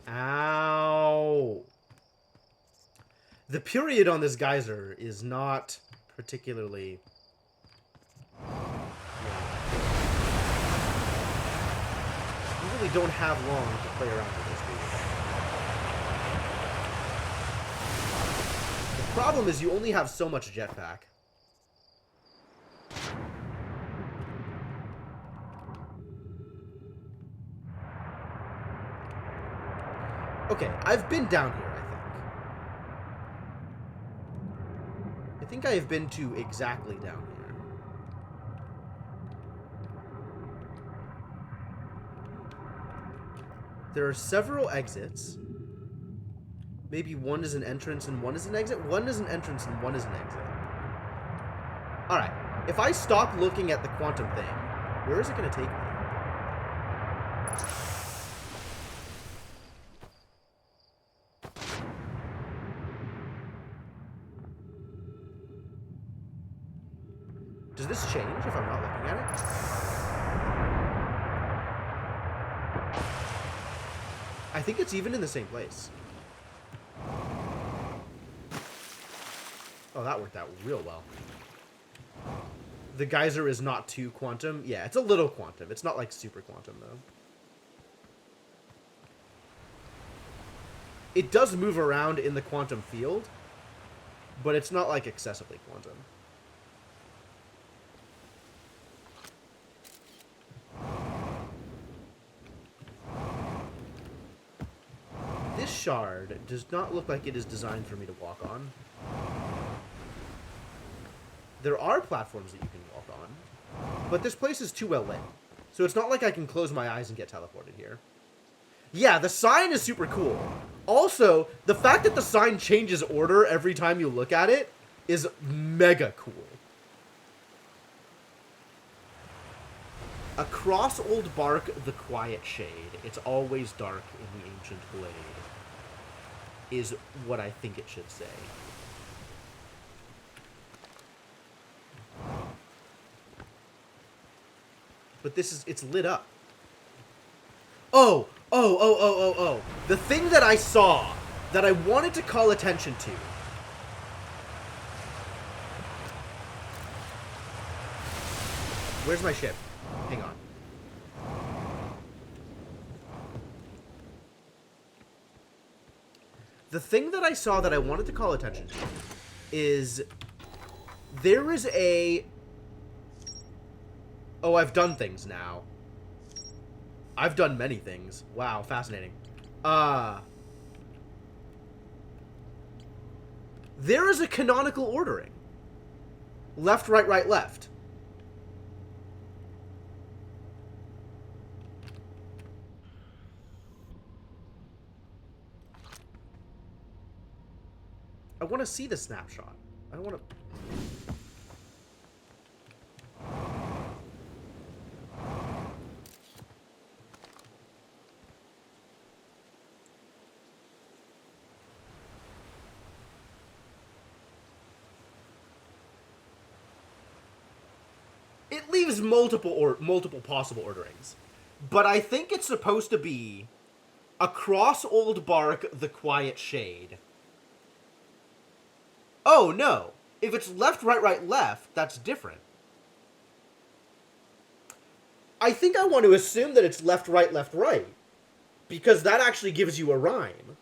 Ow! The period on this geyser is not particularly... You really don't have long to play around with this, do you? The problem is you only have so much jetpack. Okay, I've been down here, I think I have been to exactly down here. There are several exits. Maybe one is an entrance and one is an exit? One is an entrance and one is an exit. Alright, if I stop looking at the quantum thing, where is it going to take me? Does this change if I'm not looking at it? I think it's even in the same place. Oh, that worked out real well. The geyser is not too quantum. Yeah, it's a little quantum. It's not, like, super quantum, though. It does move around in the quantum field, but it's not, like, excessively quantum. This shard does not look like it is designed for me to walk on. There are platforms that you can walk on, but this place is too well lit. So it's not like I can close my eyes and get teleported here. Yeah, the sign is super cool. Also, the fact that the sign changes order every time you look at it is mega cool. Across Old Bark, the quiet shade. It's always dark in the ancient glade. Is what I think it should say. But it's lit up. Oh. The thing that I saw that I wanted to call attention to. Where's my ship? Hang on. The thing that I saw that I wanted to call attention to is there is a... Oh, I've done things now. I've done many things. Wow, fascinating. There is a canonical ordering. Left, right, right, left. I want to see the snapshot. I don't want to... It leaves multiple possible orderings. But I think it's supposed to be across Old Bark, the quiet shade. Oh, no. If it's left, right, right, left, that's different. I think I want to assume that it's left, right, because that actually gives you a rhyme.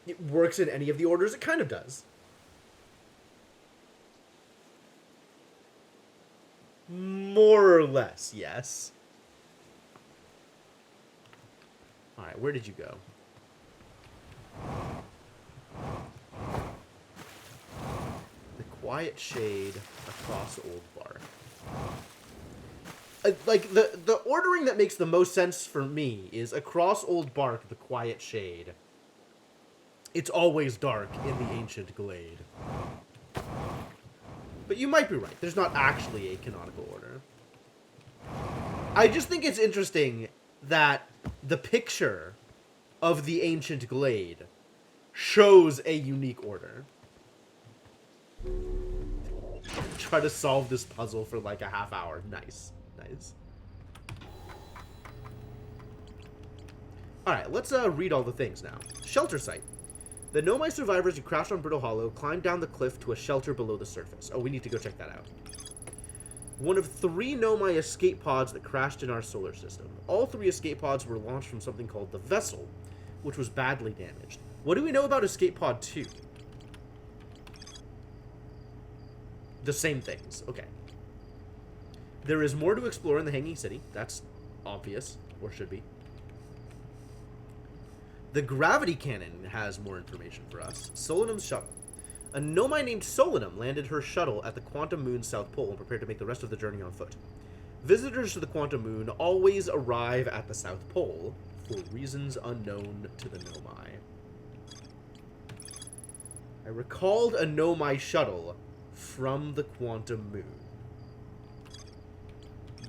It works in any of the orders. It kind of does. More or less, yes. Alright, where did you go? The quiet shade across Old Bark. Like, the ordering that makes the most sense for me is across Old Bark, the quiet shade. It's always dark in the ancient glade. But you might be right. There's not actually a canonical order. I just think it's interesting that the picture of the ancient glade shows a unique order. Try to solve this puzzle for like a half hour. Nice. Nice. Alright, let's read all the things now. Shelter site. The Nomai survivors who crashed on Brittle Hollow climbed down the cliff to a shelter below the surface. Oh, we need to go check that out. One of 3 Nomai escape pods that crashed in our solar system. All 3 escape pods were launched from something called the Vessel, which was badly damaged. What do we know about escape pod 2? The same things. Okay. There is more to explore in the Hanging City. That's obvious, or should be. The gravity cannon has more information for us. Solanum's shuttle. A Nomai named Solanum landed her shuttle at the Quantum Moon's South Pole and prepared to make the rest of the journey on foot. Visitors to the Quantum Moon always arrive at the South Pole for reasons unknown to the Nomai. I recalled a Nomai shuttle from the Quantum Moon.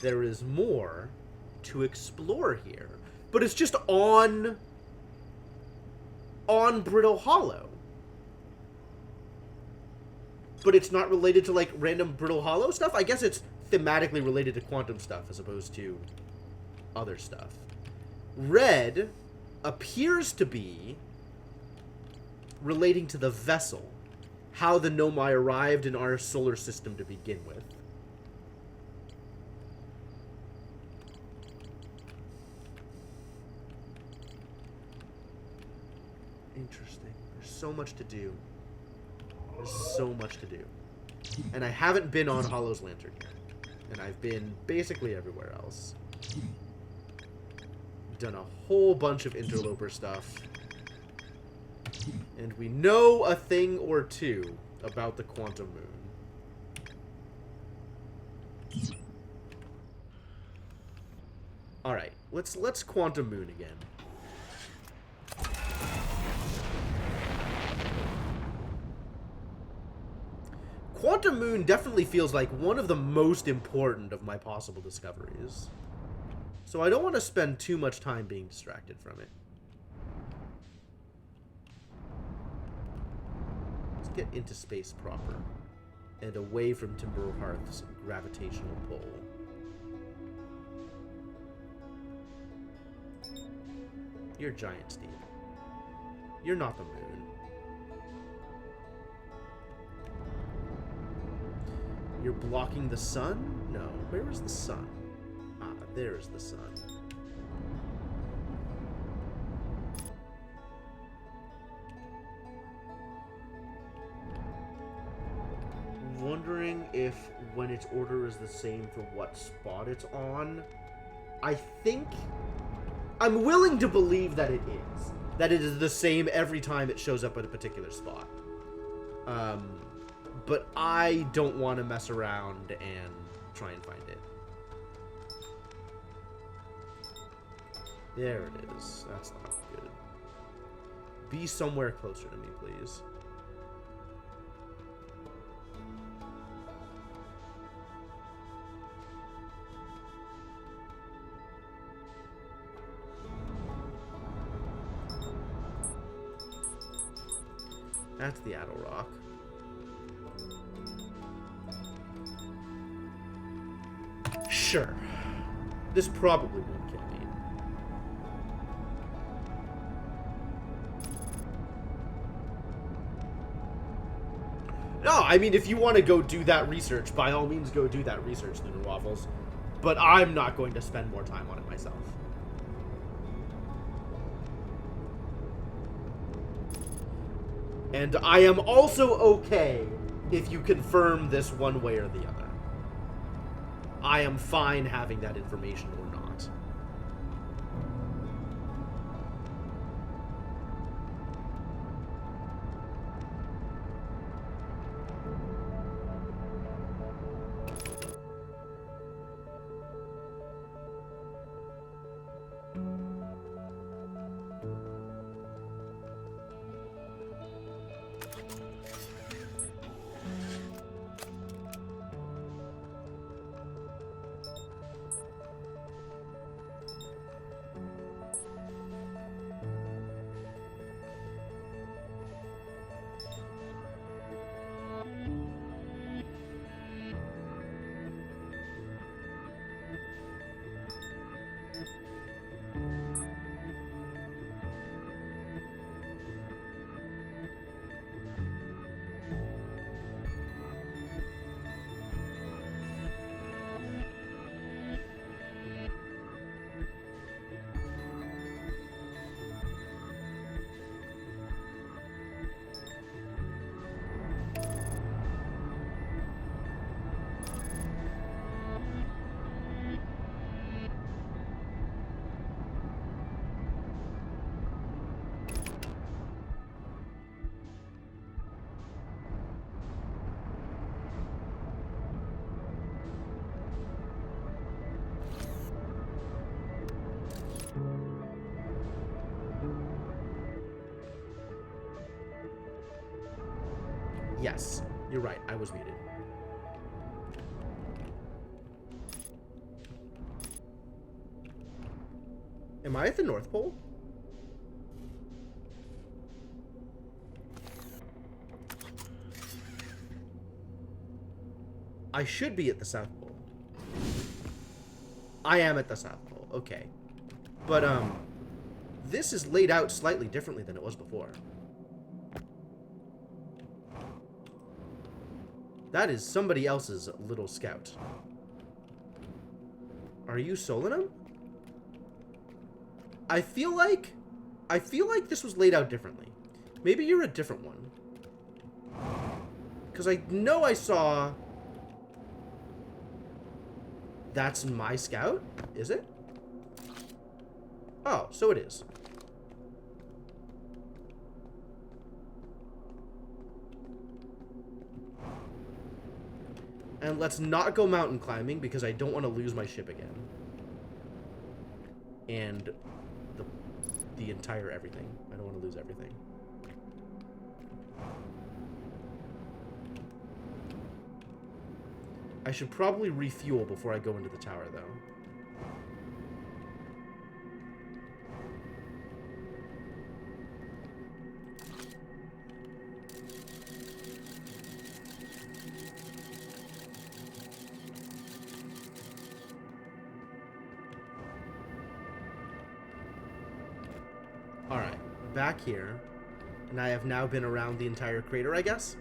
There is more to explore here, but it's just on Brittle Hollow. but it's not related to, like, random brittle hollow stuff. I guess it's thematically related to quantum stuff as opposed to other stuff. Red appears to be relating to the vessel, how the Nomai arrived in our solar system to begin with. Interesting. There's so much to do. There's so much to do. And I haven't been on Hollow's Lantern yet. And I've been basically everywhere else. Done a whole bunch of interloper stuff. And we know a thing or two about the Quantum Moon. Alright, let's Quantum Moon again. Quantum Moon definitely feels like one of the most important of my possible discoveries. So I don't want to spend too much time being distracted from it. Let's get into space proper. And away from Timberhearth's gravitational pull. You're Giant Steed. You're not the moon. You're blocking the sun? No. Where is the sun? Ah, there's the sun. Wondering if when its order is the same for what spot it's on. I think... I'm willing to believe that it is. That it is the same every time it shows up at a particular spot. But I don't want to mess around and try and find it. There it is. That's not good. Be somewhere closer to me, please. That's the Addle Rock. Sure. This probably won't kill me. No, I mean, if you want to go do that research, by all means go do that research, Lunar Waffles. But I'm not going to spend more time on it myself. And I am also okay if you confirm this one way or the other. I am fine having that information or not. Yes, you're right. I was muted. Am I at the North Pole? I should be at the South Pole. I am at the South Pole. Okay. But, this is laid out slightly differently than it was before. That is somebody else's little scout. Are you Solanum? I feel like this was laid out differently. Maybe you're a different one. Because I know I saw... That's my scout? Is it? Oh, so it is. And let's not go mountain climbing because I don't want to lose my ship again. And the entire everything. I don't want to lose everything. I should probably refuel before I go into the tower, though. Alright, back here. And I have now been around the entire crater, I guess?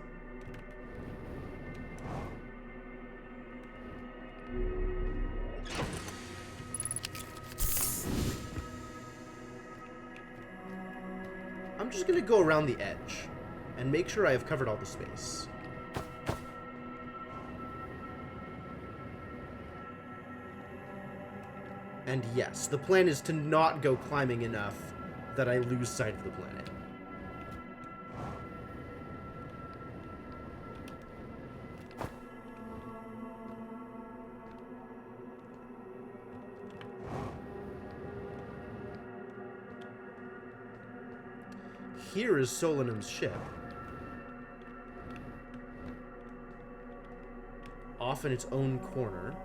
I'm just gonna go around the edge and make sure I have covered all the space. And yes, the plan is to not go climbing enough that I lose sight of the planet. Here is Solanum's ship. Off in its own corner.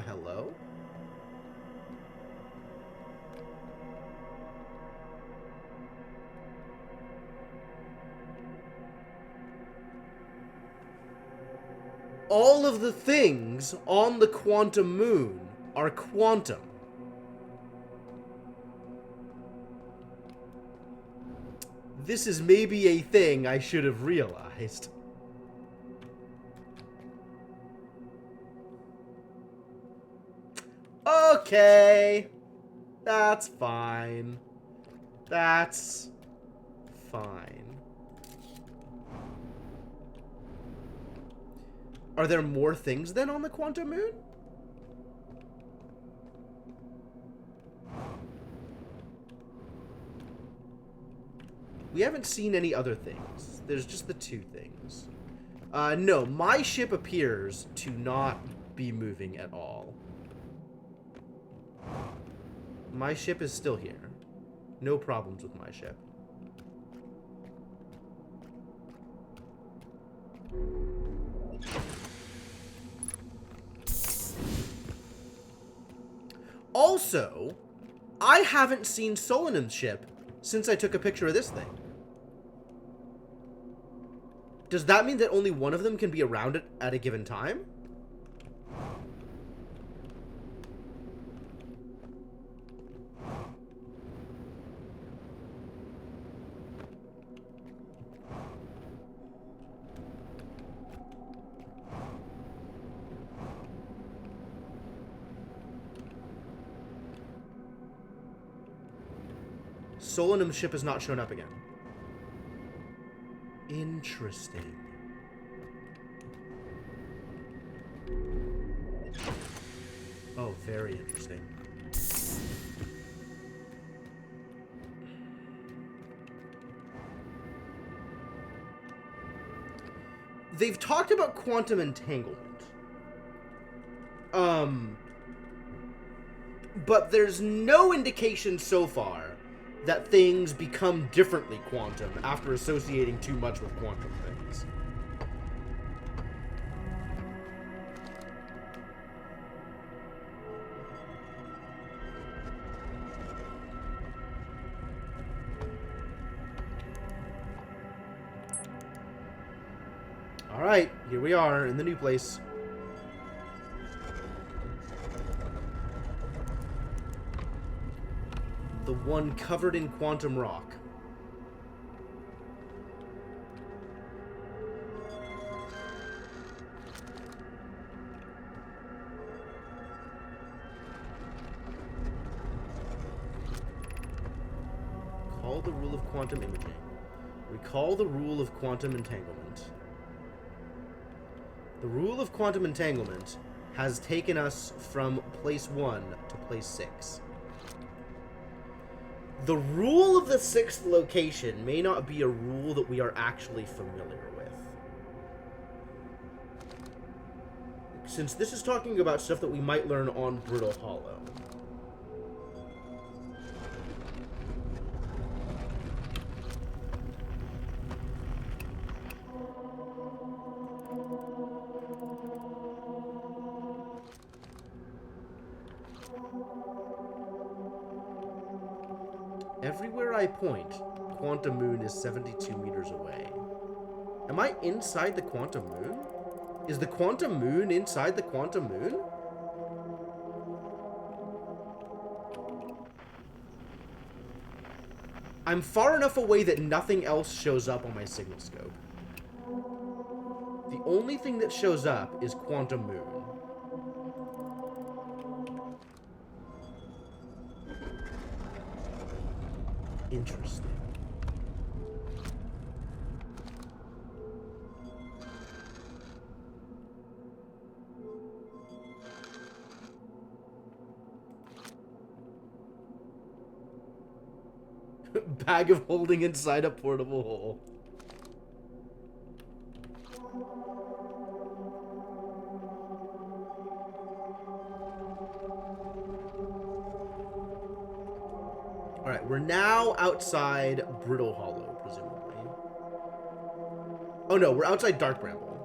Hello? All of the things on the quantum moon are quantum. This is maybe a thing I should have realized. Okay. That's fine. That's fine. Are there more things then on the quantum moon? We haven't seen any other things. There's just the two things. No, my ship appears to not be moving at all. My ship is still here. No problems with my ship. Also, I haven't seen Solanum's ship since I took a picture of this thing. Does that mean that only one of them can be around it at a given time? Solanum's ship has not shown up again. Interesting. Oh, very interesting. They've talked about quantum entanglement. But there's no indication so far that things become differently quantum after associating too much with quantum things. Alright, here we are in the new place. The one covered in quantum rock. Recall the rule of quantum imaging. Recall the rule of quantum entanglement. The rule of quantum entanglement has taken us from place 1 to place 6. The rule of the 6th location may not be a rule that we are actually familiar with. Since this is talking about stuff that we might learn on Brittle Hollow. Everywhere I point, Quantum Moon is 72 meters away. Am I inside the Quantum Moon? Is the Quantum Moon inside the Quantum Moon? I'm far enough away that nothing else shows up on my signal scope. The only thing that shows up is Quantum Moon. Interesting. Bag of holding inside a portable hole. Alright, we're now outside Brittle Hollow, presumably. Oh no, we're outside Dark Bramble.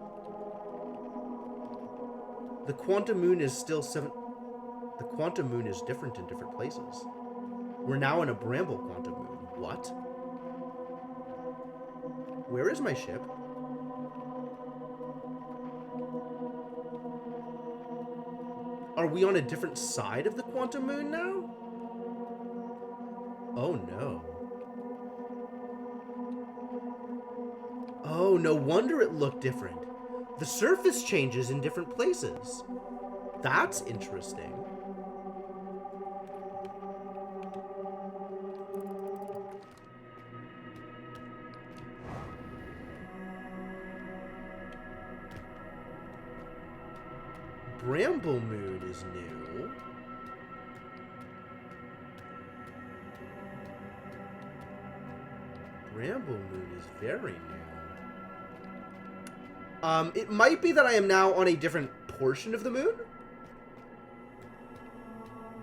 The Quantum Moon is still The Quantum Moon is different in different places. We're now in a Bramble Quantum Moon. What? Where is my ship? Are we on a different side of the Quantum Moon now? Oh no. Oh, no wonder it looked different. The surface changes in different places. That's interesting. Bramble Moon is new. Bramble Moon is very new. It might be that I am now on a different portion of the moon?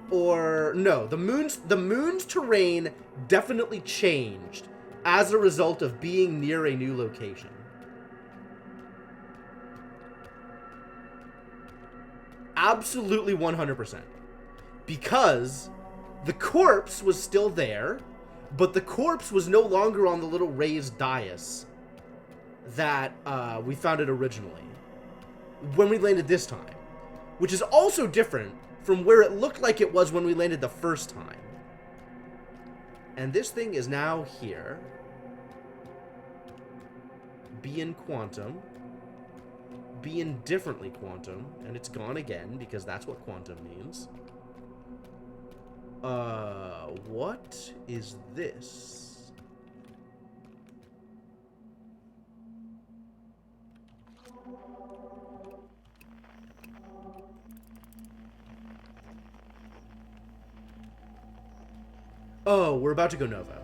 Or, no, the moon's terrain definitely changed as a result of being near a new location. Absolutely 100%. Because the corpse was still there, but the corpse was no longer on the little raised dais that we found it originally when we landed this time, which is also different from where it looked like it was when we landed the first time. And this thing is now here, being quantum, being differently quantum, and it's gone again because that's what quantum means. What is this? Oh, we're about to go Nova.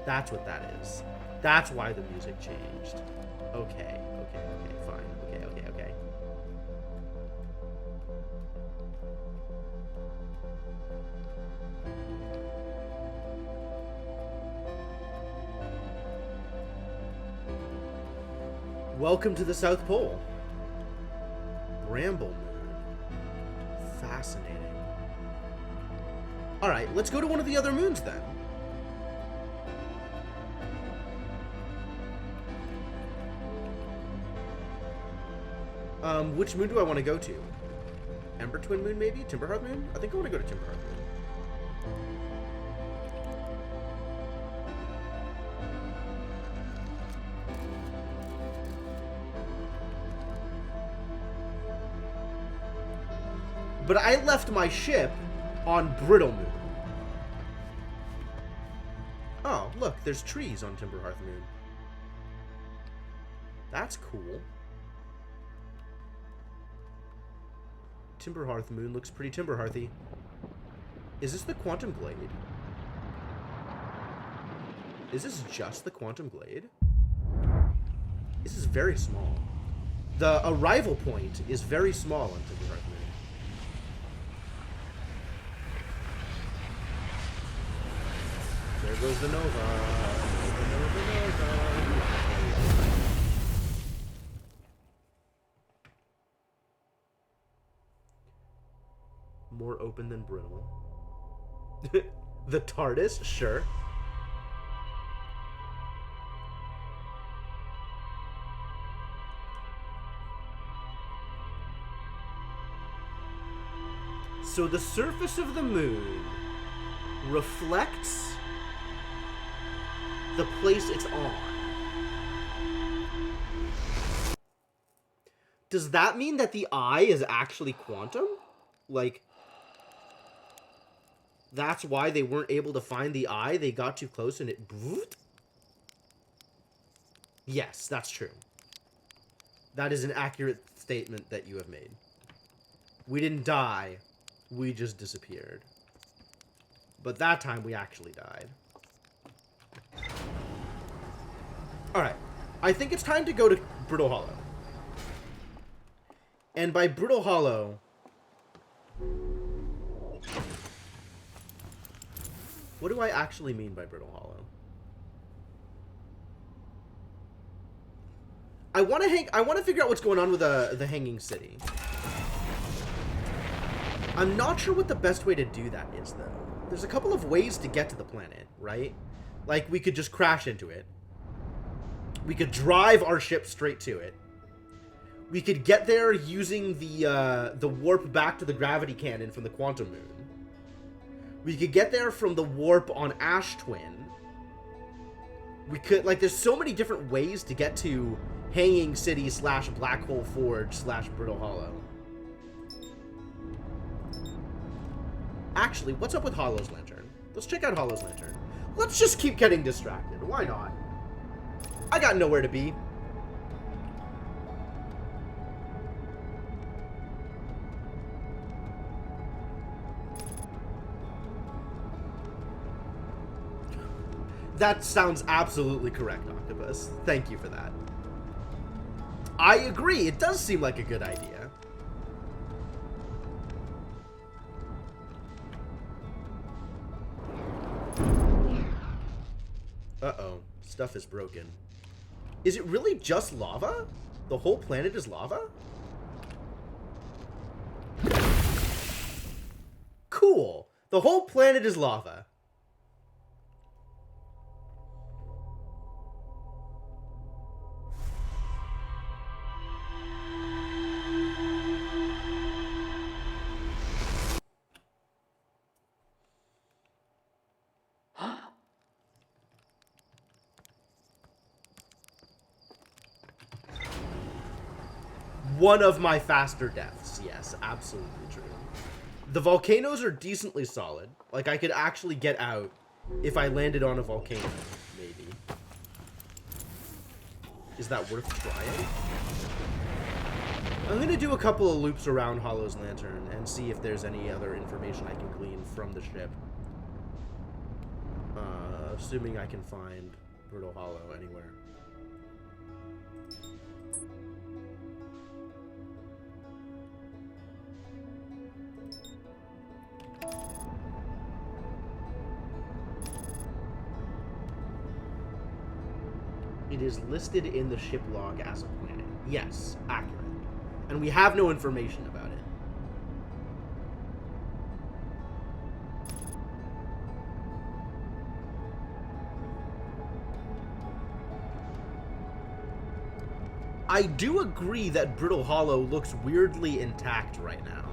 That's what that is. That's why the music changed. Okay, fine. Okay. Welcome to the South Pole. Bramble Moon. Fascinating. Alright, let's go to one of the other moons then. Which moon do I want to go to? Ember Twin Moon, maybe? Timberhearth Moon? I think I want to go to Timberhearth Moon. But I left my ship on Brittle Moon. Oh, look, there's trees on Timberhearth Moon. That's cool. Timberhearth Moon looks pretty Timberhearthy. Is this the Quantum Glade? Is this just the Quantum Glade? This is very small. The arrival point is very small on Timberhearth Moon. There goes the Nova. Nova. More open than brittle. The TARDIS? Sure. So the surface of the moon reflects the place it's on. Does that mean that the eye is actually quantum? Like, that's why they weren't able to find the eye? They got too close and it... Yes, that's true. That is an accurate statement that you have made. We didn't die. We just disappeared. But that time we actually died. Alright. I think it's time to go to Brittle Hollow. And by Brittle Hollow... What do I actually mean by Brittle Hollow? I want to figure out what's going on with the Hanging City. I'm not sure what the best way to do that is, though. There's a couple of ways to get to the planet, right? Like, we could just crash into it. We could drive our ship straight to it. We could get there using the warp back to the gravity cannon from the Quantum Moon. We could get there from the warp on Ash Twin. We could, like, there's so many different ways to get to Hanging City / Black Hole Forge / Brittle Hollow. Actually, what's up with Hollow's Lantern? Let's check out Hollow's Lantern. Let's just keep getting distracted. Why not? I got nowhere to be. That sounds absolutely correct, Octopus. Thank you for that. I agree. It does seem like a good idea. Uh-oh. Stuff is broken. Is it really just lava? The whole planet is lava? Cool. The whole planet is lava. One of my faster deaths. Yes, absolutely true. The volcanoes are decently solid. Like, I could actually get out if I landed on a volcano, maybe. Is that worth trying? I'm going to do a couple of loops around Hollow's Lantern and see if there's any other information I can glean from the ship. Assuming I can find Brittle Hollow anywhere. It is listed in the ship log as a planet. Yes, accurate. And we have no information about it. I do agree that Brittle Hollow looks weirdly intact right now.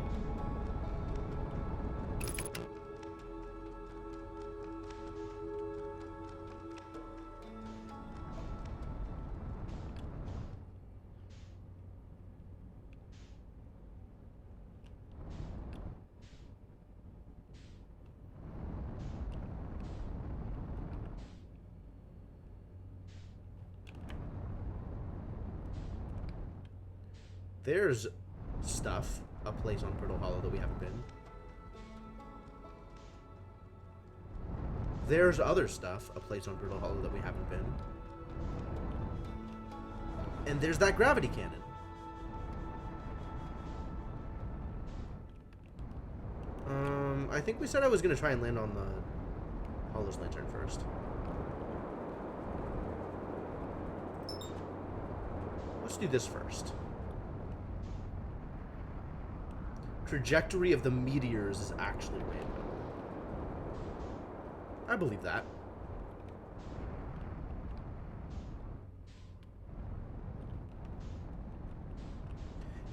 There's stuff, a place on Brittle Hollow that we haven't been. There's other stuff, a place on Brittle Hollow that we haven't been. And there's that gravity cannon. I think we said I was going to try and land on the Hollow's Lantern first. Let's do this first. Trajectory of the meteors is actually random. I believe that.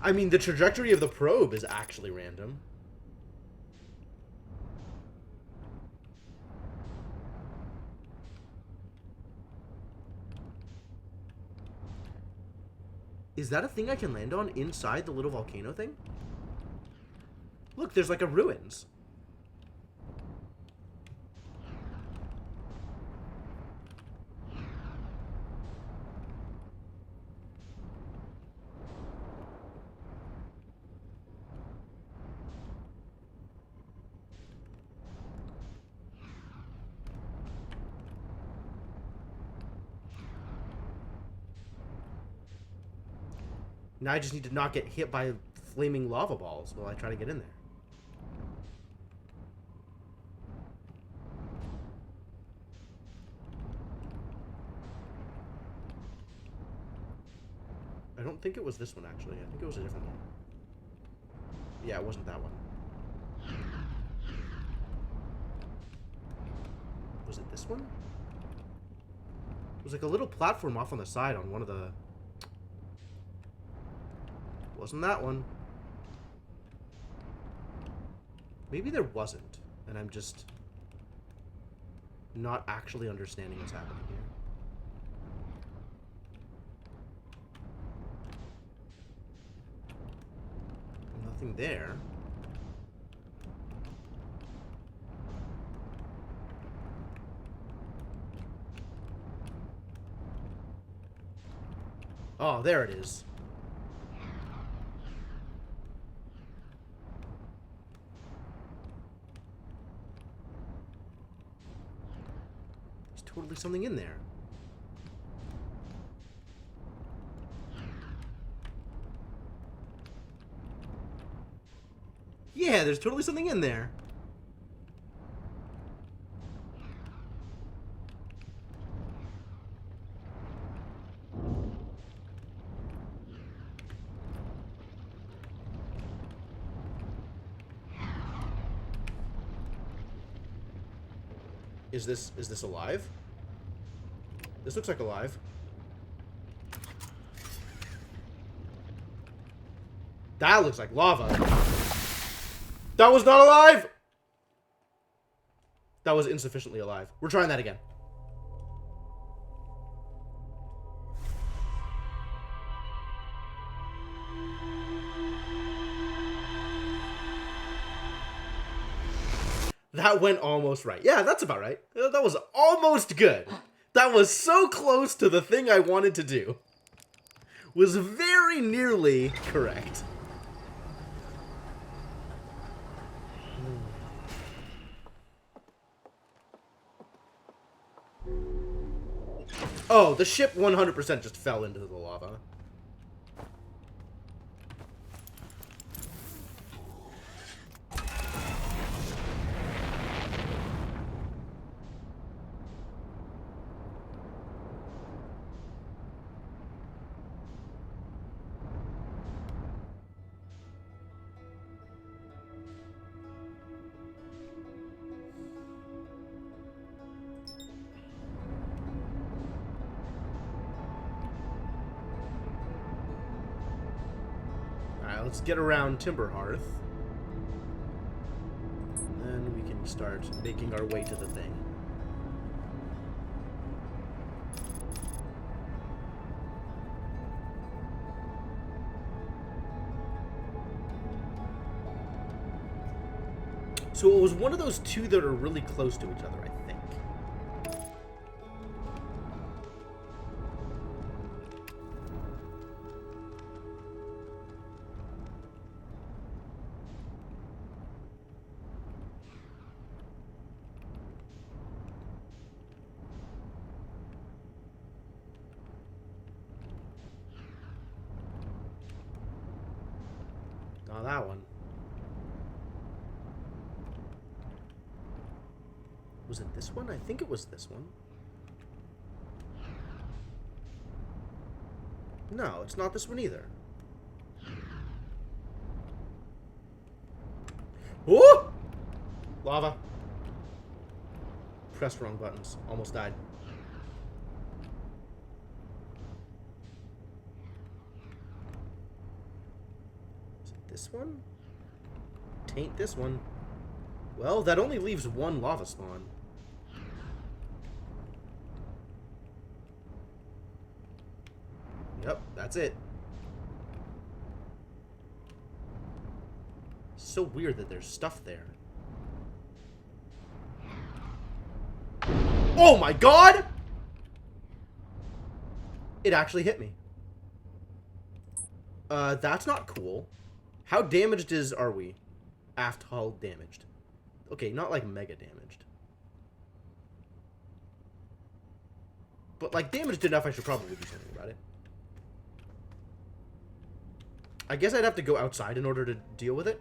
I mean, the trajectory of the probe is actually random. Is that a thing I can land on inside the little volcano thing? Look, there's like a ruins. Now I just need to not get hit by flaming lava balls while I try to get in there. I don't think it was this one, actually. I think it was a different one. Yeah, it wasn't that one. Was it this one? It was like a little platform off on the side on one of the... Wasn't that one. Maybe there wasn't, and I'm just not actually understanding what's happening here. Nothing there. Oh, there it is. There's totally something in there. Yeah, there's totally something in there. Is this alive? This looks like alive. That looks like lava. That was not alive! That was insufficiently alive. We're trying that again. That went almost right. Yeah, that's about right. That was almost good. That was so close to the thing I wanted to do. Was very nearly correct. Oh, the ship 100% just fell into the lava. Alright, let's get around Timberhearth. And then we can start making our way to the thing. So it was one of those two that are really close to each other, I think. Not that one. Was it this one? I think it was this one. No, it's not this one either. Oh! Lava. Pressed wrong buttons. Almost died. Is it this one? Tain't this one. Well, that only leaves one lava spawn. Yep, that's it. So weird that there's stuff there. Oh my god! It actually hit me. That's not cool. How damaged are we? Aft hull damaged. Okay, not like mega damaged. But like damaged enough, I should probably do something about it. I guess I'd have to go outside in order to deal with it.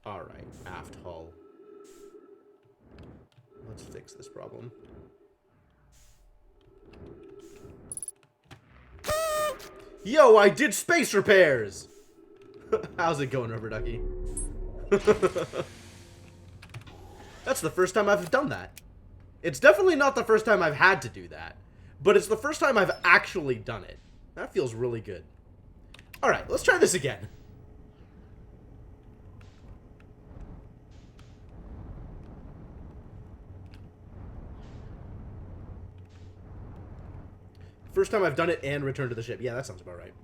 Alright, aft hull. Let's fix this problem. Yo, I did space repairs! How's it going, Rubber Ducky? That's the first time I've done that. It's definitely not the first time I've had to do that. But it's the first time I've actually done it. That feels really good. Alright, let's try this again. First time I've done it and returned to the ship. Yeah, that sounds about right.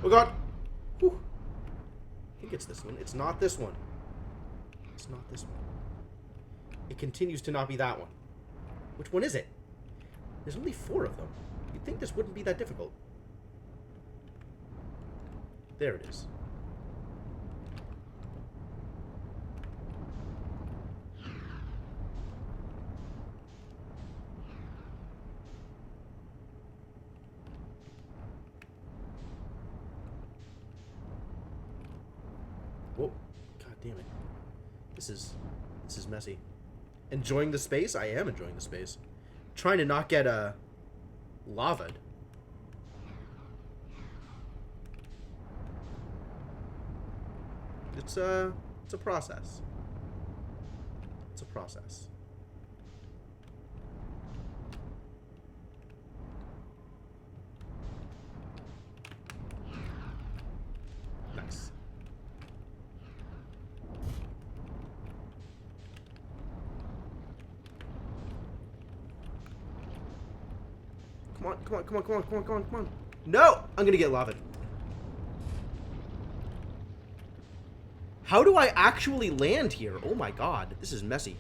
Oh god! Whew. I think it's this one. It's not this one. It's not this one. It continues to not be that one. Which one is it? There's only 4 of them. You'd think this wouldn't be that difficult. There it is. Whoa. God damn it. This is messy. Enjoying the space? I am enjoying the space. Trying to not get lava'd. It's a process. It's a process. Nice. Come on, come on, come on, come on, come on, come on, come on. No! I'm gonna get lavaed. How do I actually land here? Oh my god, this is messy.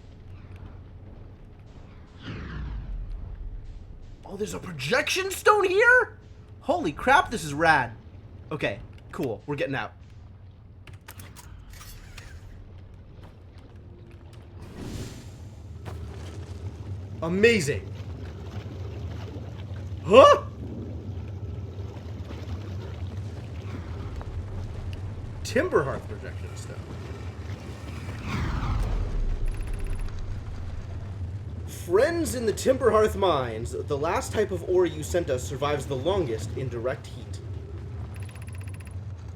Oh, there's a projection stone here? Holy crap, this is rad. Okay, cool, we're getting out. Amazing. Huh? Timberhearth projection stone. Friends in the Timberhearth mines, the last type of ore you sent us survives the longest in direct heat.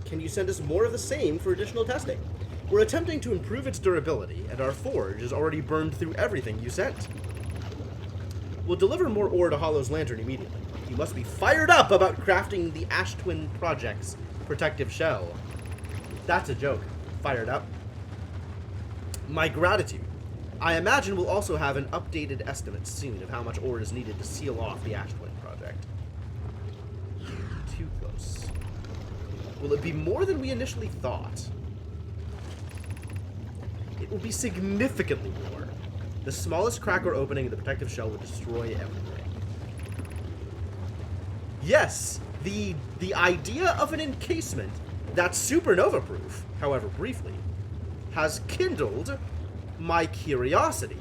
Can you send us more of the same for additional testing? We're attempting to improve its durability, and our forge is already burned through everything you sent. will deliver more ore to Hollow's Lantern immediately. You must be fired up about crafting the Ash Twin Project's protective shell. That's a joke. Fired up. My gratitude. I imagine we'll also have an updated estimate soon of how much ore is needed to seal off the Ash Twin Project. Too close. Will it be more than we initially thought? It will be significantly more. The smallest crack or opening in the protective shell would destroy everything. Yes, the idea of an encasement that's supernova-proof, however briefly, has kindled my curiosity.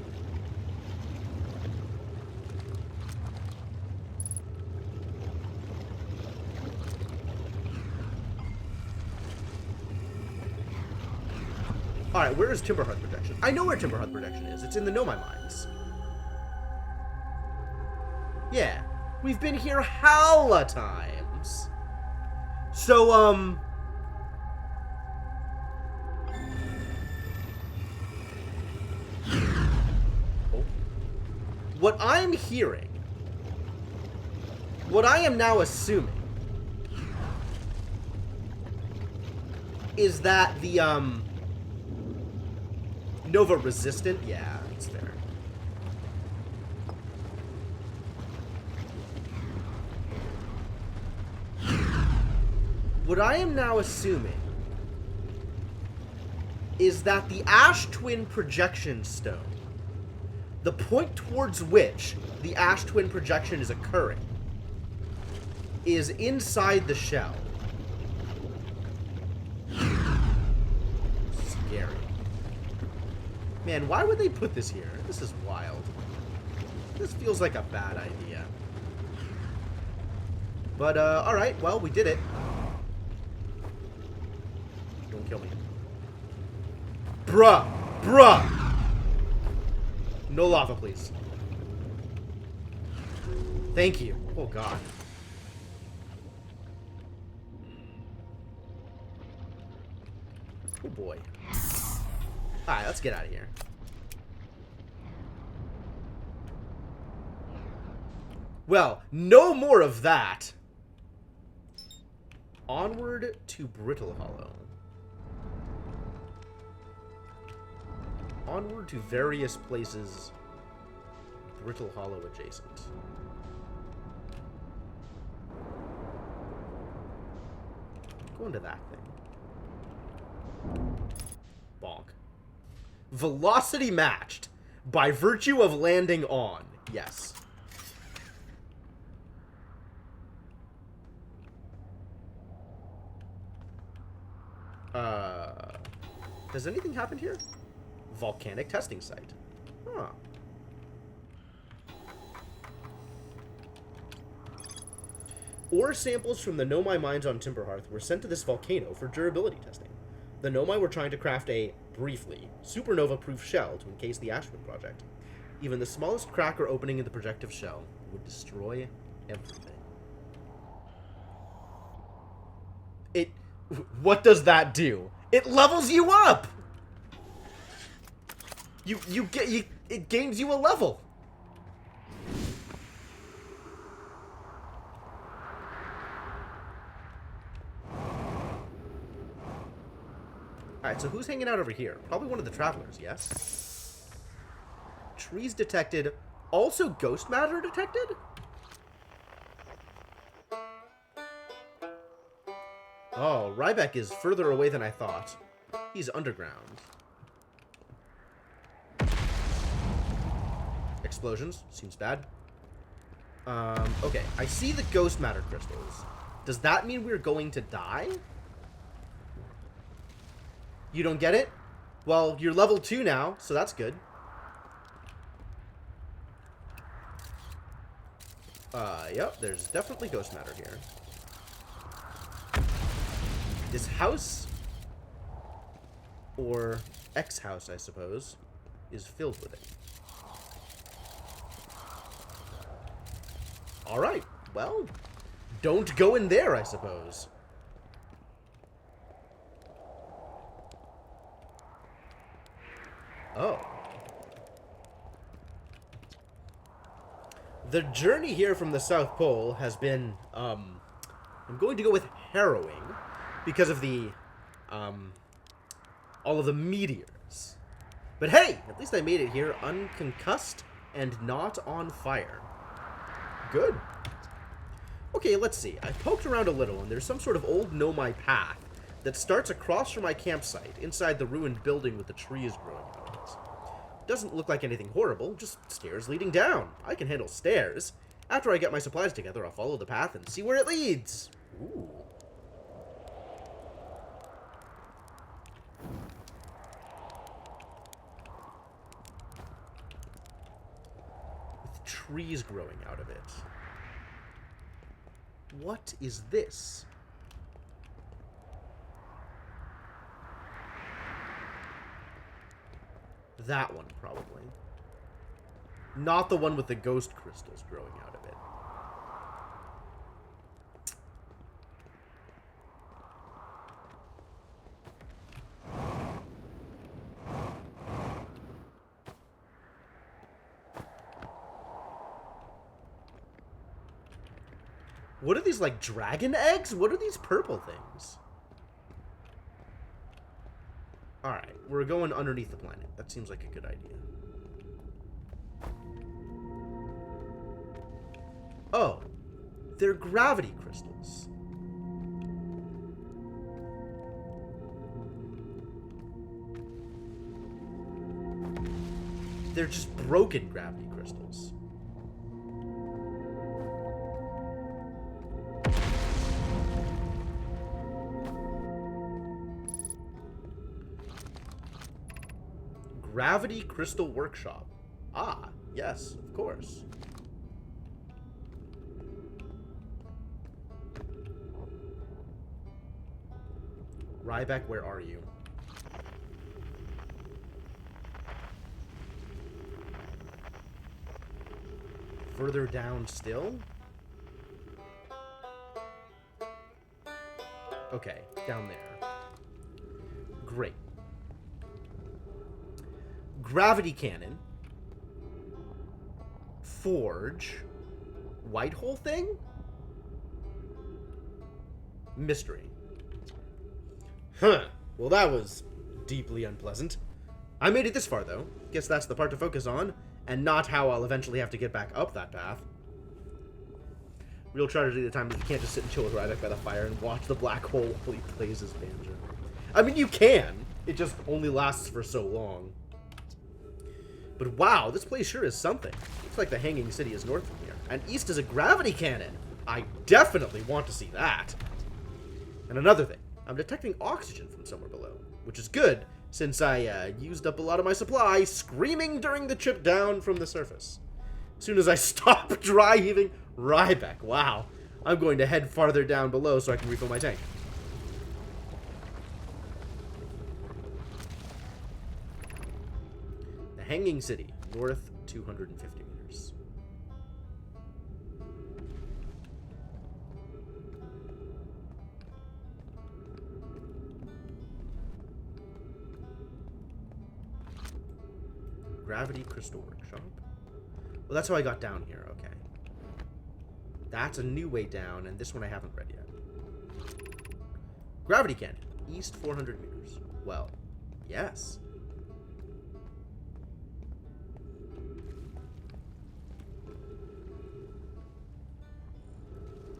Alright, where is Timberhearth Protection? I know where Timberhearth Protection is. It's in the Nomai Mines. Yeah. We've been here hella times. So, oh. What I'm hearing, what I am now assuming, is that the, Nova resistant? Yeah, it's fair. What I am now assuming is that the Ash Twin Projection Stone, the point towards which the Ash Twin Projection is occurring, is inside the shell. Scary. Man, why would they put this here? This is wild. This feels like a bad idea. But, alright, well, we did it. Don't kill me. Bruh! Bruh! No lava, please. Thank you. Oh, God. Oh, boy. Alright, let's get out of here. Well, no more of that. Onward to Brittle Hollow. Onward to various places Brittle Hollow adjacent. Go into that thing. Bonk. Velocity matched by virtue of landing on. Yes. Does anything happen here? Volcanic testing site. Huh. Ore samples from the Nomai mines on Timberhearth were sent to this volcano for durability testing. The Nomai were trying to craft a, briefly, supernova-proof shell to encase the Ash Twin Project. Even the smallest crack or opening in the projective shell would destroy everything. What does that do? It levels you up! It gains you a level. Alright, so who's hanging out over here? Probably one of the travelers, yes? Trees detected. Also ghost matter detected? Oh, Ryback is further away than I thought. He's underground. Explosions. Seems bad. Okay. I see the ghost matter crystals. Does that mean we're going to die? You don't get it? Well, you're level 2 now, so that's good. Yep, there's definitely ghost matter here. This house, or X house, I suppose, is filled with it. Alright, well, don't go in there, I suppose. Oh. The journey here from the South Pole has been, I'm going to go with harrowing because of the, all of the meteors. But hey, at least I made it here unconcussed and not on fire. Good. Okay, let's see. I poked around a little, and there's some sort of old Nomai path that starts across from my campsite, inside the ruined building with the trees growing out of it. Doesn't look like anything horrible, just stairs leading down. I can handle stairs. After I get my supplies together, I'll follow the path and see where it leads. Ooh. With trees growing out of it. What is this? That one, probably. Not the one with the ghost crystals growing out of it. What are these, like, dragon eggs? What are these purple things? Alright, we're going underneath the planet. That seems like a good idea. Oh, they're gravity crystals. They're just broken gravity crystals. Gravity Crystal Workshop. Ah, yes, of course. Ryback, where are you? Further down still? Okay, down there. Great. Gravity cannon. Forge. White hole thing? Mystery. Huh. Well, that was deeply unpleasant. I made it this far, though. Guess that's the part to focus on, and not how I'll eventually have to get back up that path. Real tragedy at the time is you can't just sit and chill with Ryback by the fire and watch the black hole while he plays his banjo. I mean, you can. It just only lasts for so long. But wow, this place sure is something. Looks like the Hanging City is north from here. And east is a gravity cannon. I definitely want to see that. And another thing. I'm detecting oxygen from somewhere below. Which is good, since I used up a lot of my supply screaming during the trip down from the surface. As soon as I stop dry heaving, Ryback. Wow. I'm going to head farther down below so I can refill my tank. Hanging City, north 250 meters. Gravity Crystal Workshop. Well, that's how I got down here, okay. That's a new way down, and this one I haven't read yet. Gravity Cannon, east 400 meters. Well, yes.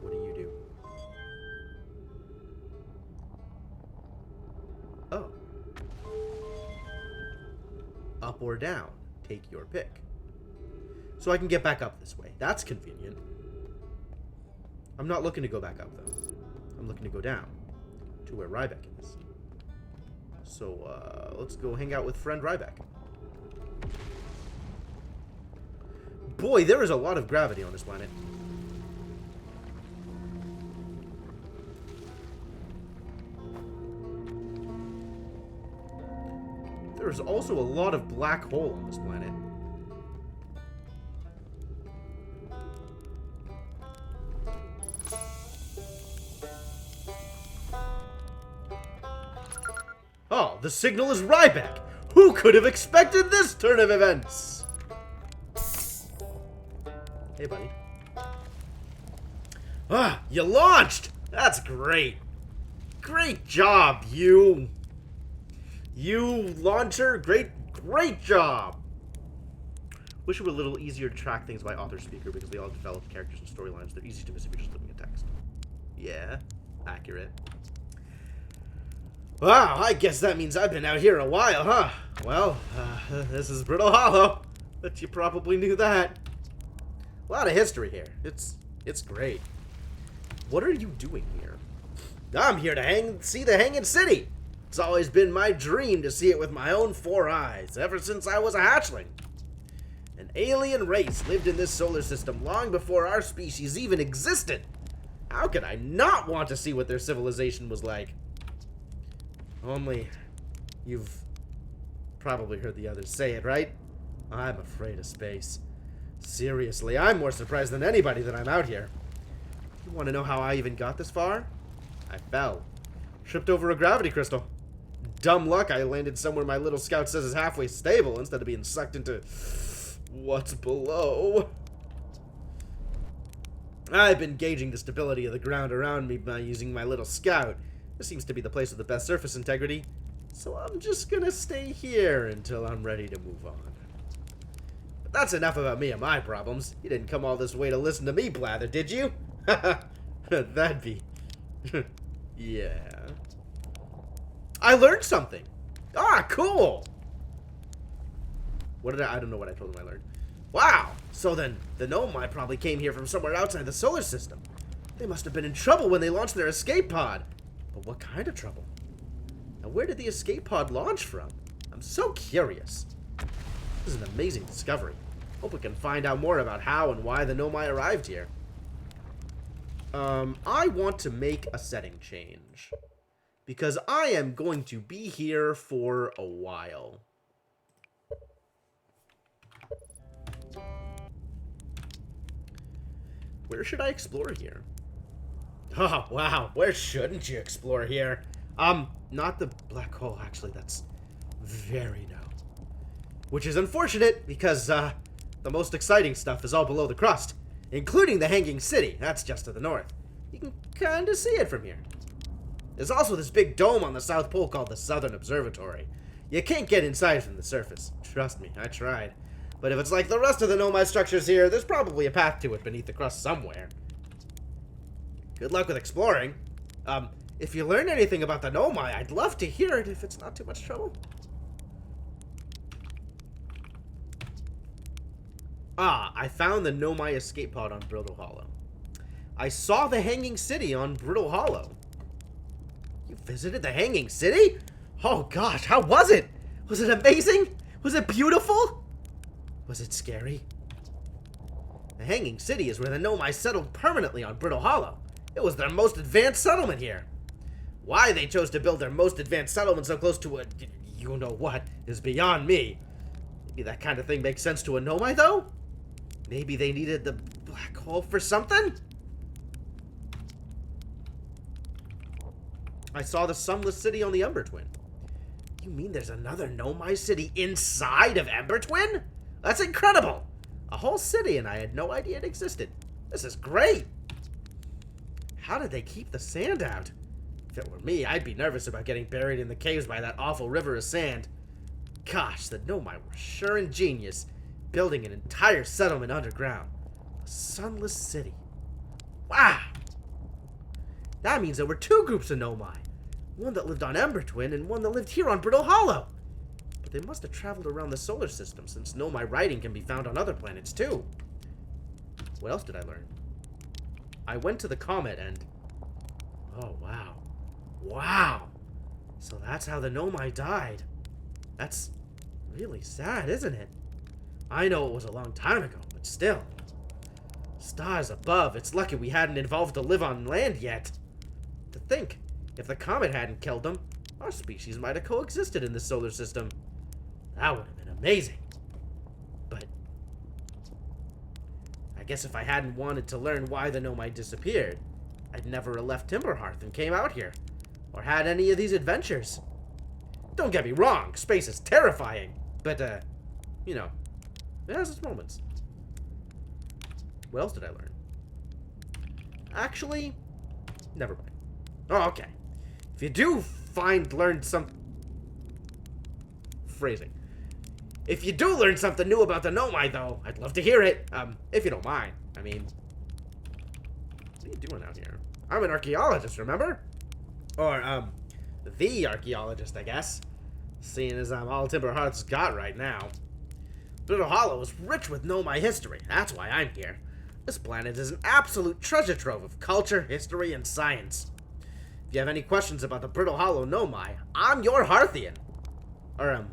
What do you do? Oh. Up or down. Take your pick. So I can get back up this way. That's convenient. I'm not looking to go back up, though. I'm looking to go down. To where Ryback is. So, let's go hang out with friend Ryback. Boy, there is a lot of gravity on this planet. There's also a lot of black hole on this planet. Oh, the signal is Ryback! Who could have expected this turn of events? Hey, buddy. Ah, you launched! That's great. Great job, you. You launcher, great job. Wish it were a little easier to track things by author speaker because they all develop characters and storylines. They're easy to miss if you're just looking at text. Yeah, accurate. Wow, I guess that means I've been out here a while, huh? Well, this is Brittle Hollow. But you probably knew that. A lot of history here. It's great. What are you doing here? I'm here to see the Hanging City. It's always been my dream to see it with my own 4 eyes, ever since I was a hatchling. An alien race lived in this solar system long before our species even existed. How could I not want to see what their civilization was like? Only, you've probably heard the others say it, right? I'm afraid of space. Seriously, I'm more surprised than anybody that I'm out here. You want to know how I even got this far? I fell. Tripped over a gravity crystal. Dumb luck I landed somewhere my little scout says is halfway stable instead of being sucked into what's below. I've been gauging the stability of the ground around me by using my little scout. This seems to be the place with the best surface integrity, so I'm just gonna stay here until I'm ready to move on. But that's enough about me and my problems. You didn't come all this way to listen to me blather, did you? That'd be... yeah. I learned something! Ah, cool! What did I don't know what I told him I learned. Wow! So then, the Nomai probably came here from somewhere outside the solar system. They must have been in trouble when they launched their escape pod. But what kind of trouble? And where did the escape pod launch from? I'm so curious. This is an amazing discovery. Hope we can find out more about how and why the Nomai arrived here. I want to make a setting change. Because I am going to be here for a while. Where should I explore here? Oh, wow. Where shouldn't you explore here? Not the black hole, actually. That's very no. Which is unfortunate, because, the most exciting stuff is all below the crust. Including the Hanging City. That's just to the north. You can kinda see it from here. There's also this big dome on the South Pole called the Southern Observatory. You can't get inside from the surface. Trust me, I tried. But if it's like the rest of the Nomai structures here, there's probably a path to it beneath the crust somewhere. Good luck with exploring. If you learn anything about the Nomai, I'd love to hear it if it's not too much trouble. Ah, I found the Nomai escape pod on Brittle Hollow. I saw the Hanging City on Brittle Hollow. You visited the Hanging City? Oh gosh, how was it? Was it amazing? Was it beautiful? Was it scary? The Hanging City is where the Nomai settled permanently on Brittle Hollow. It was their most advanced settlement here. Why they chose to build their most advanced settlement so close to a you-know-what is beyond me. Maybe that kind of thing makes sense to a Nomai, though? Maybe they needed the black hole for something? I saw the Sunless City on the Ember Twin. You mean there's another Nomai city inside of Ember Twin? That's incredible! A whole city and I had no idea it existed. This is great! How did they keep the sand out? If it were me, I'd be nervous about getting buried in the caves by that awful river of sand. Gosh, the Nomai were sure ingenious, building an entire settlement underground. The Sunless City. Wow! That means there were 2 groups of Nomai. One that lived on Ember Twin and one that lived here on Brittle Hollow. But they must have traveled around the solar system since Nomai writing can be found on other planets too. What else did I learn? I went to the comet and... oh, wow. Wow! So that's how the Nomai died. That's really sad, isn't it? I know it was a long time ago, but still. Stars above, it's lucky we hadn't evolved to live on land yet. To think, if the comet hadn't killed them, our species might have coexisted in the solar system. That would have been amazing. But I guess if I hadn't wanted to learn why the Nomai disappeared, I'd never have left Timberhearth and came out here, or had any of these adventures. Don't get me wrong, space is terrifying, but, you know, it has its moments. What else did I learn? Actually, never mind. Oh, okay. If you do learn some... Phrasing. If you do learn something new about the Nomai, though, I'd love to hear it. If you don't mind. I mean... What are you doing out here? I'm an archaeologist, remember? Or, the archaeologist, I guess. Seeing as I'm all Timberheart's got right now. Brittle Hollow is rich with Nomai history. That's why I'm here. This planet is an absolute treasure trove of culture, history, and science. If you have any questions about the Brittle Hollow Nomai, I'm your Hearthian. Or,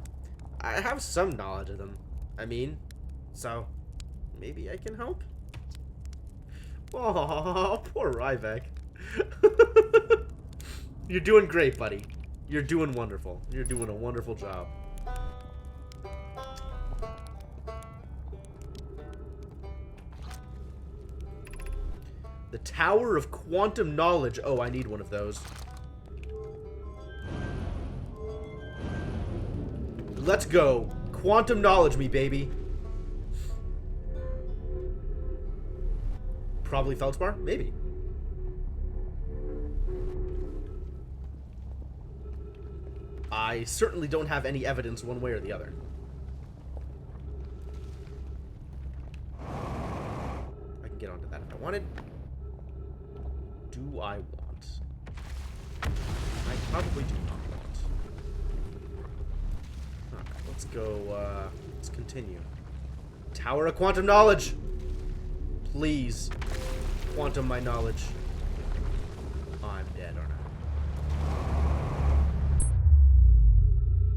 I have some knowledge of them. I mean, so maybe I can help? Oh, poor Ryvek. You're doing great, buddy. You're doing wonderful. You're doing a wonderful job. The Tower of Quantum Knowledge. Oh, I need one of those. Let's go. Quantum knowledge me, baby. Probably Feldspar? Maybe. I certainly don't have any evidence one way or the other. I can get onto that if I wanted. Do I want? I probably do not want. Alright, let's go, let's continue. Tower of Quantum Knowledge! Please. Quantum my knowledge. Oh, I'm dead, aren't I?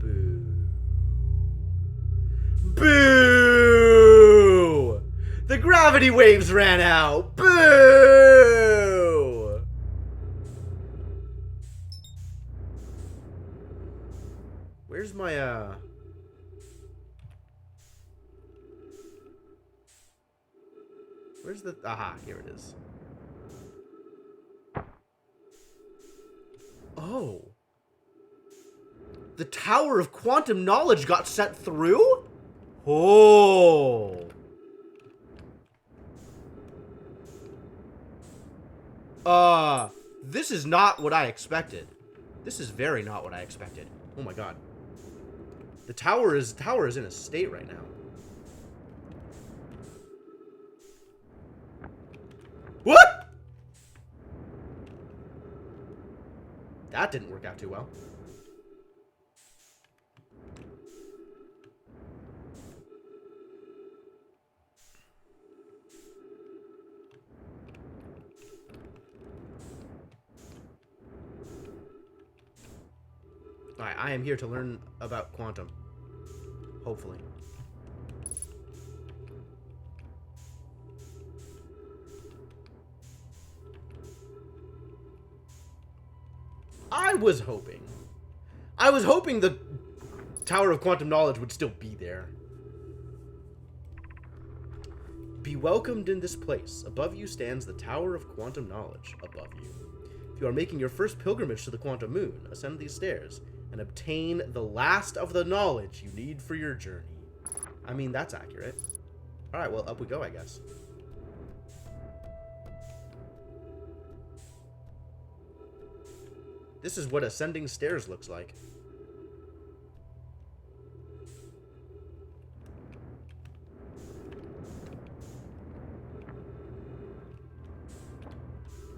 Boo. Boo! The gravity waves ran out! Boo! Where's my, Where's the... Aha, here it is. Oh. The Tower of Quantum Knowledge got set through? Oh. This is not what I expected. This is very not what I expected. Oh my god. The tower is in a state right now. What? That didn't work out too well. Alright, I am here to learn about quantum. Hopefully. I was hoping the Tower of Quantum Knowledge would still be there. Be welcomed in this place. Above you stands the Tower of Quantum Knowledge. Above you. If you are making your first pilgrimage to the Quantum Moon, ascend these stairs and obtain the last of the knowledge you need for your journey. I mean, that's accurate. Alright, well, up we go, I guess. This is what ascending stairs looks like.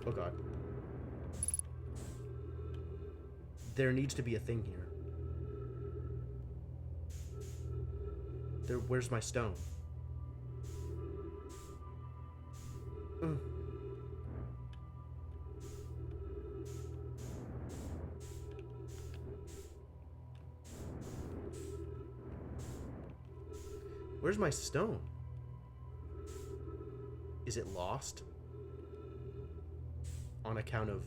Oh god. There needs to be a thing here. Where's my stone? Where's my stone? Is it lost? On account of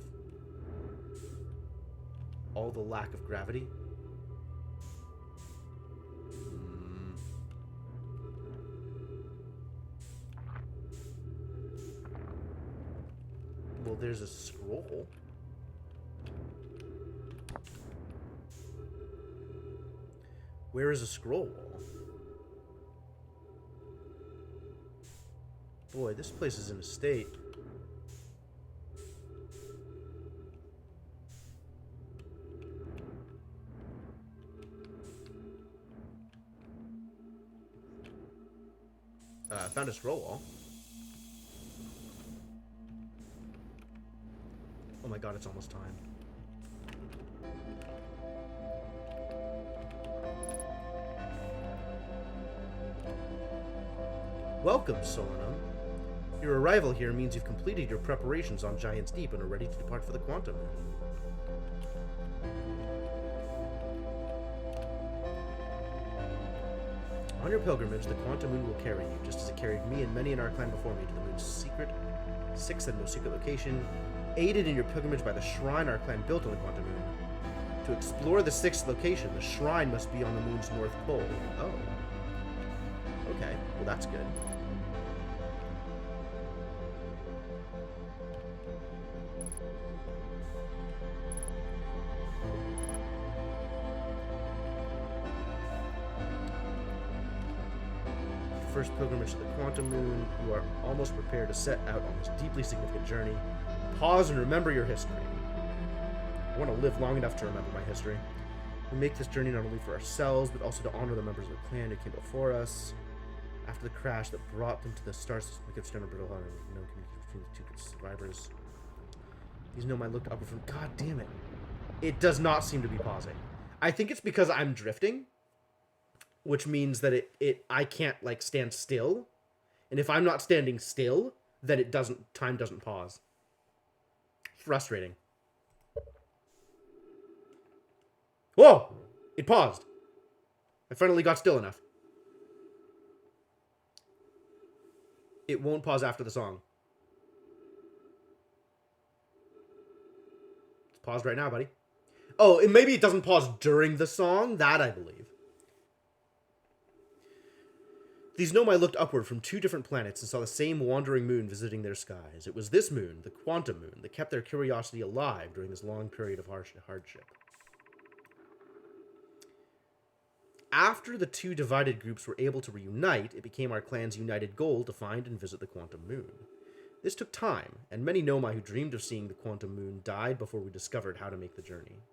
all the lack of gravity? Well, there's a scroll. Where is a scroll wall? Boy, this place is in a state. Found a scroll wall. Oh my god, it's almost time. Welcome, Solanum. Your arrival here means you've completed your preparations on Giant's Deep and are ready to depart for the Quantum Moon. On your pilgrimage, the Quantum Moon will carry you, just as it carried me and many in our clan before me to the moon's secret, sixth and most secret location, aided in your pilgrimage by the shrine our clan built on the Quantum Moon. To explore the sixth location, the shrine must be on the moon's north pole. Oh. Okay, well that's good. First pilgrimage to the Quantum Moon, you are almost prepared to set out on this deeply significant journey. Pause and remember your history. I want to live long enough to remember my history. We make this journey not only for ourselves, but also to honor the members of the clan who came before us. After the crash that brought them to the star system, we could stand on brittle and no communication between the two survivors. These Nomai looked upward from... God damn it. It does not seem to be pausing. I think it's because I'm drifting, which means that I can't, like, stand still. And if I'm not standing still, then time doesn't pause. Frustrating. Whoa! It paused. I finally got still enough. It won't pause after the song. It's paused right now, buddy. Oh, maybe it doesn't pause during the song. That I believe. These Nomai looked upward from two different planets and saw the same wandering moon visiting their skies. It was this moon, the Quantum Moon, that kept their curiosity alive during this long period of hardship. After the two divided groups were able to reunite, it became our clan's united goal to find and visit the Quantum Moon. This took time, and many Nomai who dreamed of seeing the Quantum Moon died before we discovered how to make the journey.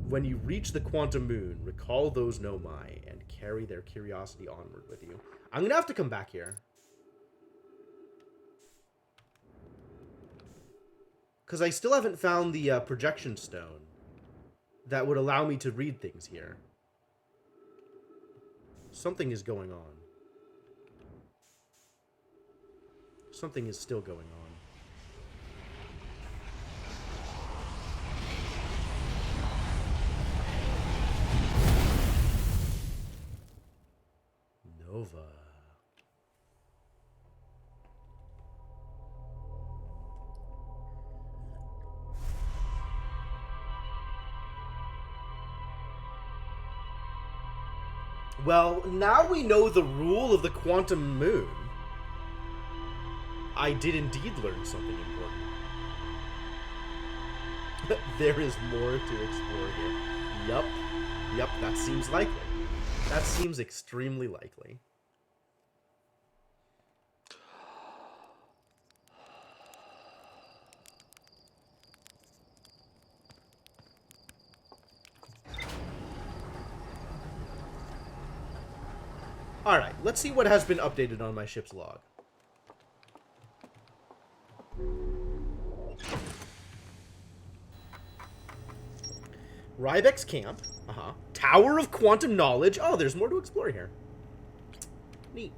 When you reach the Quantum Moon, recall those Nomai and carry their curiosity onward with you. I'm going to have to come back here. Because I still haven't found the projection stone that would allow me to read things here. Something is going on. Something is still going on. Nova. Well, now we know the rule of the Quantum Moon. I did indeed learn something important. There is more to explore here. Yup, that seems likely. That seems extremely likely. Alright, let's see what has been updated on my ship's log. Rybek's camp. Tower of Quantum Knowledge. Oh, there's more to explore here. Neat.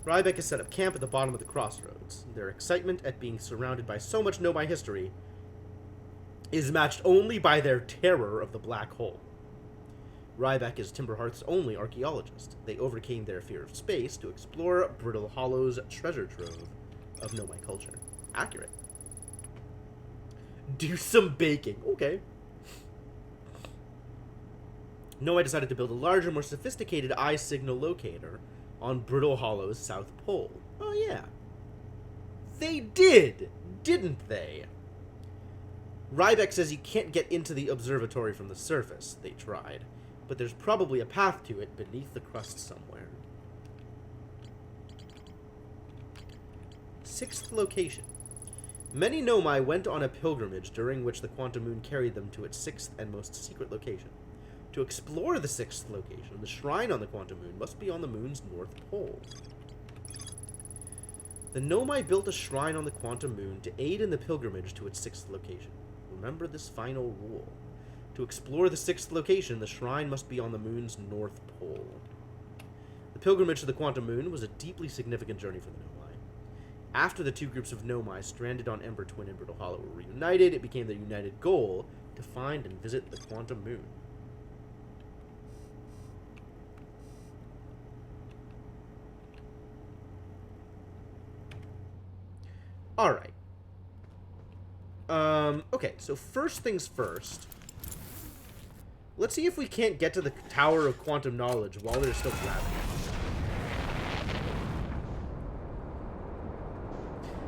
Rybek has set up camp at the bottom of the crossroads. Their excitement at being surrounded by so much Nomai history is matched only by their terror of the black hole. Rybek is Timberhearth's only archaeologist. They overcame their fear of space to explore Brittle Hollow's treasure trove of Nomai culture. Accurate. Do some baking. Okay. Nomai decided to build a larger, more sophisticated eye signal locator on Brittle Hollow's south pole. Oh yeah. They did, didn't they? Rybeck says you can't get into the observatory from the surface. They tried. But there's probably a path to it beneath the crust somewhere. 6th location. Many Nomai went on a pilgrimage during which the Quantum Moon carried them to its 6th and most secret location. To explore the 6th location, the shrine on the Quantum Moon must be on the moon's north pole. The Nomai built a shrine on the Quantum Moon to aid in the pilgrimage to its 6th location. Remember this final rule. To explore the 6th location, the shrine must be on the moon's north pole. The pilgrimage to the Quantum Moon was a deeply significant journey for the Nomai. After the two groups of Nomai stranded on Ember Twin and Brittle Hollow were reunited, it became their united goal to find and visit the Quantum Moon. Alright. Okay, so first things first. Let's see if we can't get to the Tower of Quantum Knowledge while there's still gravity.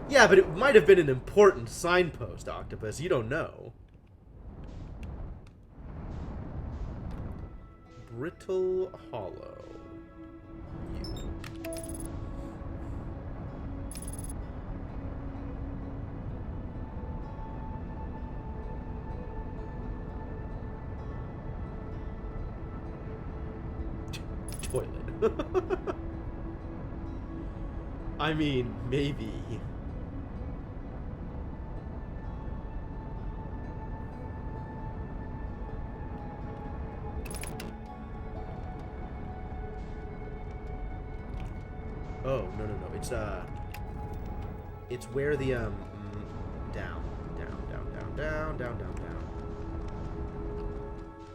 Yeah, but it might have been an important signpost, Octopus. You don't know. Brittle Hollow. Toilet. I mean, maybe. Oh, no. It's where the, down.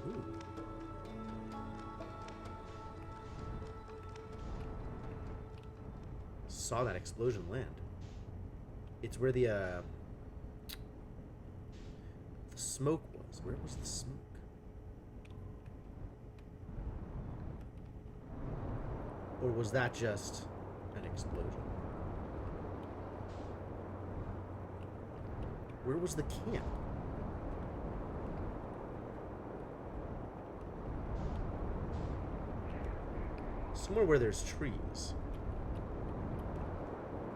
Ooh. Saw that explosion land. It's where the smoke was. Where was the smoke? Or was that just an explosion? Where was the camp? Somewhere where there's trees.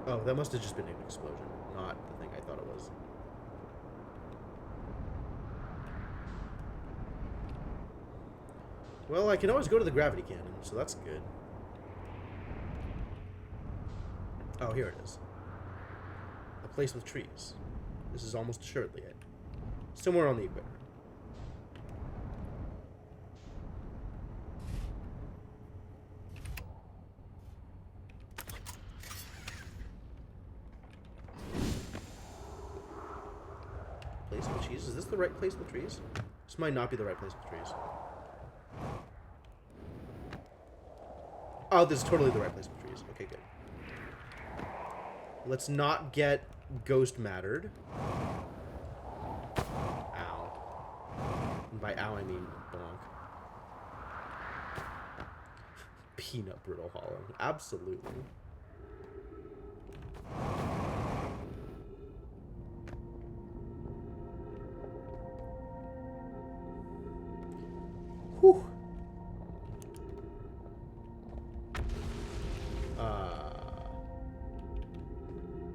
Oh, that must have just been an explosion, not the thing I thought it was. Well, I can always go to the gravity cannon, so that's good. Oh, here it is. A place with trees. This is almost assuredly it. Somewhere on the equator. Place with trees? Is this the right place with trees? This might not be the right place with trees. Oh, this is totally the right place with trees. Okay, good. Let's not get ghost mattered. Ow. And by ow, I mean bonk. Peanut Brittle Hollow. Absolutely. Whew.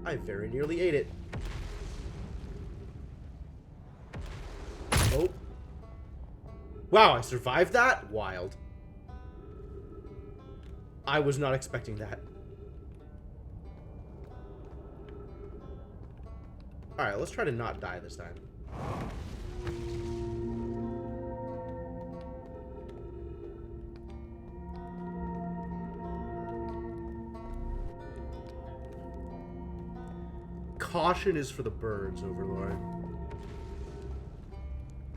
I very nearly ate it. Oh. Wow, I survived that? Wild. I was not expecting that. Alright, let's try to not die this time. Caution is for the birds, Overlord.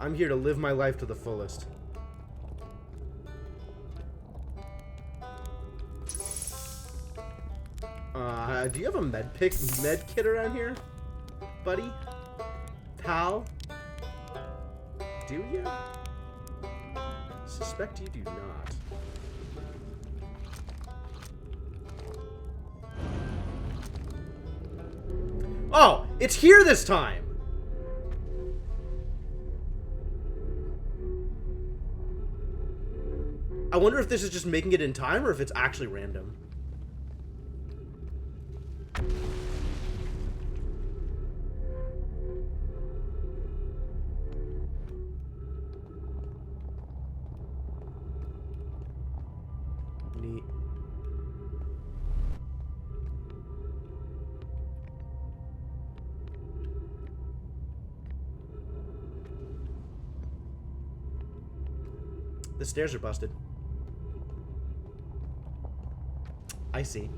I'm here to live my life to the fullest. Do you have a med kit around here, buddy? Pal? Do you? Suspect you do not. Oh, it's here this time! I wonder if this is just making it in time or if it's actually random. Neat. The stairs are busted. I see.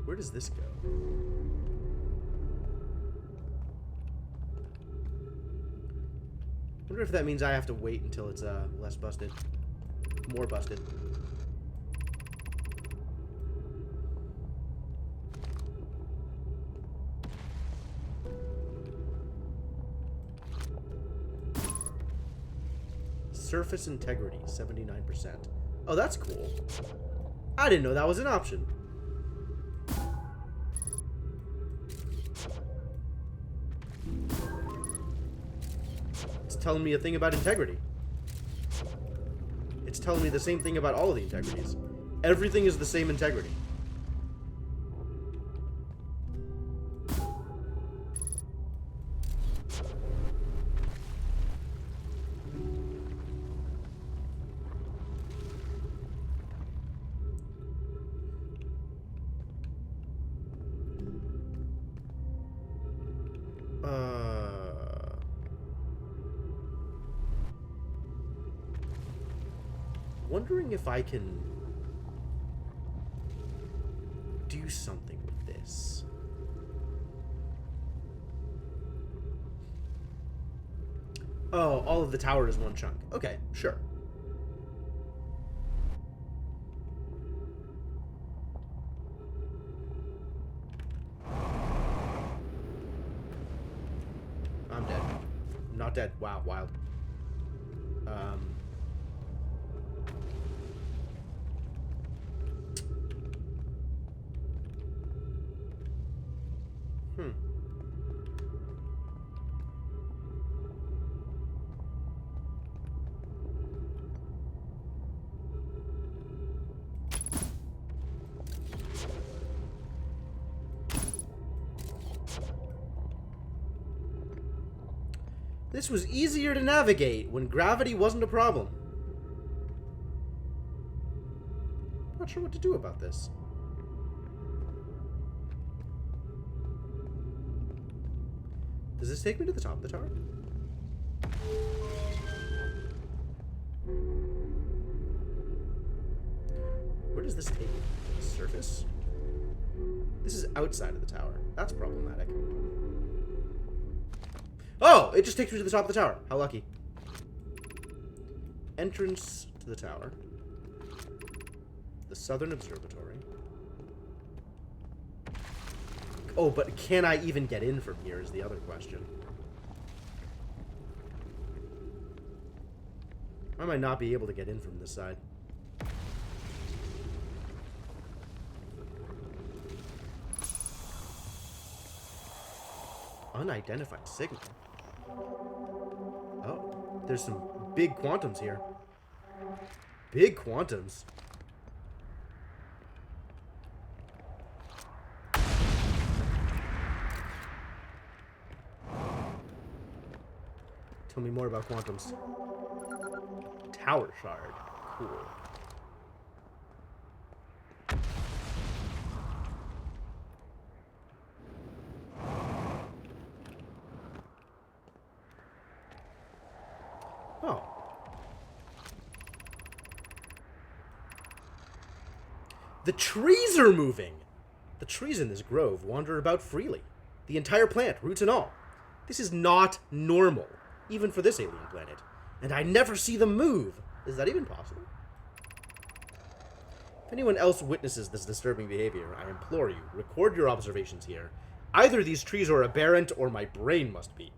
Where does this go? Wonder if that means I have to wait until it's less busted. More busted. Surface integrity, 79%. Oh, that's cool. I didn't know that was an option. It's telling me a thing about integrity. It's telling me the same thing about all of the integrities. Everything is the same integrity. Wondering if I can do something with this. Oh, all of the tower is one chunk. Okay, sure. I'm dead. I'm not dead. Wow, wild. This was easier to navigate when gravity wasn't a problem. Not sure what to do about this. Does this take me to the top of the tower? Where does this take me? The surface? This is outside of the tower. That's problematic. Oh! It just takes me to the top of the tower. How lucky. Entrance to the tower. The Southern Observatory. Oh, but can I even get in from here is the other question. I might not be able to get in from this side. Unidentified signal. Oh, there's some big quantums here. Big quantums. Tell me more about quantums. Tower shard. Cool. Oh. The trees are moving! The trees in this grove wander about freely. The entire plant, roots and all. This is not normal, even for this alien planet. And I never see them move. Is that even possible? If anyone else witnesses this disturbing behavior, I implore you, record your observations here. Either these trees are aberrant or my brain must be.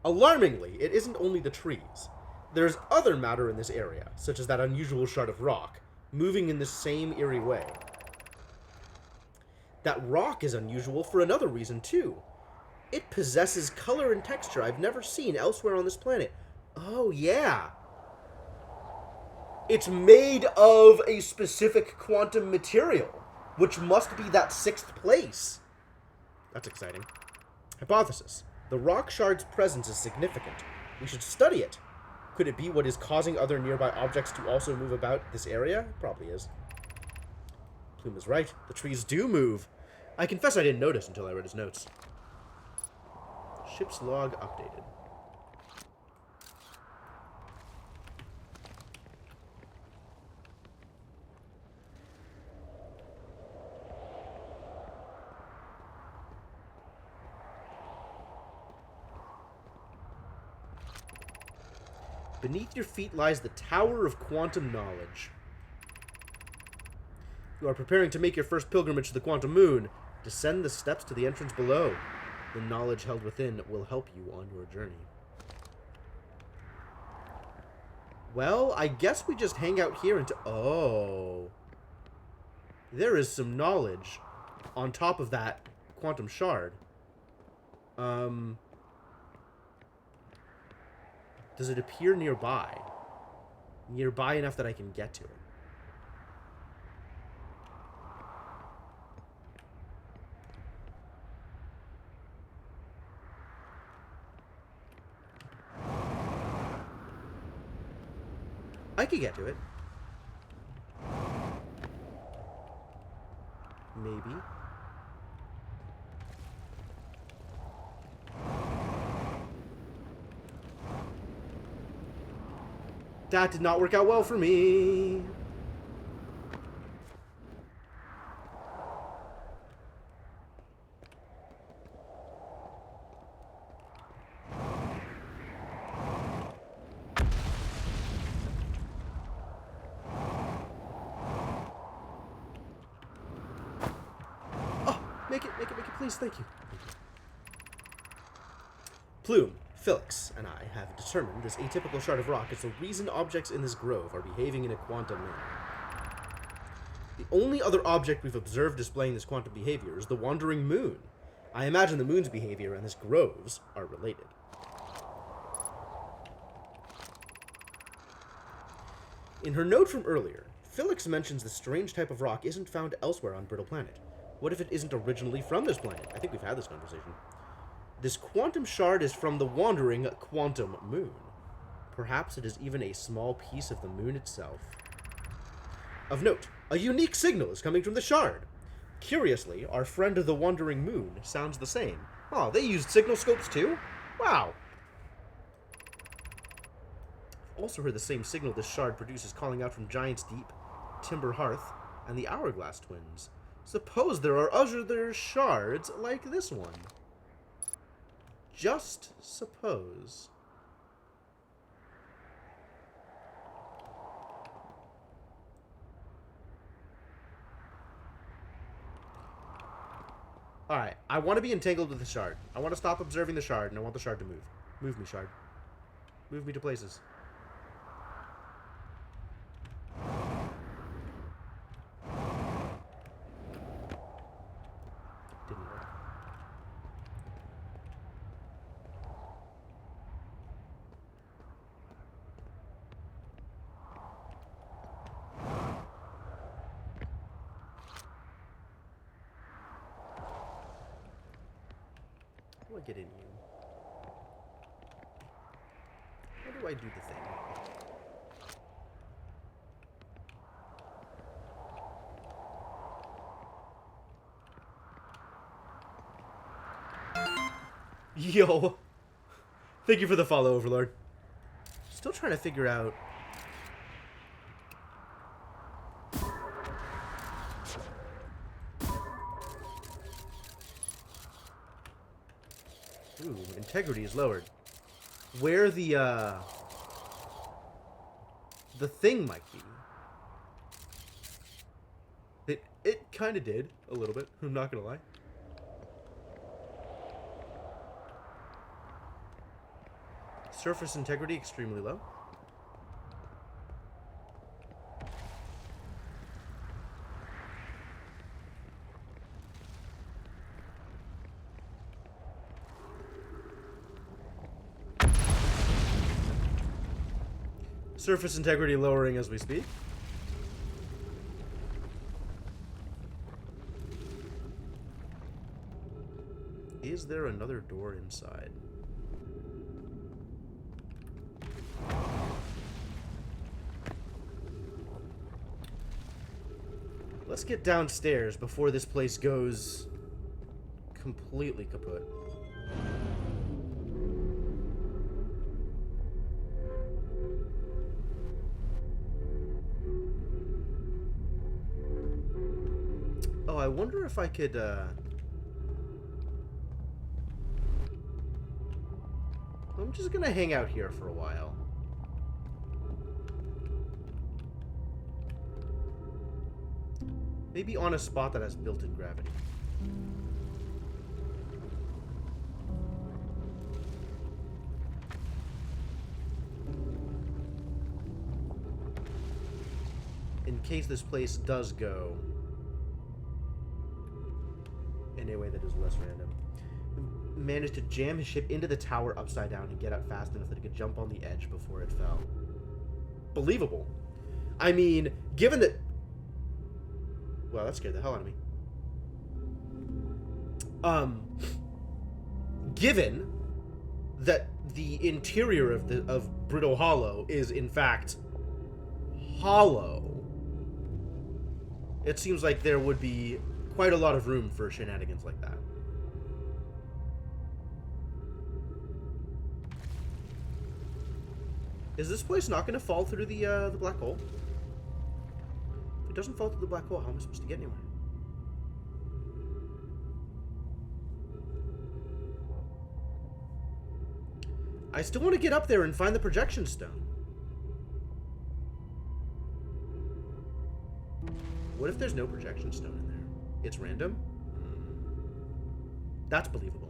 Alarmingly, it isn't only the trees. There's other matter in this area, such as that unusual shard of rock, moving in the same eerie way. That rock is unusual for another reason, too. It possesses color and texture I've never seen elsewhere on this planet. Oh, yeah. It's made of a specific quantum material, which must be that 6th place. That's exciting. Hypothesis. The rock shard's presence is significant. We should study it. Could it be what is causing other nearby objects to also move about this area? Probably is. Plume is right. The trees do move. I confess I didn't notice until I read his notes. Ship's log updated. Beneath your feet lies the Tower of Quantum Knowledge. You are preparing to make your first pilgrimage to the Quantum Moon. Descend the steps to the entrance below. The knowledge held within will help you on your journey. Well, I guess we just hang out here until... Oh. There is some knowledge on top of that quantum shard. Does it appear nearby? Nearby enough that I can get to it. I could get to it. Maybe. That did not work out well for me. Make it, please, thank you. Plume, Felix, and I have determined this atypical shard of rock is the reason objects in this grove are behaving in a quantum manner. The only other object we've observed displaying this quantum behavior is the wandering moon. I imagine the moon's behavior and this grove's are related. In her note from earlier, Felix mentions the strange type of rock isn't found elsewhere on Brittle Planet. What if it isn't originally from this planet? I think we've had this conversation. This quantum shard is from the wandering quantum moon. Perhaps it is even a small piece of the moon itself. Of note, a unique signal is coming from the shard. Curiously, our friend the wandering moon sounds the same. Oh, they used signal scopes too? Wow. I've also heard the same signal this shard produces calling out from Giant's Deep, Timber Hearth, and the Hourglass Twins. Suppose there are other shards like this one. Just suppose. Alright, I want to be entangled with the shard. I want to stop observing the shard, and I want the shard to move. Move me, shard. Move me to places. Didn't work. How do I get in you? How do I do the thing? Yo! Thank you for the follow, Overlord. Still trying to figure out... Ooh, integrity is lowered. Where the thing might be. It kind of did, a little bit, I'm not gonna lie. Surface integrity extremely low. Surface integrity lowering as we speak. Is there another door inside? Let's get downstairs before this place goes completely kaput. Oh, I wonder if I could, I'm just gonna hang out here for a while. Maybe on a spot that has built-in gravity. In case this place does go in a way that is less random. Managed to jam his ship into the tower upside down and get out fast enough that he could jump on the edge before it fell. Believable. I mean, given that... Wow, that scared the hell out of me. Given that the interior of Brittle Hollow is, in fact, hollow, it seems like there would be quite a lot of room for shenanigans like that. Is this place not going to fall through the black hole? If it doesn't fall through the black hole, how am I supposed to get anywhere? I still want to get up there and find the projection stone. What if there's no projection stone in there? It's random? That's believable.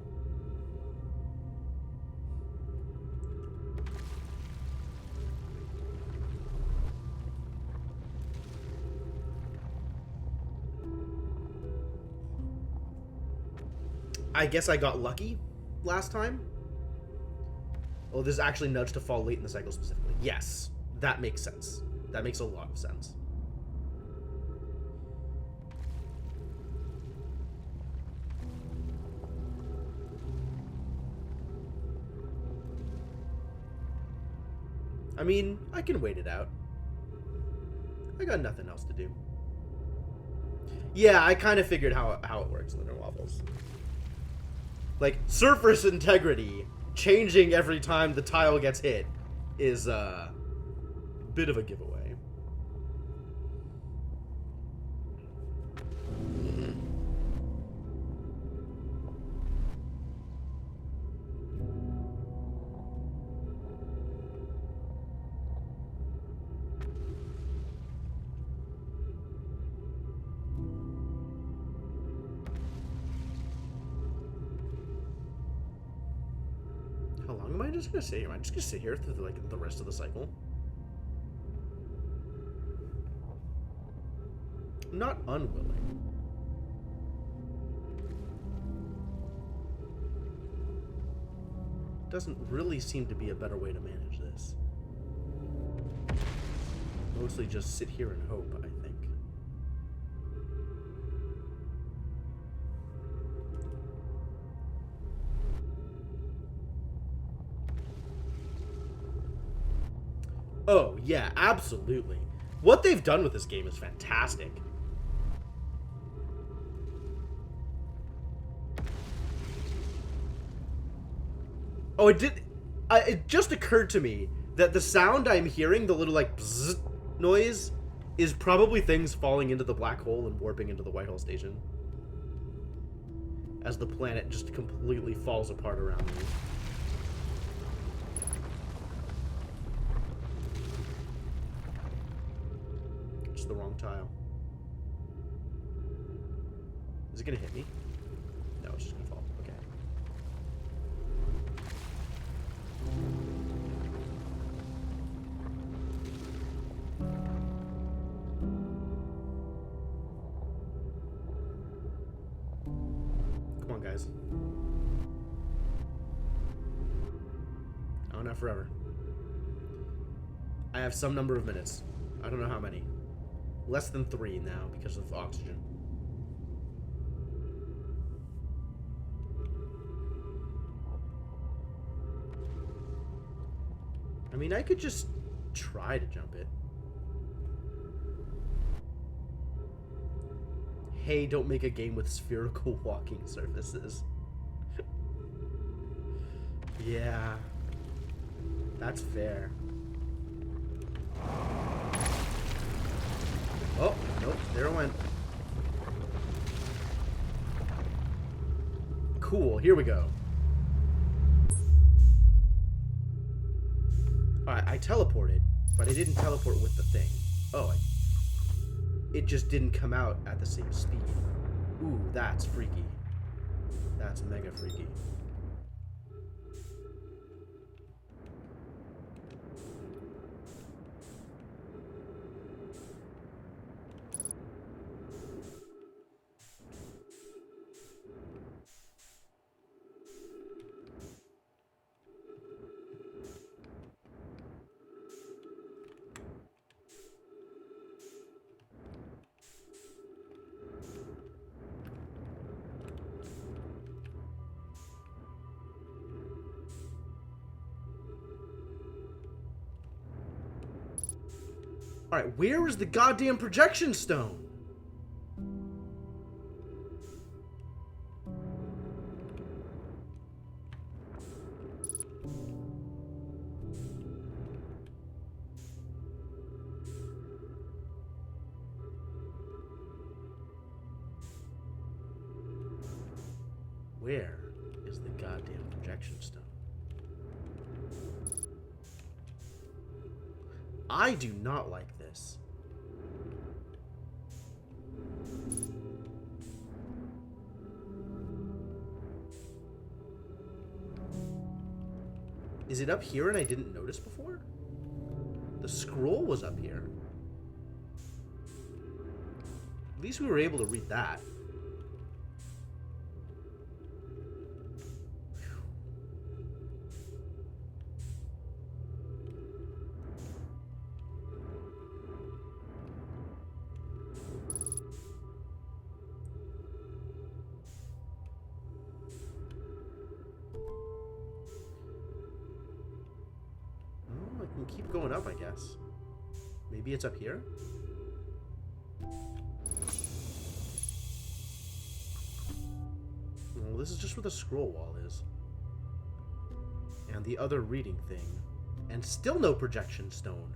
I guess I got lucky last time. Oh, this is actually nudged to fall late in the cycle specifically. Yes, that makes sense. That makes a lot of sense. I mean, I can wait it out. I got nothing else to do. Yeah, I kind of figured how it works, Linder Waffles. Like, surface integrity changing every time the tile gets hit is a bit of a giveaway. How long am I just gonna sit here? Am I just gonna sit here through the rest of the cycle? I'm not unwilling. Doesn't really seem to be a better way to manage this. Mostly just sit here and hope, I think. Oh, yeah, absolutely. What they've done with this game is fantastic. Oh, it just occurred to me that the sound I'm hearing, the little, like, bzzz noise, is probably things falling into the black hole and warping into the White Hole Station. As the planet just completely falls apart around me. Just the wrong tile. Is it gonna hit me? No, it's just gonna fall. Okay. Come on, guys. Oh, not forever. I have some number of minutes. I don't know how many. Less than 3 now because of oxygen. I mean, I could just try to jump it. Hey, don't make a game with spherical walking surfaces. Yeah. That's fair. Oh, nope, there it went. Cool, here we go. Alright, I teleported, but I didn't teleport with the thing. Oh, it just didn't come out at the same speed. Ooh, that's freaky. That's mega freaky. Alright, where is the goddamn projection stone? Where is the goddamn projection stone? I do not like this. Is it up here and I didn't notice before? The scroll was up here. At least we were able to read that. Keep going up, I guess. Maybe it's up here? Well, this is just where the scroll wall is. And the other reading thing. And still no projection stone.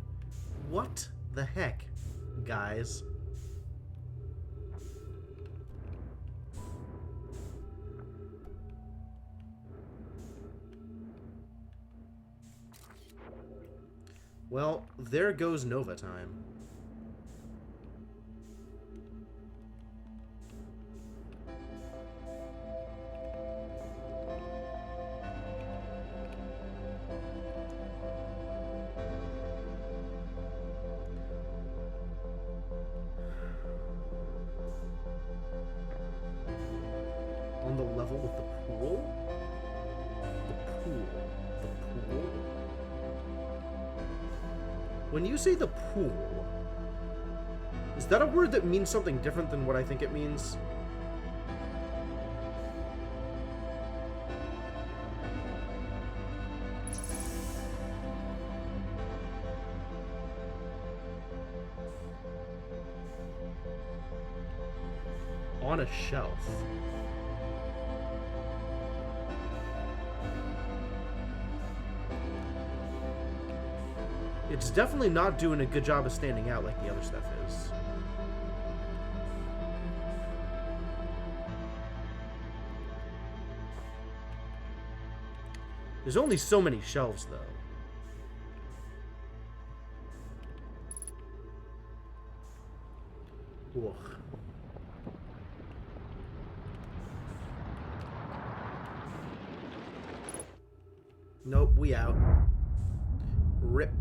What the heck, guys? Well, there goes Nova time. On the level with the pool? The pool. The pool? When you say the pool, is that a word that means something different than what I think it means? On a shelf. It's definitely not doing a good job of standing out like the other stuff is. There's only so many shelves, though. Ugh. Nope, we out. Rip.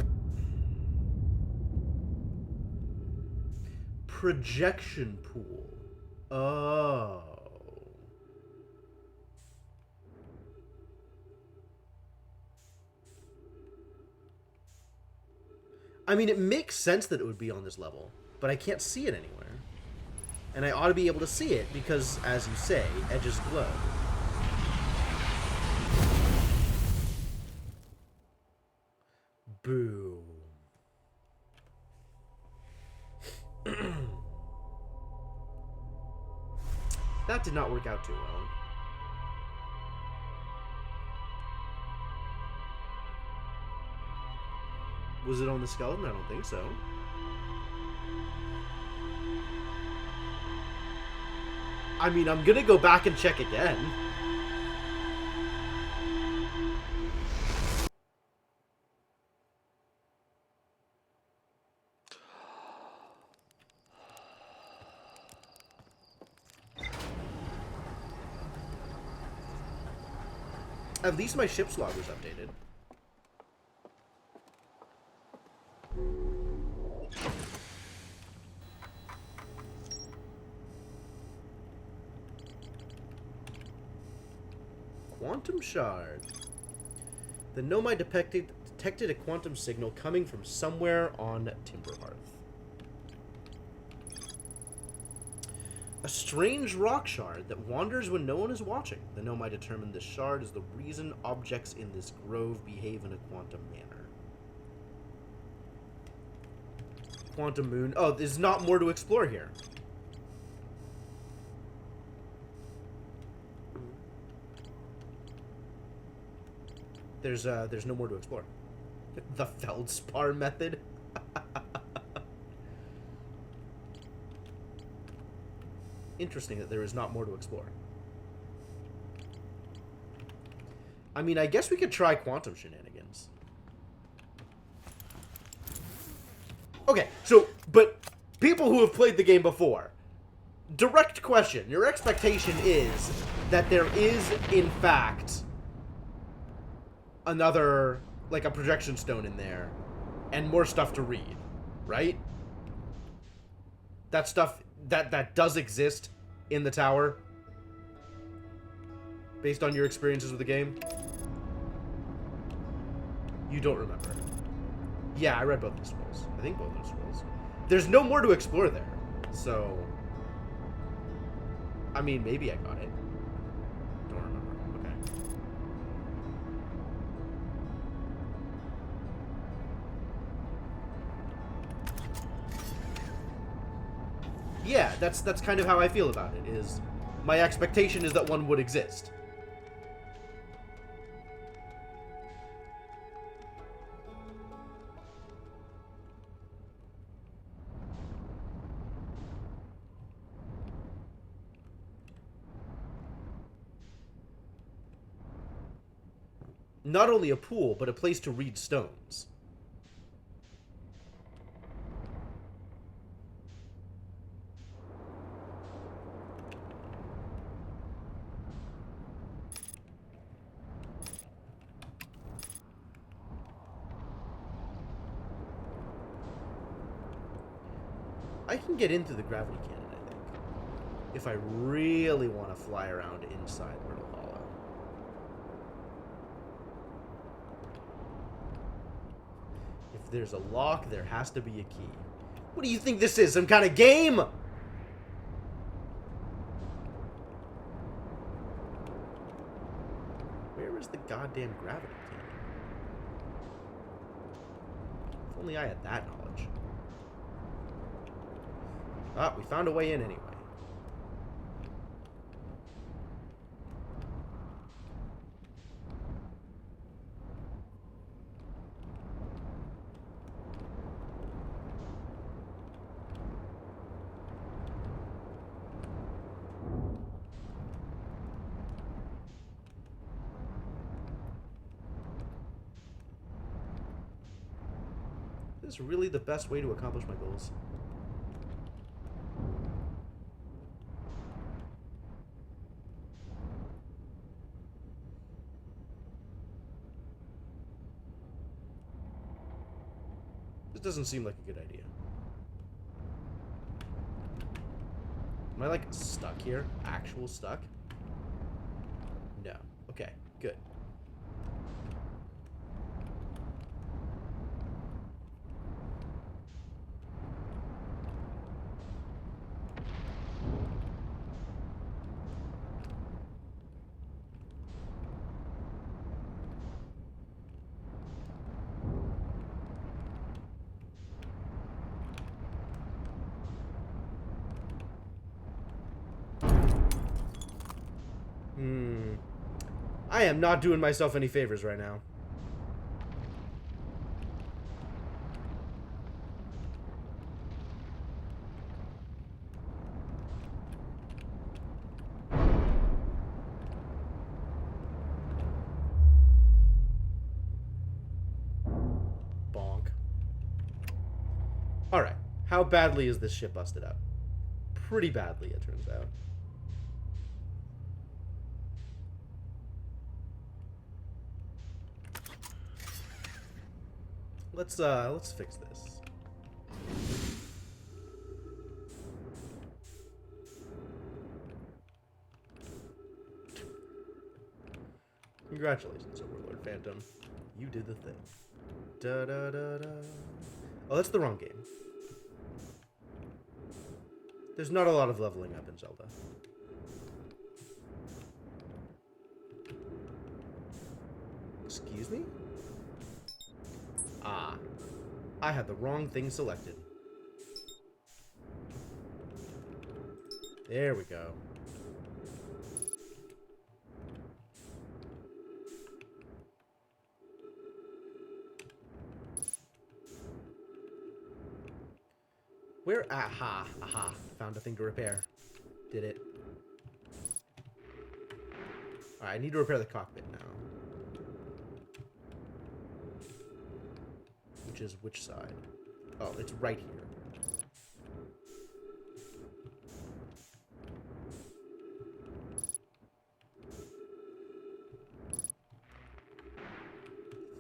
Projection pool. Oh. I mean, it makes sense that it would be on this level, but I can't see it anywhere. And I ought to be able to see it because, as you say, edges glow. Boo. That did not work out too well. Was it on the skeleton? I don't think so. I mean, I'm gonna go back and check again. At least my ship's log was updated. Quantum shard. The Nomai detected a quantum signal coming from somewhere on Timberhearth. A strange rock shard that wanders when no one is watching. The Nomai determined this shard is the reason objects in this grove behave in a quantum manner. Quantum moon. Oh, there's not more to explore here. There's no more to explore. The Feldspar method. Interesting that there is not more to explore. I mean, I guess we could try quantum shenanigans. Okay, so, but people who have played the game before, direct question. Your expectation is that there is, in fact, another, like a projection stone in there, and more stuff to read, right? That stuff, that does exist in the tower, based on your experiences with the game. You don't remember. Yeah, I read both the scrolls. I think both those scrolls. There's no more to explore there, so... I mean, maybe I got it. Don't remember. Okay. Yeah, that's kind of how I feel about it, is my expectation is that one would exist. Not only a pool, but a place to read stones. I can get into the gravity cannon, I think, if I really want to fly around inside Myrtle Hollow. If there's a lock, there has to be a key. What do you think this is? Some kind of game? Where is the goddamn gravity cannon? If only I had that knowledge. Ah, we found a way in anyway. This is really the best way to accomplish my goals. This doesn't seem like a good idea. Am I, like, stuck here? Actual stuck? No. Okay, good. Hmm. I am not doing myself any favors right now. Bonk. Alright. How badly is this ship busted up? Pretty badly, it turns out. Let's fix this. Congratulations, Overlord Phantom. You did the thing. Da da da da. Oh, that's the wrong game. There's not a lot of leveling up in Zelda. Excuse me? Ah. I had the wrong thing selected. There we go. Where? Aha. Aha. Found a thing to repair. Did it. Alright, I need to repair the cockpit now. Which is which side? Oh, it's right here.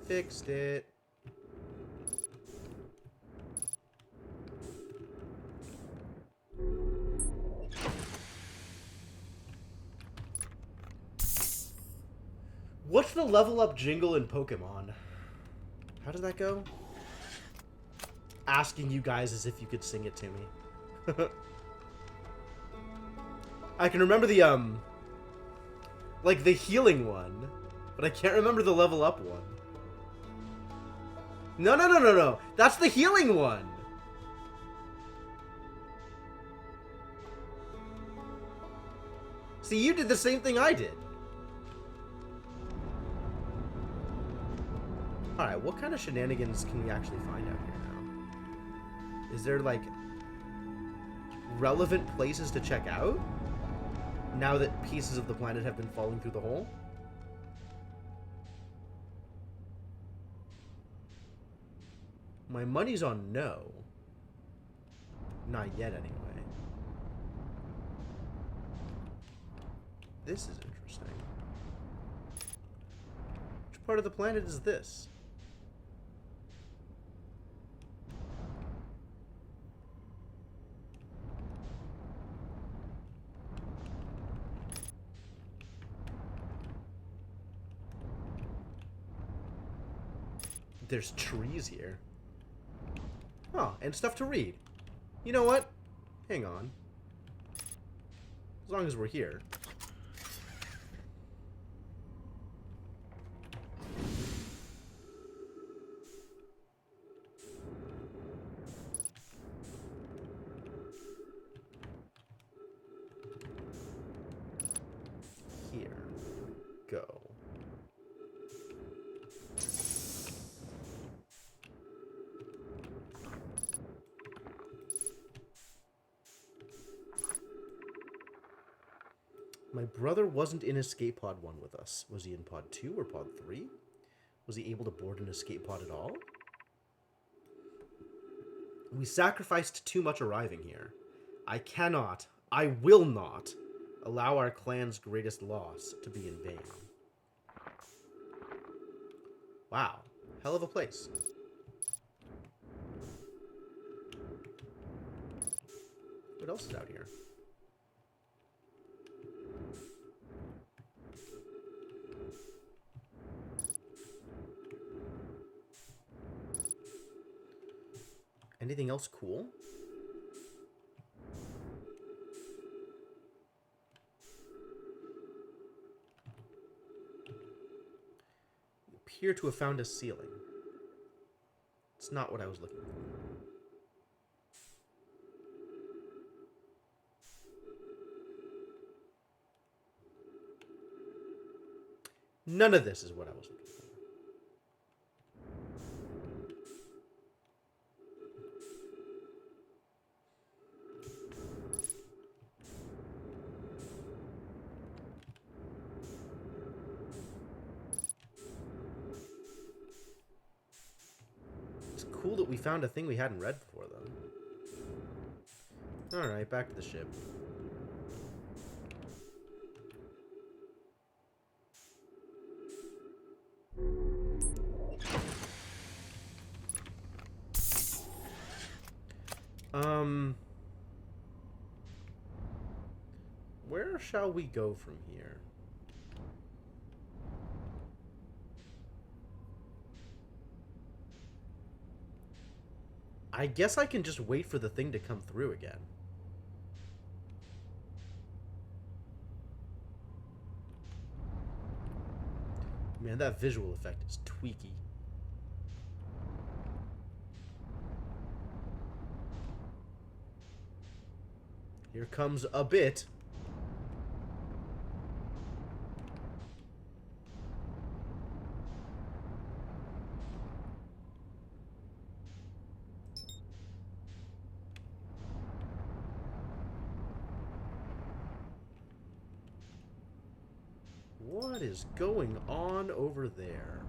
Fixed it. What's the level up jingle in Pokemon? How does that go? Asking you guys as if you could sing it to me. I can remember the, like the healing one, but I can't remember the level up one. No, no, no, no, no. That's the healing one. See, you did the same thing I did. Alright, what kind of shenanigans can we actually find out here now? Is there, like, relevant places to check out? Now that pieces of the planet have been falling through the hole? My money's on no. Not yet, anyway. This is interesting. Which part of the planet is this? There's trees here. Oh, and stuff to read. You know what? Hang on. As long as we're here. Here. Go. My brother wasn't in Escape Pod 1 with us. Was he in Pod 2 or Pod 3? Was he able to board an Escape Pod at all? We sacrificed too much arriving here. I cannot, I will not, allow our clan's greatest loss to be in vain. Wow. Hell of a place. What else is out here? Anything else cool? You appear to have found a ceiling. It's not what I was looking for. None of this is what I was looking for. It's cool that we found a thing we hadn't read before, though. Alright, back to the ship. Where shall we go from here? I guess I can just wait for the thing to come through again. Man, that visual effect is tweaky. Here comes a bit. What is going on over there?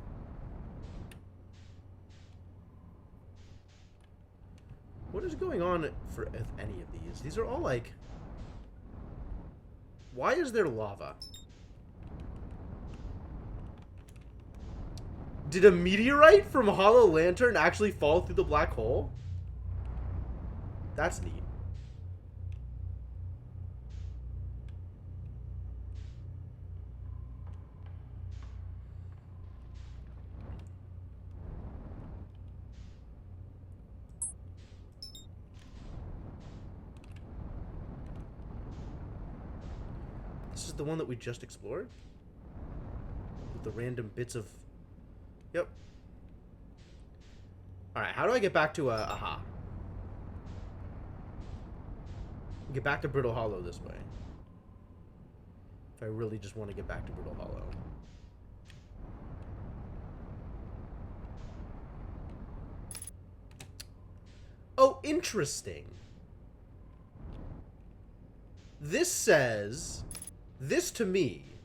What is going on for any of these? These are all like... Why is there lava? Did a meteorite from Hollow Lantern actually fall through the black hole? That's neat. This is the one that we just explored? With the random bits of... Yep. Alright, how do I get back to, aha? Get back to Brittle Hollow this way. If I really just want to get back to Brittle Hollow. Oh, interesting. This says... This, to me,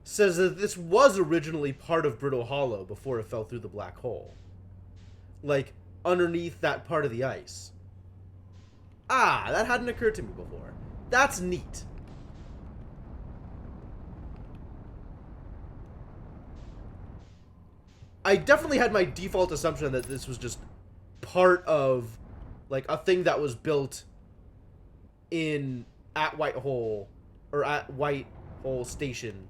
says that this was originally part of Brittle Hollow before it fell through the black hole. Like, underneath that part of the ice. Ah, that hadn't occurred to me before. That's neat. I definitely had my default assumption that this was just part of, like, a thing that was built in... at White Hole, or at White Hole Station.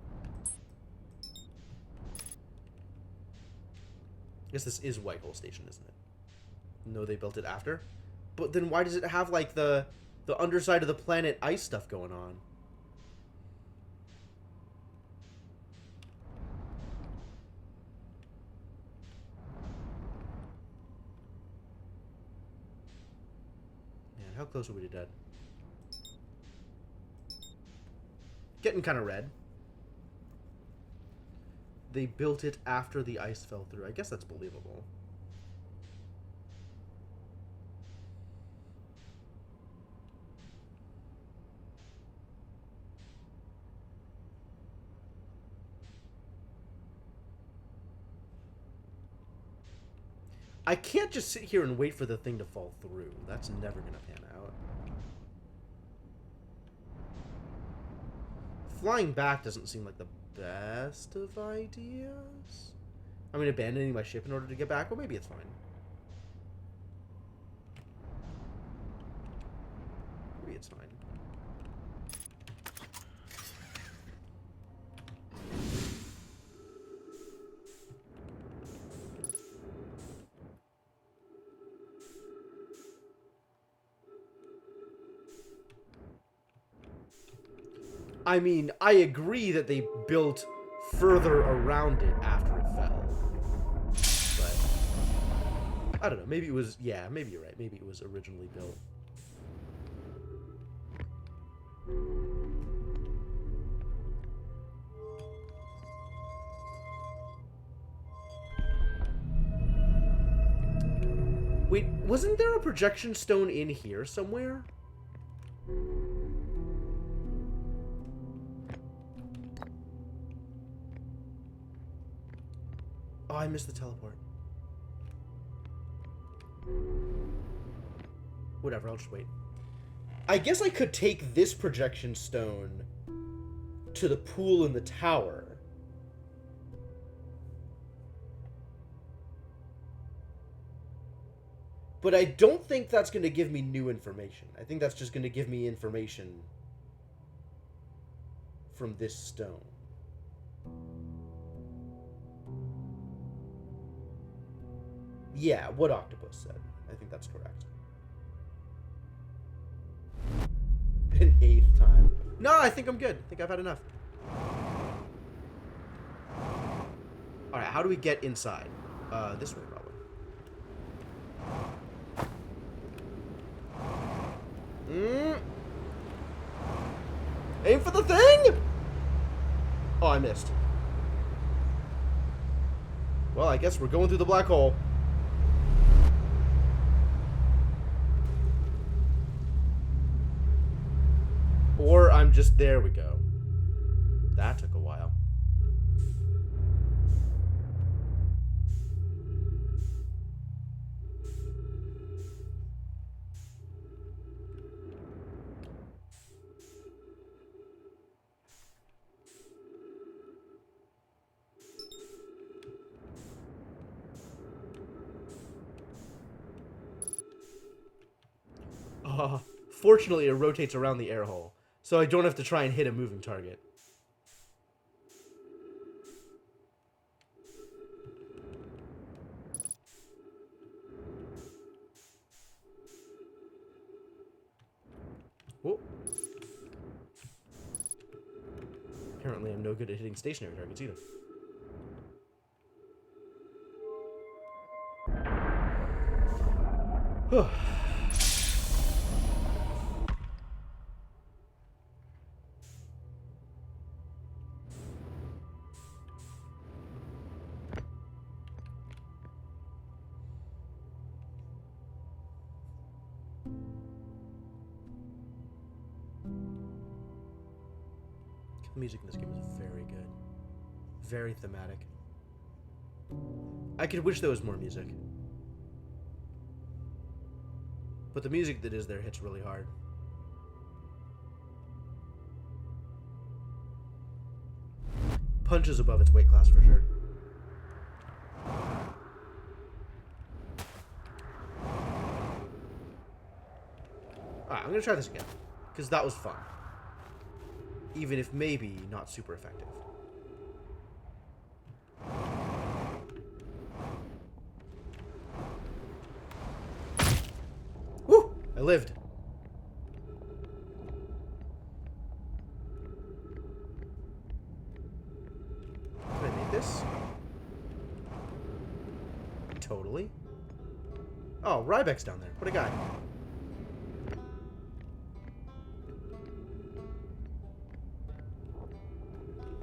I guess this is White Hole Station, isn't it? No, they built it after? But then why does it have, like, the underside of the planet ice stuff going on? Man, how close are we to dead? Getting kind of red. They built it after the ice fell through. I guess that's believable. I can't just sit here and wait for the thing to fall through. That's never going to pan out. Flying back doesn't seem like the best of ideas. I mean, abandoning my ship in order to get back? Well, maybe it's fine. Maybe it's fine. I mean, I agree that they built further around it after it fell. But I don't know. Maybe it was... Yeah, maybe you're right. Maybe it was originally built. Wait, wasn't there a projection stone in here somewhere? Oh, I missed the teleport. Whatever, I'll just wait. I guess I could take this projection stone to the pool in the tower. But I don't think that's going to give me new information. I think that's just going to give me information from this stone. Yeah, what Octopus said. I think that's correct. An 8th time. No, I think I'm good. I think I've had enough. Alright, how do we get inside? This way, probably. Aim for the thing! Oh, I missed. Well, I guess we're going through the black hole. Or I'm just... There we go. That took a while. Fortunately, it rotates around the air hole, so I don't have to try and hit a moving target. Whoa. Apparently, I'm no good at hitting stationary targets either. The music in this game is very good. Very thematic. I could wish there was more music. But the music that is there hits really hard. Punches above its weight class for sure. Alright, I'm gonna try this again. Because that was fun. Even if maybe not super effective. Woo! I lived. Can I make this? Totally. Oh, Rybeck's down there. What a guy.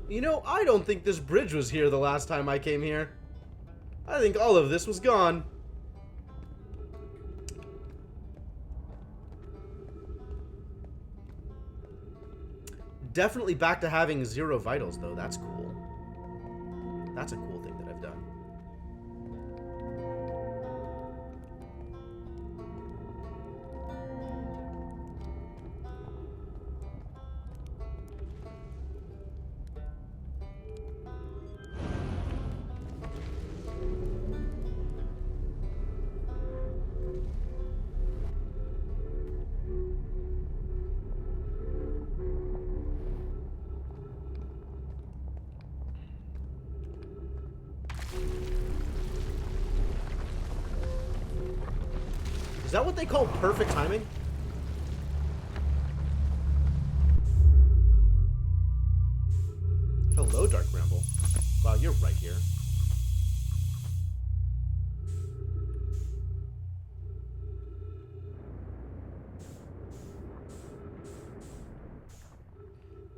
You know, I don't think this bridge was here the last time I came here. I think all of this was gone. Definitely back to having 0 vitals, though. That's cool. That's a cool thing that I've done. Is that what they call perfect timing? Hello, Dark Bramble. Wow, you're right here.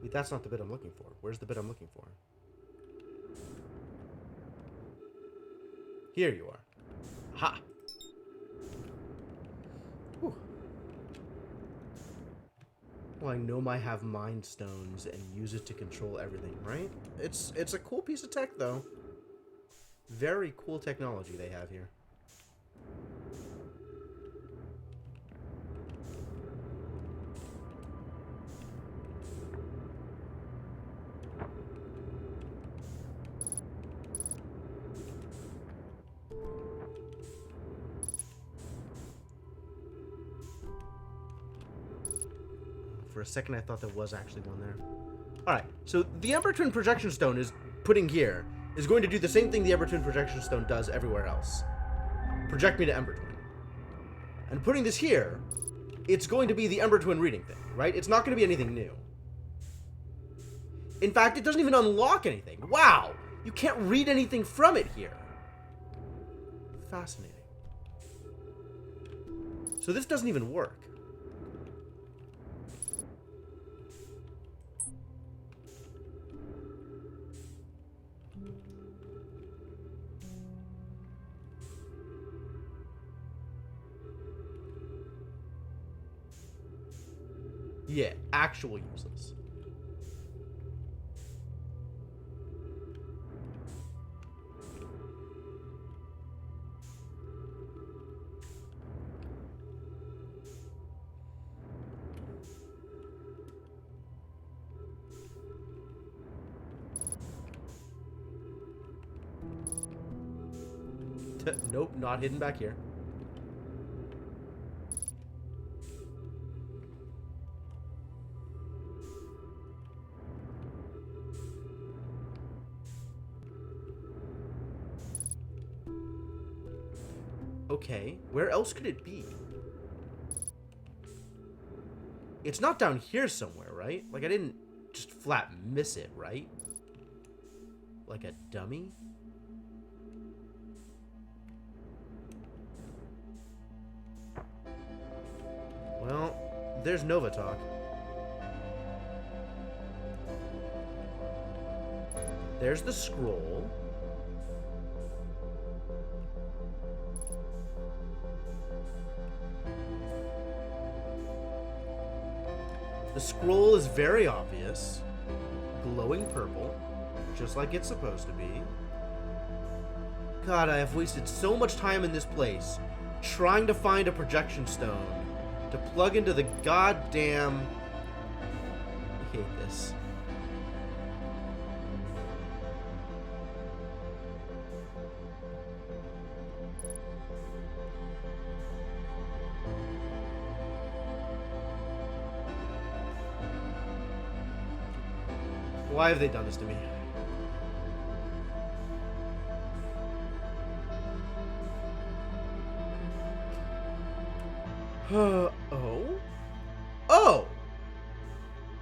Wait, that's not the bit I'm looking for. Where's the bit I'm looking for? Here you are. Ha! I know I have mind stones and use it to control everything, right? It's a cool piece of tech, though. Very cool technology they have here. For a second, I thought there was actually one there. Alright, so the Ember Twin Projection Stone is putting here is going to do the same thing the Ember Twin Projection Stone does everywhere else. Project me to Ember Twin. And putting this here, it's going to be the Ember Twin reading thing, right? It's not going to be anything new. In fact, it doesn't even unlock anything. Wow! You can't read anything from it here. Fascinating. So this doesn't even work. Yeah, actual useless. Nope, not hidden back here. Okay, where else could it be? It's not down here somewhere, right? Like, I didn't just flat miss it, right? Like a dummy? Well, there's Novatalk. There's the scroll. The scroll is very obvious. Glowing purple, just like it's supposed to be. God, I have wasted so much time in this place trying to find a projection stone to plug into the goddamn... I hate this. Why have they done this to me? Oh? Oh!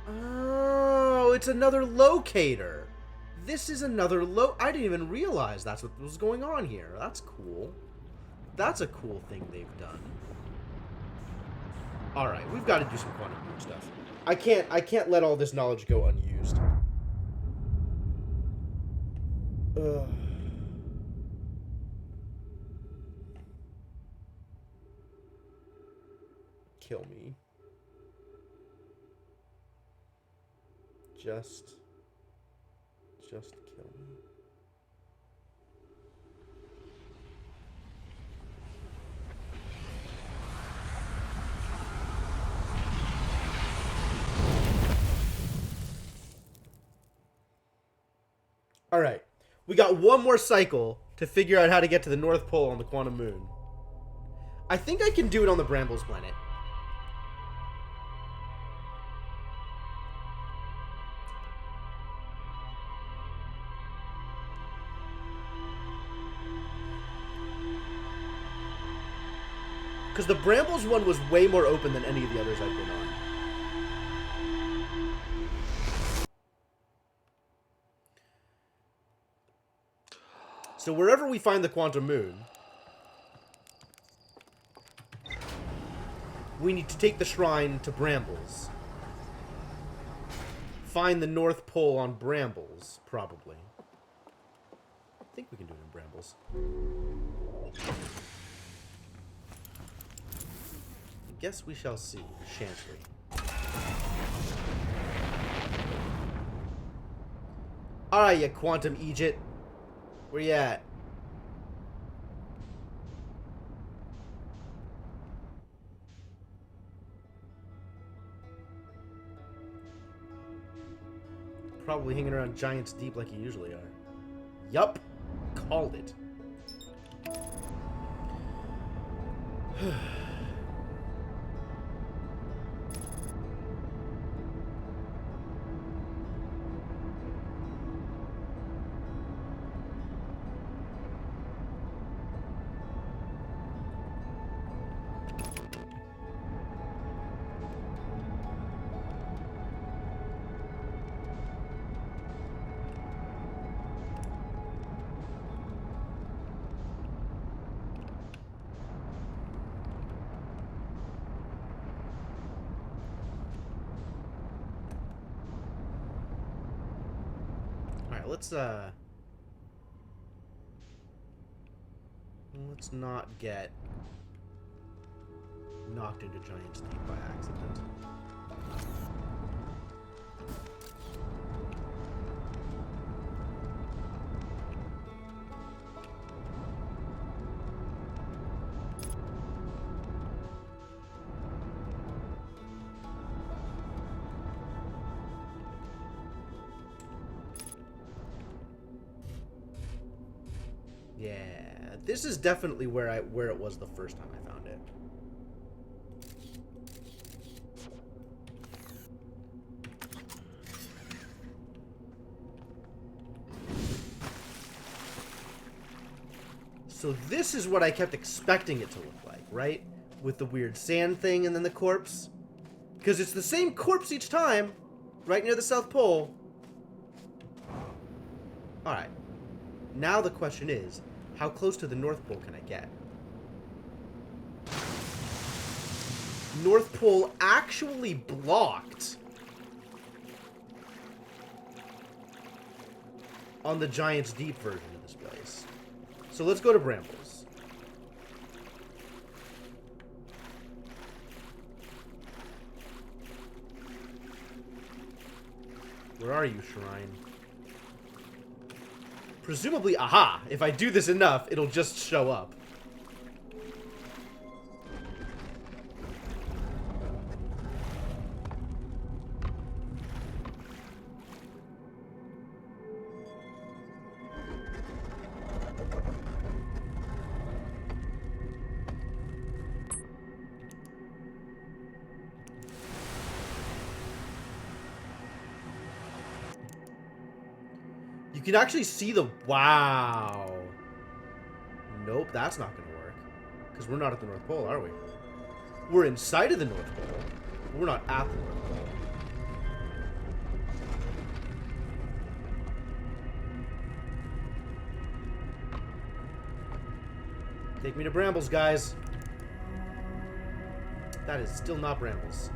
Oh, it's another locator. This is another I didn't even realize that's what was going on here. That's cool. That's a cool thing they've done. Alright, we've got to do some quantum moon stuff. I can't let all this knowledge go unused. Ugh. Kill me. Just kill me. All right. We got one more cycle to figure out how to get to the North Pole on the Quantum Moon. I think I can do it on the Brambles planet. Because the Brambles one was way more open than any of the others I've been on. So wherever we find the Quantum Moon, we need to take the shrine to Brambles. Find the North Pole on Brambles, probably. I think we can do it in Brambles. I guess we shall see, shan't we? Alright, you quantum Egypt. Where you at? Probably hanging around Giants Deep like you usually are. Yup. Called it. let's not get knocked into Giants Deep by accident. Yeah, this is definitely where it was the first time I found it. So this is what I kept expecting it to look like, right? With the weird sand thing and then the corpse. Because it's the same corpse each time, right near the South Pole. Alright. Now the question is, how close to the North Pole can I get? North Pole actually blocked on the Giants Deep version of this place. So let's go to Brambles. Where are you, Shrine? Presumably, aha! If I do this enough, it'll just show up. You can actually see the... Wow. Nope, that's not going to work. Because we're not at the North Pole, are we? We're inside of the North Pole. But we're not at the North Pole. Take me to Brambles, guys. That is still not Brambles.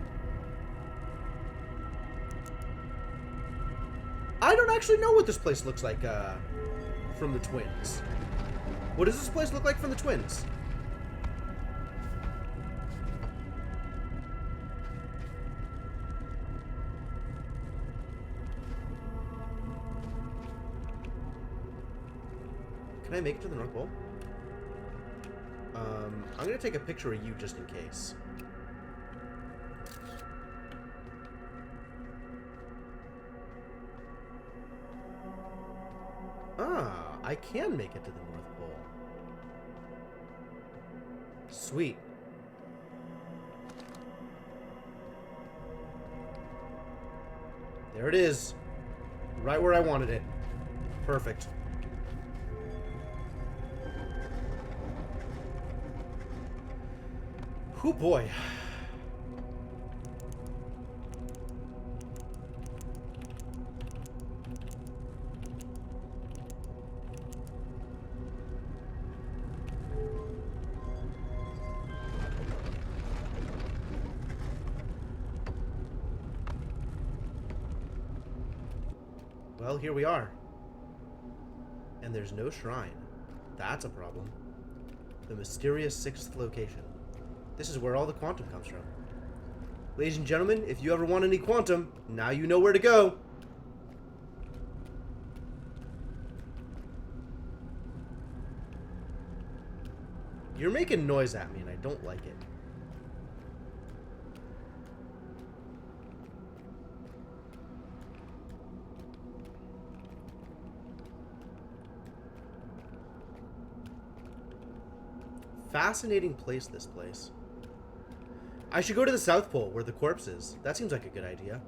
I don't actually know what this place looks like from the Twins. What does this place look like from the Twins? Can I make it to the North Pole? I'm going to take a picture of you just in case. Ah, I can make it to the North Pole. Sweet. There it is. Right where I wanted it. Perfect. Whew, boy. Well, here we are. And there's no shrine. That's a problem. The mysterious sixth location. This is where all the quantum comes from. Ladies and gentlemen, if you ever want any quantum, now you know where to go. You're making noise at me, and I don't like it. Fascinating place, this place. I should go to the South Pole, where the corpse is. That seems like a good idea.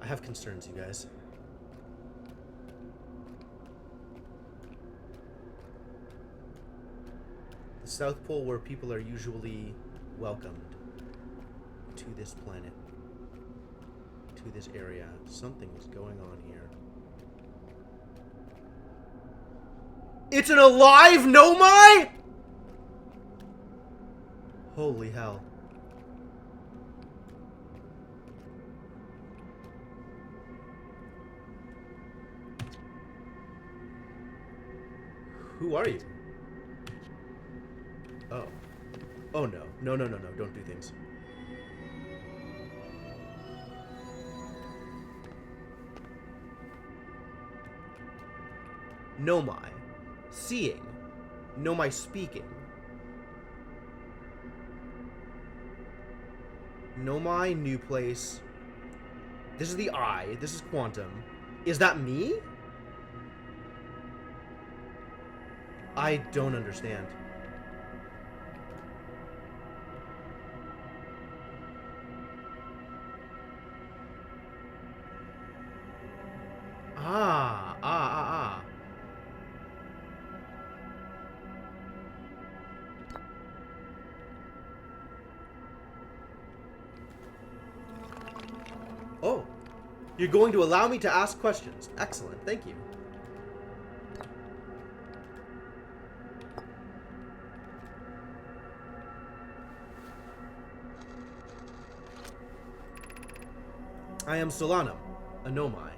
I have concerns, you guys. The South Pole, where people are usually welcomed to this planet, to this area. Something is going on here. It's an alive Nomai? Holy hell. Who are you? Oh. Oh no. No, no, no, no. Don't do things. Nomai. Seeing. Nomai speaking. Nomai, new place. This is the eye. This is quantum. Is that me? I don't understand. Ah. Oh. You're going to allow me to ask questions. Excellent, thank you. I am Solanum, a Nomai.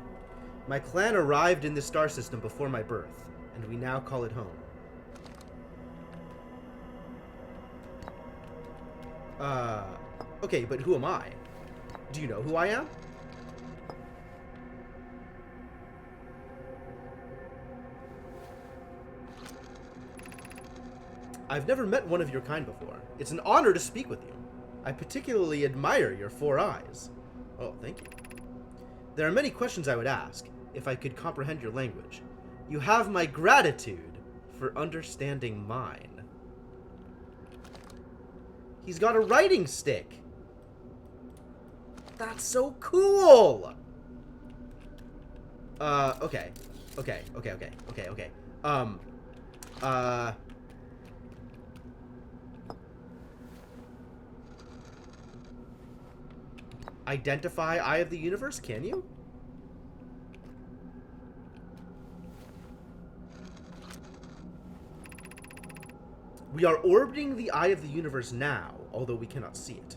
My clan arrived in this star system before my birth, and we now call it home. Okay, but who am I? Do you know who I am? I've never met one of your kind before. It's an honor to speak with you. I particularly admire your 4 eyes. Oh, thank you. There are many questions I would ask, if I could comprehend your language. You have my gratitude for understanding mine. He's got a writing stick. That's so cool! Okay. Identify Eye of the Universe, can you? We are orbiting the Eye of the Universe now, although we cannot see it.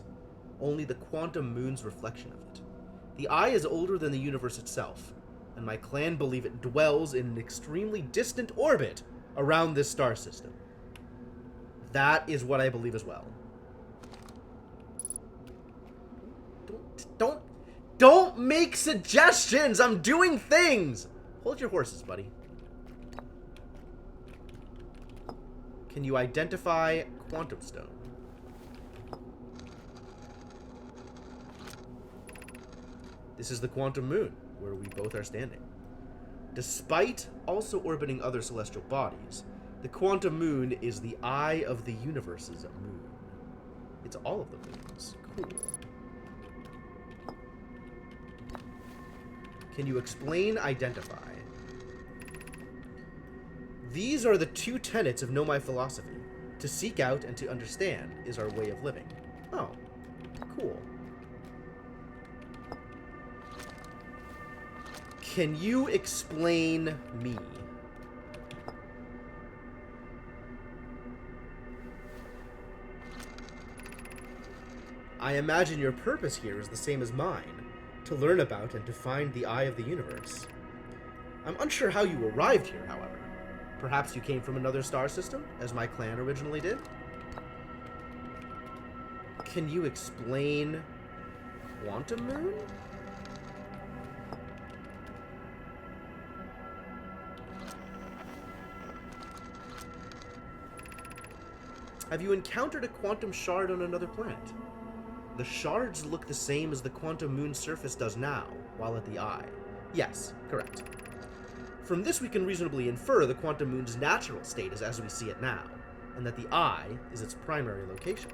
Only the quantum moon's reflection of it. The Eye is older than the universe itself, and my clan believe it dwells in an extremely distant orbit around this star system. That is what I believe as well. Don't make suggestions! I'm doing things! Hold your horses, buddy. Can you identify Quantum Stone? This is the Quantum Moon, where we both are standing. Despite also orbiting other celestial bodies, the Quantum Moon is the Eye of the Universe's moon. It's all of the moons. Cool. Can you explain, identify? These are the 2 tenets of Nomai philosophy. To seek out and to understand is our way of living. Oh, cool. Can you explain me? I imagine your purpose here is the same as mine. To learn about and to find the Eye of the Universe. I'm unsure how you arrived here, however. Perhaps you came from another star system, as my clan originally did? Can you explain Quantum Moon? Have you encountered a quantum shard on another planet? The shards look the same as the quantum moon surface does now, while at the eye. Yes, correct. From this we can reasonably infer the quantum moon's natural state is as we see it now, and that the eye is its primary location.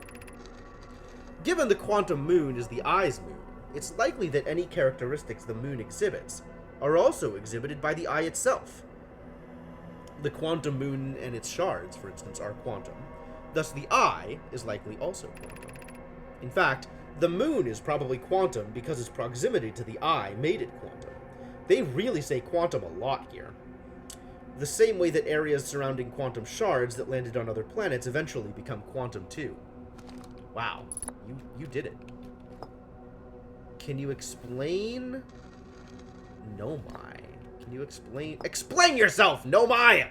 Given the quantum moon is the eye's moon, it's likely that any characteristics the moon exhibits are also exhibited by the eye itself. The quantum moon and its shards, for instance, are quantum. Thus, the eye is likely also quantum. In fact, the moon is probably quantum because its proximity to the eye made it quantum. They really say quantum a lot here. The same way that areas surrounding quantum shards that landed on other planets eventually become quantum too. Wow, you did it. Can you explain? Nomai. Can you explain? Explain yourself, Nomai!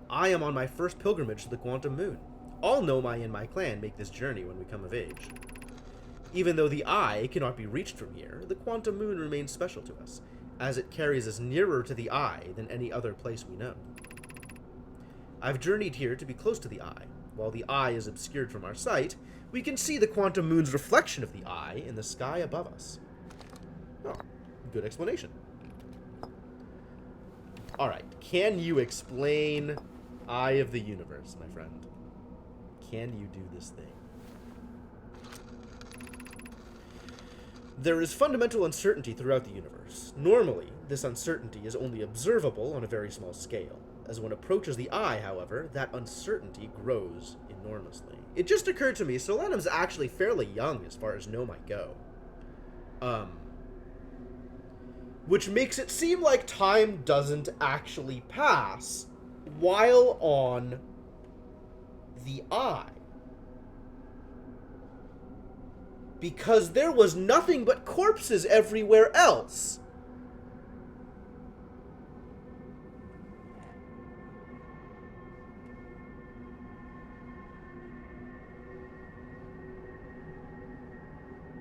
I am on my first pilgrimage to the quantum moon. All Nomai in my clan make this journey when we come of age. Even though the eye cannot be reached from here, the quantum moon remains special to us, as it carries us nearer to the eye than any other place we know. I've journeyed here to be close to the eye. While the eye is obscured from our sight, we can see the quantum moon's reflection of the eye in the sky above us. Oh, good explanation. Alright, can you explain Eye of the Universe, my friend? Can you do this thing? There is fundamental uncertainty throughout the universe. Normally, this uncertainty is only observable on a very small scale. As one approaches the eye, however, that uncertainty grows enormously. It just occurred to me, Solanum's actually fairly young as far as Nomai go. Which makes it seem like time doesn't actually pass while on the eye. Because there was nothing but corpses everywhere else.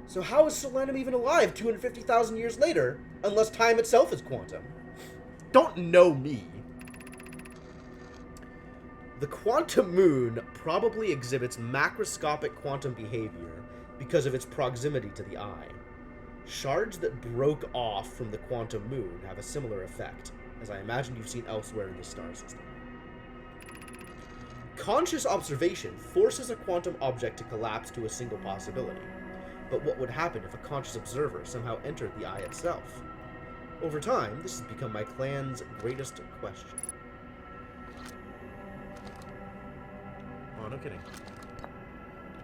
So how is Solanum even alive 250,000 years later, unless time itself is quantum? Don't know me. The quantum moon probably exhibits macroscopic quantum behavior because of its proximity to the eye. Shards that broke off from the quantum moon have a similar effect, as I imagine you've seen elsewhere in the star system. Conscious observation forces a quantum object to collapse to a single possibility. But what would happen if a conscious observer somehow entered the eye itself? Over time, this has become my clan's greatest question. Oh, no kidding.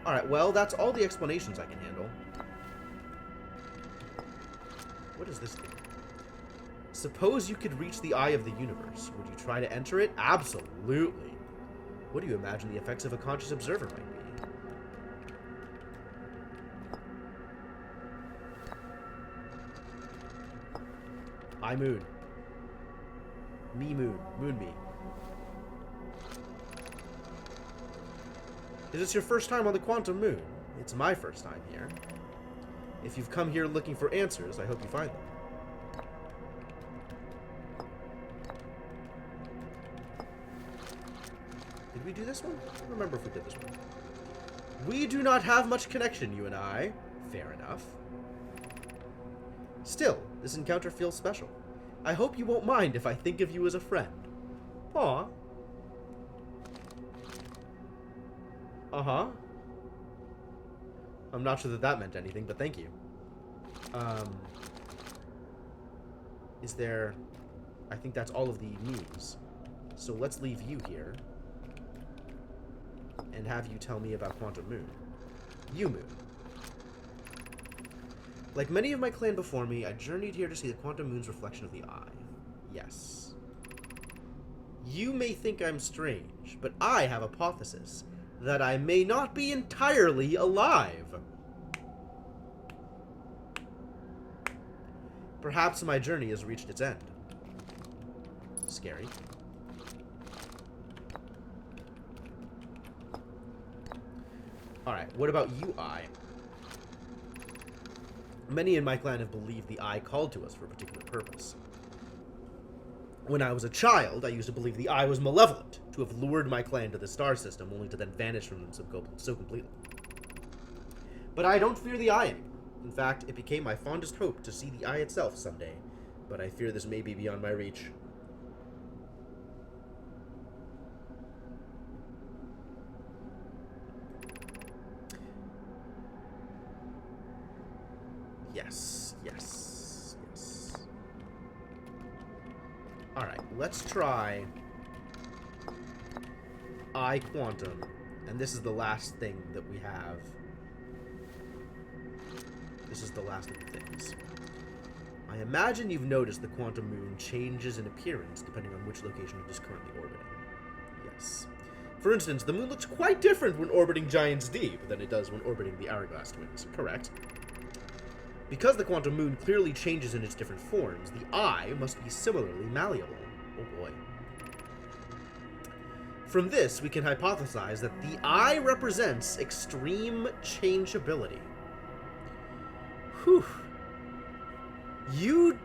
Alright, well, that's all the explanations I can handle. What is this thing? Suppose you could reach the eye of the universe. Would you try to enter it? Absolutely. What do you imagine the effects of a conscious observer might be? I moon. Me moon. Moon me. Is this your first time on the quantum moon? It's my first time here. If you've come here looking for answers, I hope you find them. Did we do this one? I don't remember if we did this one. We do not have much connection, you and I. Fair enough. Still, this encounter feels special. I hope you won't mind if I think of you as a friend. Aw. Uh-huh. I'm not sure that that meant anything, but thank you. Is there... I think that's all of the news. So let's leave you here. And have you tell me about Quantum Moon. You Moon. Like many of my clan before me, I journeyed here to see the quantum moon's reflection of the eye. Yes. You may think I'm strange, but I have a hypothesis that I may not be entirely alive. Perhaps my journey has reached its end. Scary. Alright, what about you, Eye? Many in my clan have believed the Eye called to us for a particular purpose. When I was a child, I used to believe the Eye was malevolent, to have lured my clan to the star system, only to then vanish from them so completely. But I don't fear the Eye anymore. In fact, it became my fondest hope to see the Eye itself someday, but I fear this may be beyond my reach. Yes, yes, yes. Alright, let's try Eye Quantum, and this is the last thing that we have. This is the last of the things. I imagine you've noticed the Quantum Moon changes in appearance depending on which location it is currently orbiting. Yes. For instance, the moon looks quite different when orbiting Giants Deep than it does when orbiting the Hourglass Twins. Correct. Because the Quantum Moon clearly changes in its different forms, the Eye must be similarly malleable. Oh boy. From this, we can hypothesize that the Eye represents extreme changeability. Whew. You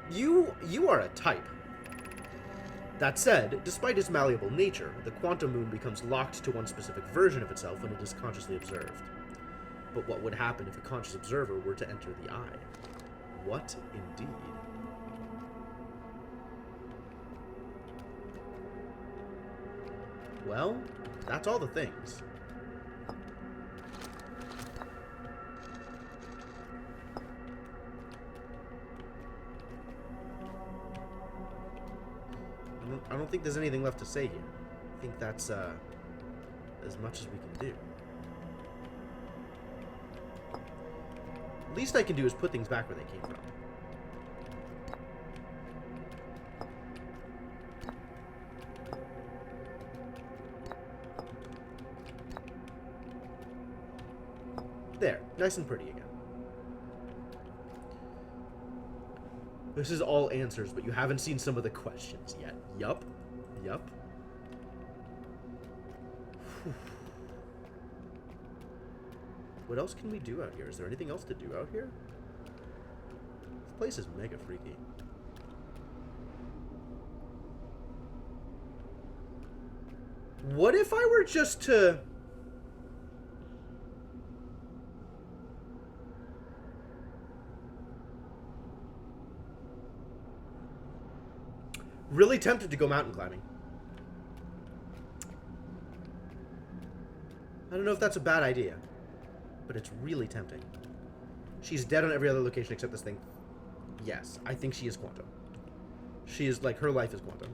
are a type. That said, despite its malleable nature, the Quantum Moon becomes locked to one specific version of itself when it is consciously observed. But what would happen if a conscious observer were to enter the Eye? What indeed? Well, that's all the things. I don't think there's anything left to say here. I think that's as much as we can do. Least I can do is put things back where they came from. There, nice and pretty again. This is all answers, but you haven't seen some of the questions yet. Yup. Yup. What else can we do out here? Is there anything else to do out here? This place is mega freaky. What if I were just to... Really tempted to go mountain climbing. I don't know if that's a bad idea, but it's really tempting. She's dead on every other location except this thing. Yes, I think she is Quantum. She is, like, her life is Quantum.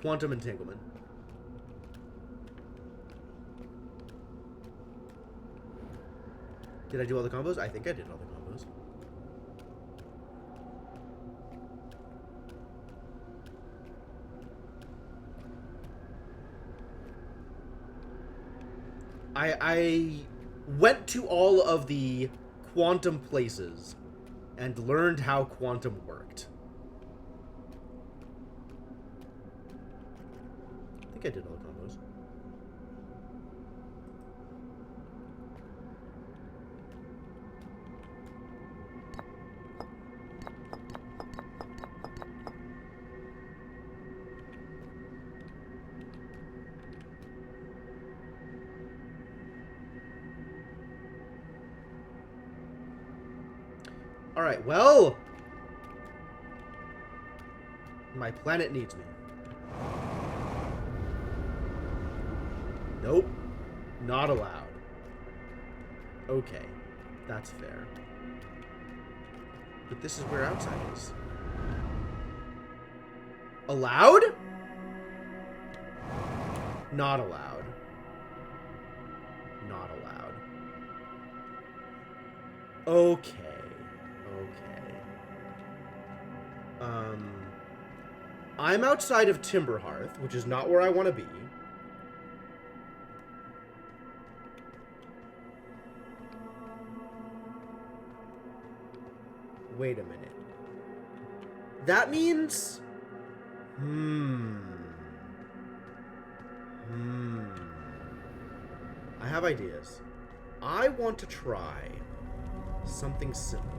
Quantum entanglement. Did I do all the combos? I think I did all the combos. I went to all of the quantum places and learned how quantum worked. I think I did all the combos. Alright, well... my planet needs me. Nope. Not allowed. Okay. That's fair. But this is where outside is. Allowed? Not allowed. Not allowed. Okay. I'm outside of Timberhearth, which is not where I want to be. Wait a minute. That means... I have ideas. I want to try something similar.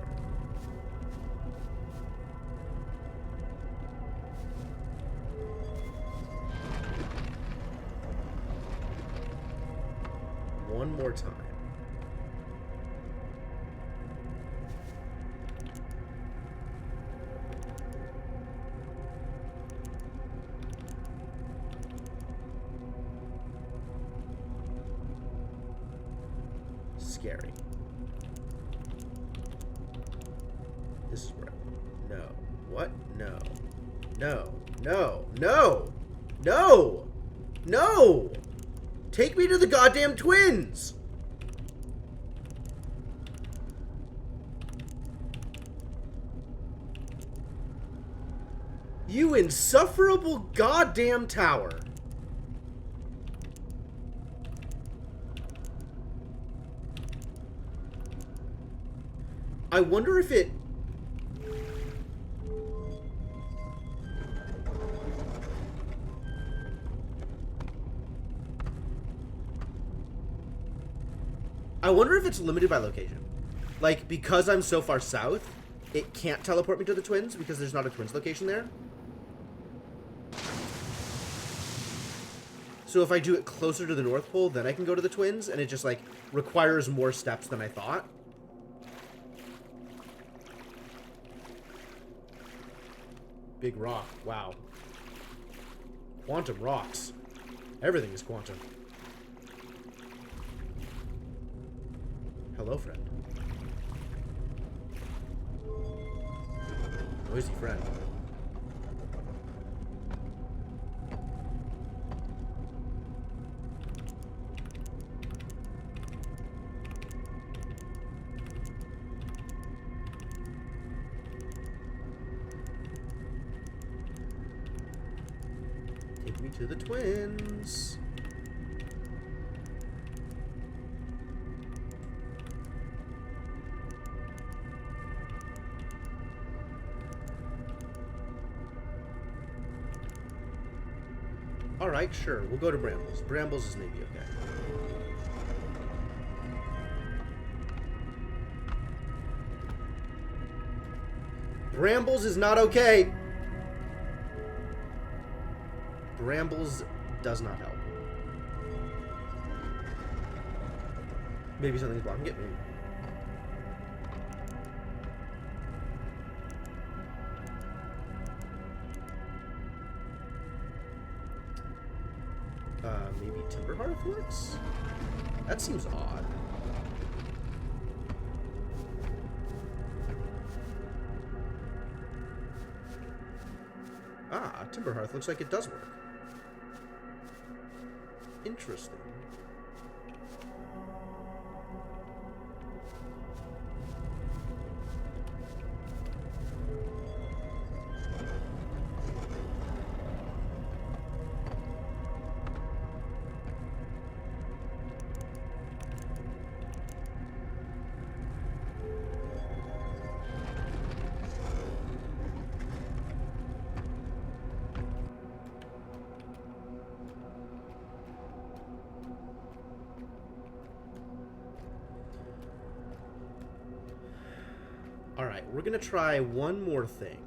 one more time. Scary. This is where... No. What? No. No. No. No! No! No! Take me to the goddamn twins! You insufferable goddamn tower. I wonder if it... I wonder if it's limited by location. Like, because I'm so far south, it can't teleport me to the twins because there's not a twins location there. So if I do it closer to the North Pole, then I can go to the twins, and it just, like, requires more steps than I thought. Big rock. Wow. Quantum rocks. Everything is quantum. Hello, friend. Noisy friend. Take me to the twins. Alright, sure. We'll go to Brambles. Brambles is maybe okay. Brambles is not okay! Brambles does not help. Maybe something's blocking it. Maybe. Maybe Timberhearth works? That seems odd. Ah, Timberhearth looks like it does work. Interesting. Alright, we're gonna try one more thing.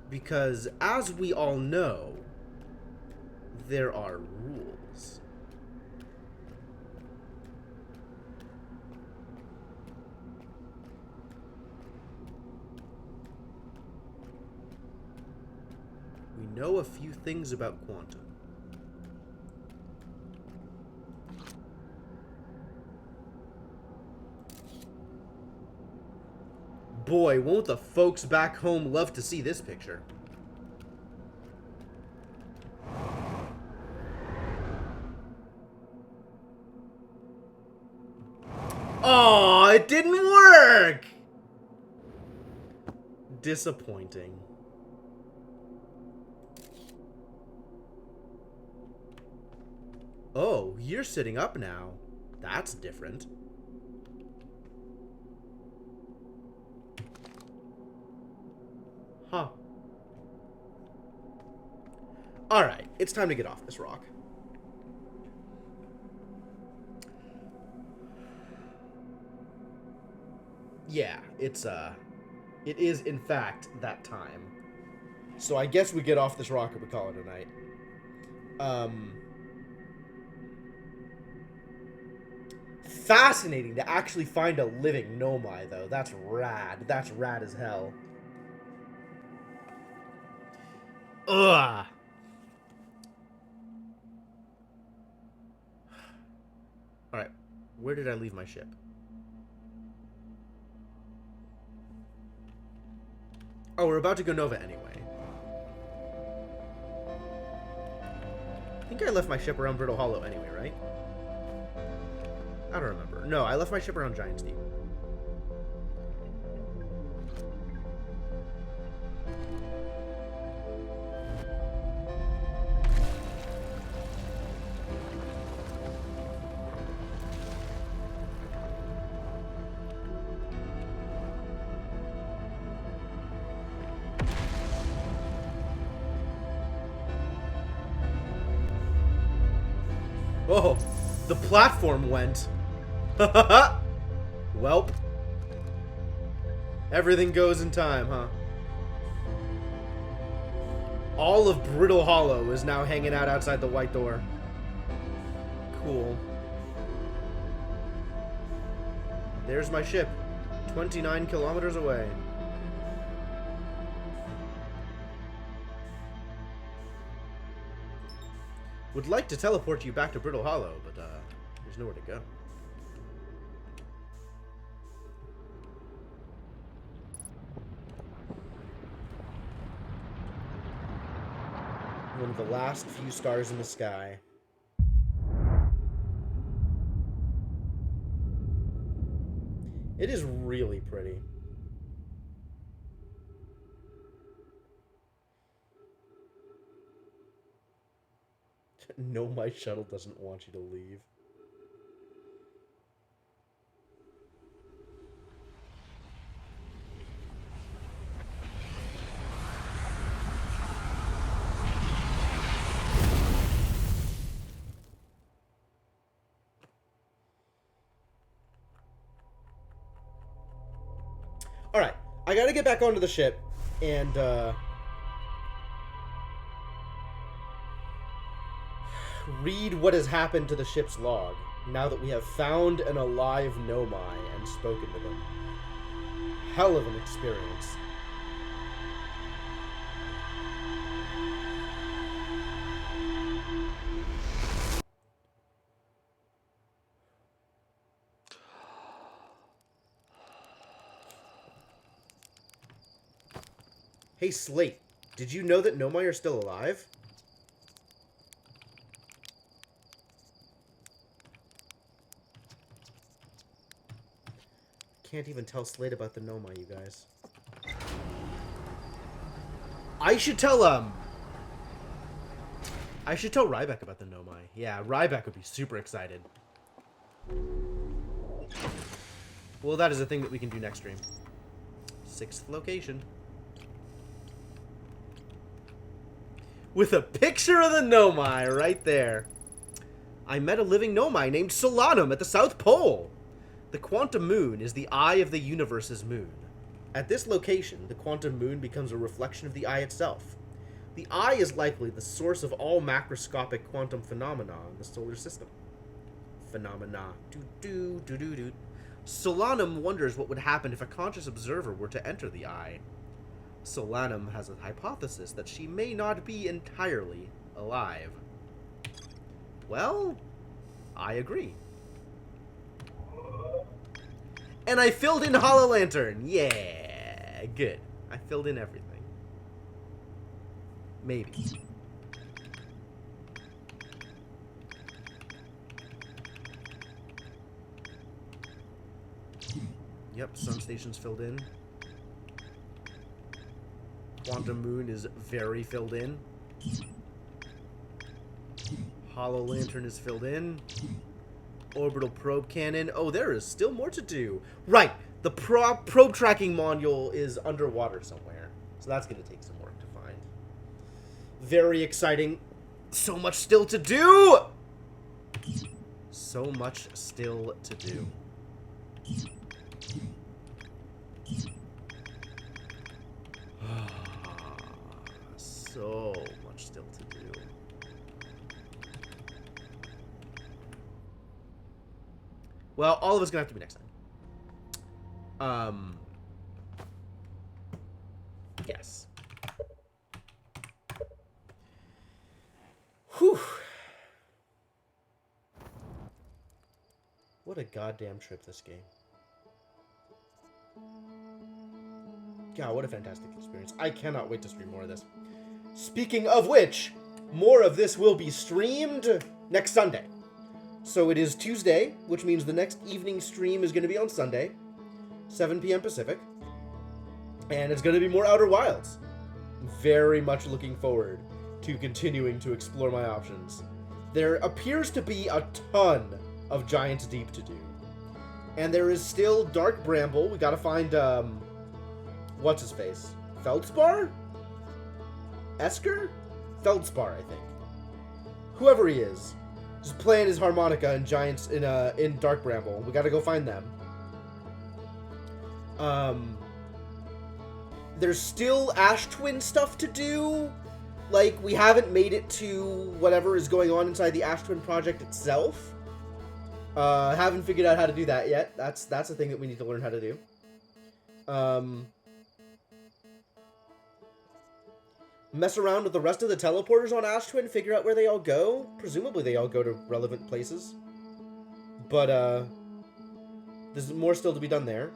Because, as we all know, there are rules. We know a few things about quantum. Boy, won't the folks back home love to see this picture. Oh, it didn't work! Disappointing. Oh, you're sitting up now. That's different. Huh. Alright, it's time to get off this rock. Yeah, it is in fact that time. So I guess we get off this rocket, we call it a night. Fascinating to actually find a living Nomai, though. That's rad. That's rad as hell. Ugh. Alright. Where did I leave my ship? Oh, we're about to go Nova anyway. I think I left my ship around Brittle Hollow anyway, right? I don't remember. No, I left my ship around Giant's Deep. Oh, the platform went. Welp. Everything goes in time, huh? All of Brittle Hollow is now hanging out outside the white door. Cool. There's my ship. 29 kilometers away. Would like to teleport you back to Brittle Hollow, but there's nowhere to go. One of the last few stars in the sky. It is really pretty. No, my shuttle doesn't want you to leave. Alright, I gotta get back onto the ship and read what has happened to the ship's log, now that we have found an alive Nomai and spoken to them. Hell of an experience. Hey, Slate, did you know that Nomai are still alive? Can't even tell Slate about the Nomai, you guys. I should tell Ryback about the Nomai. Yeah, Ryback would be super excited. Well, that is a thing that we can do next stream. 6th location. With a picture of the Nomai right there. I met a living Nomai named Solanum at the South Pole. The quantum moon is the eye of the universe's moon. At this location, the quantum moon becomes a reflection of the eye itself. The eye is likely the source of all macroscopic quantum phenomena in the solar system. Phenomena. Do-do-do-do-do. Solanum wonders what would happen if a conscious observer were to enter the eye. Solanum has a hypothesis that she may not be entirely alive. Well, I agree. And I filled in Hollow Lantern. Yeah, good. I filled in everything. Maybe. Yep, Sun Station's filled in. Quantum Moon is very filled in. Hollow Lantern is filled in. Orbital Probe Cannon. Oh, there is still more to do. Right. The probe tracking module is underwater somewhere. So that's going to take some work to find. Very exciting. So much still to do. So much still to do. so much still to do. Well, all of us gonna have to be next time. Yes. Whew. What a goddamn trip this game. God, what a fantastic experience. I cannot wait to stream more of this. Speaking of which, more of this will be streamed next Sunday. So it is Tuesday, which means the next evening stream is going to be on Sunday, 7 p.m. Pacific. And it's going to be more Outer Wilds. Very much looking forward to continuing to explore my options. There appears to be a ton of Giant's Deep to do. And there is still Dark Bramble. We gotta find, what's his face? Feldspar? Esker? Feldspar, I think. Whoever he is. Just playing his harmonica in Giants, in Dark Bramble. We gotta go find them. There's still Ash Twin stuff to do. Like, we haven't made it to whatever is going on inside the Ash Twin project itself. Haven't figured out how to do that yet. That's a thing that we need to learn how to do. Mess around with the rest of the teleporters on Ash Twin, figure out where they all go. Presumably they all go to relevant places. But, there's more still to be done there.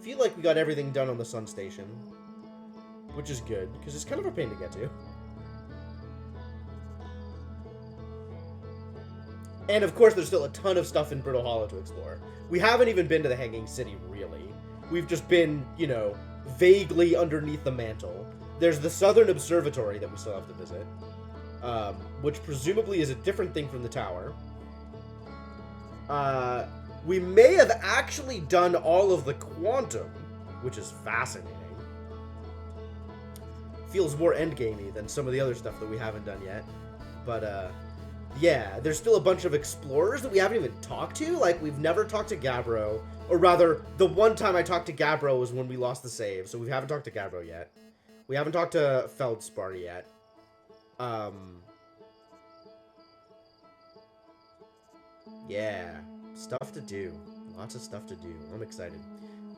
Feel like we got everything done on the Sun Station. Which is good, because it's kind of a pain to get to. And of course, there's still a ton of stuff in Brittle Hollow to explore. We haven't even been to the Hanging City, really. We've just been, you know, vaguely underneath the mantle. There's the Southern Observatory that we still have to visit, which presumably is a different thing from the tower. We may have actually done all of the Quantum, which is fascinating. Feels more endgamey than some of the other stuff that we haven't done yet. But, yeah, there's still a bunch of explorers that we haven't even talked to. Like, we've never talked to Gabbro. Or rather, the one time I talked to Gabbro was when we lost the save. So we haven't talked to Gabbro yet. We haven't talked to Feldspar yet. Yeah, stuff to do. Lots of stuff to do. I'm excited.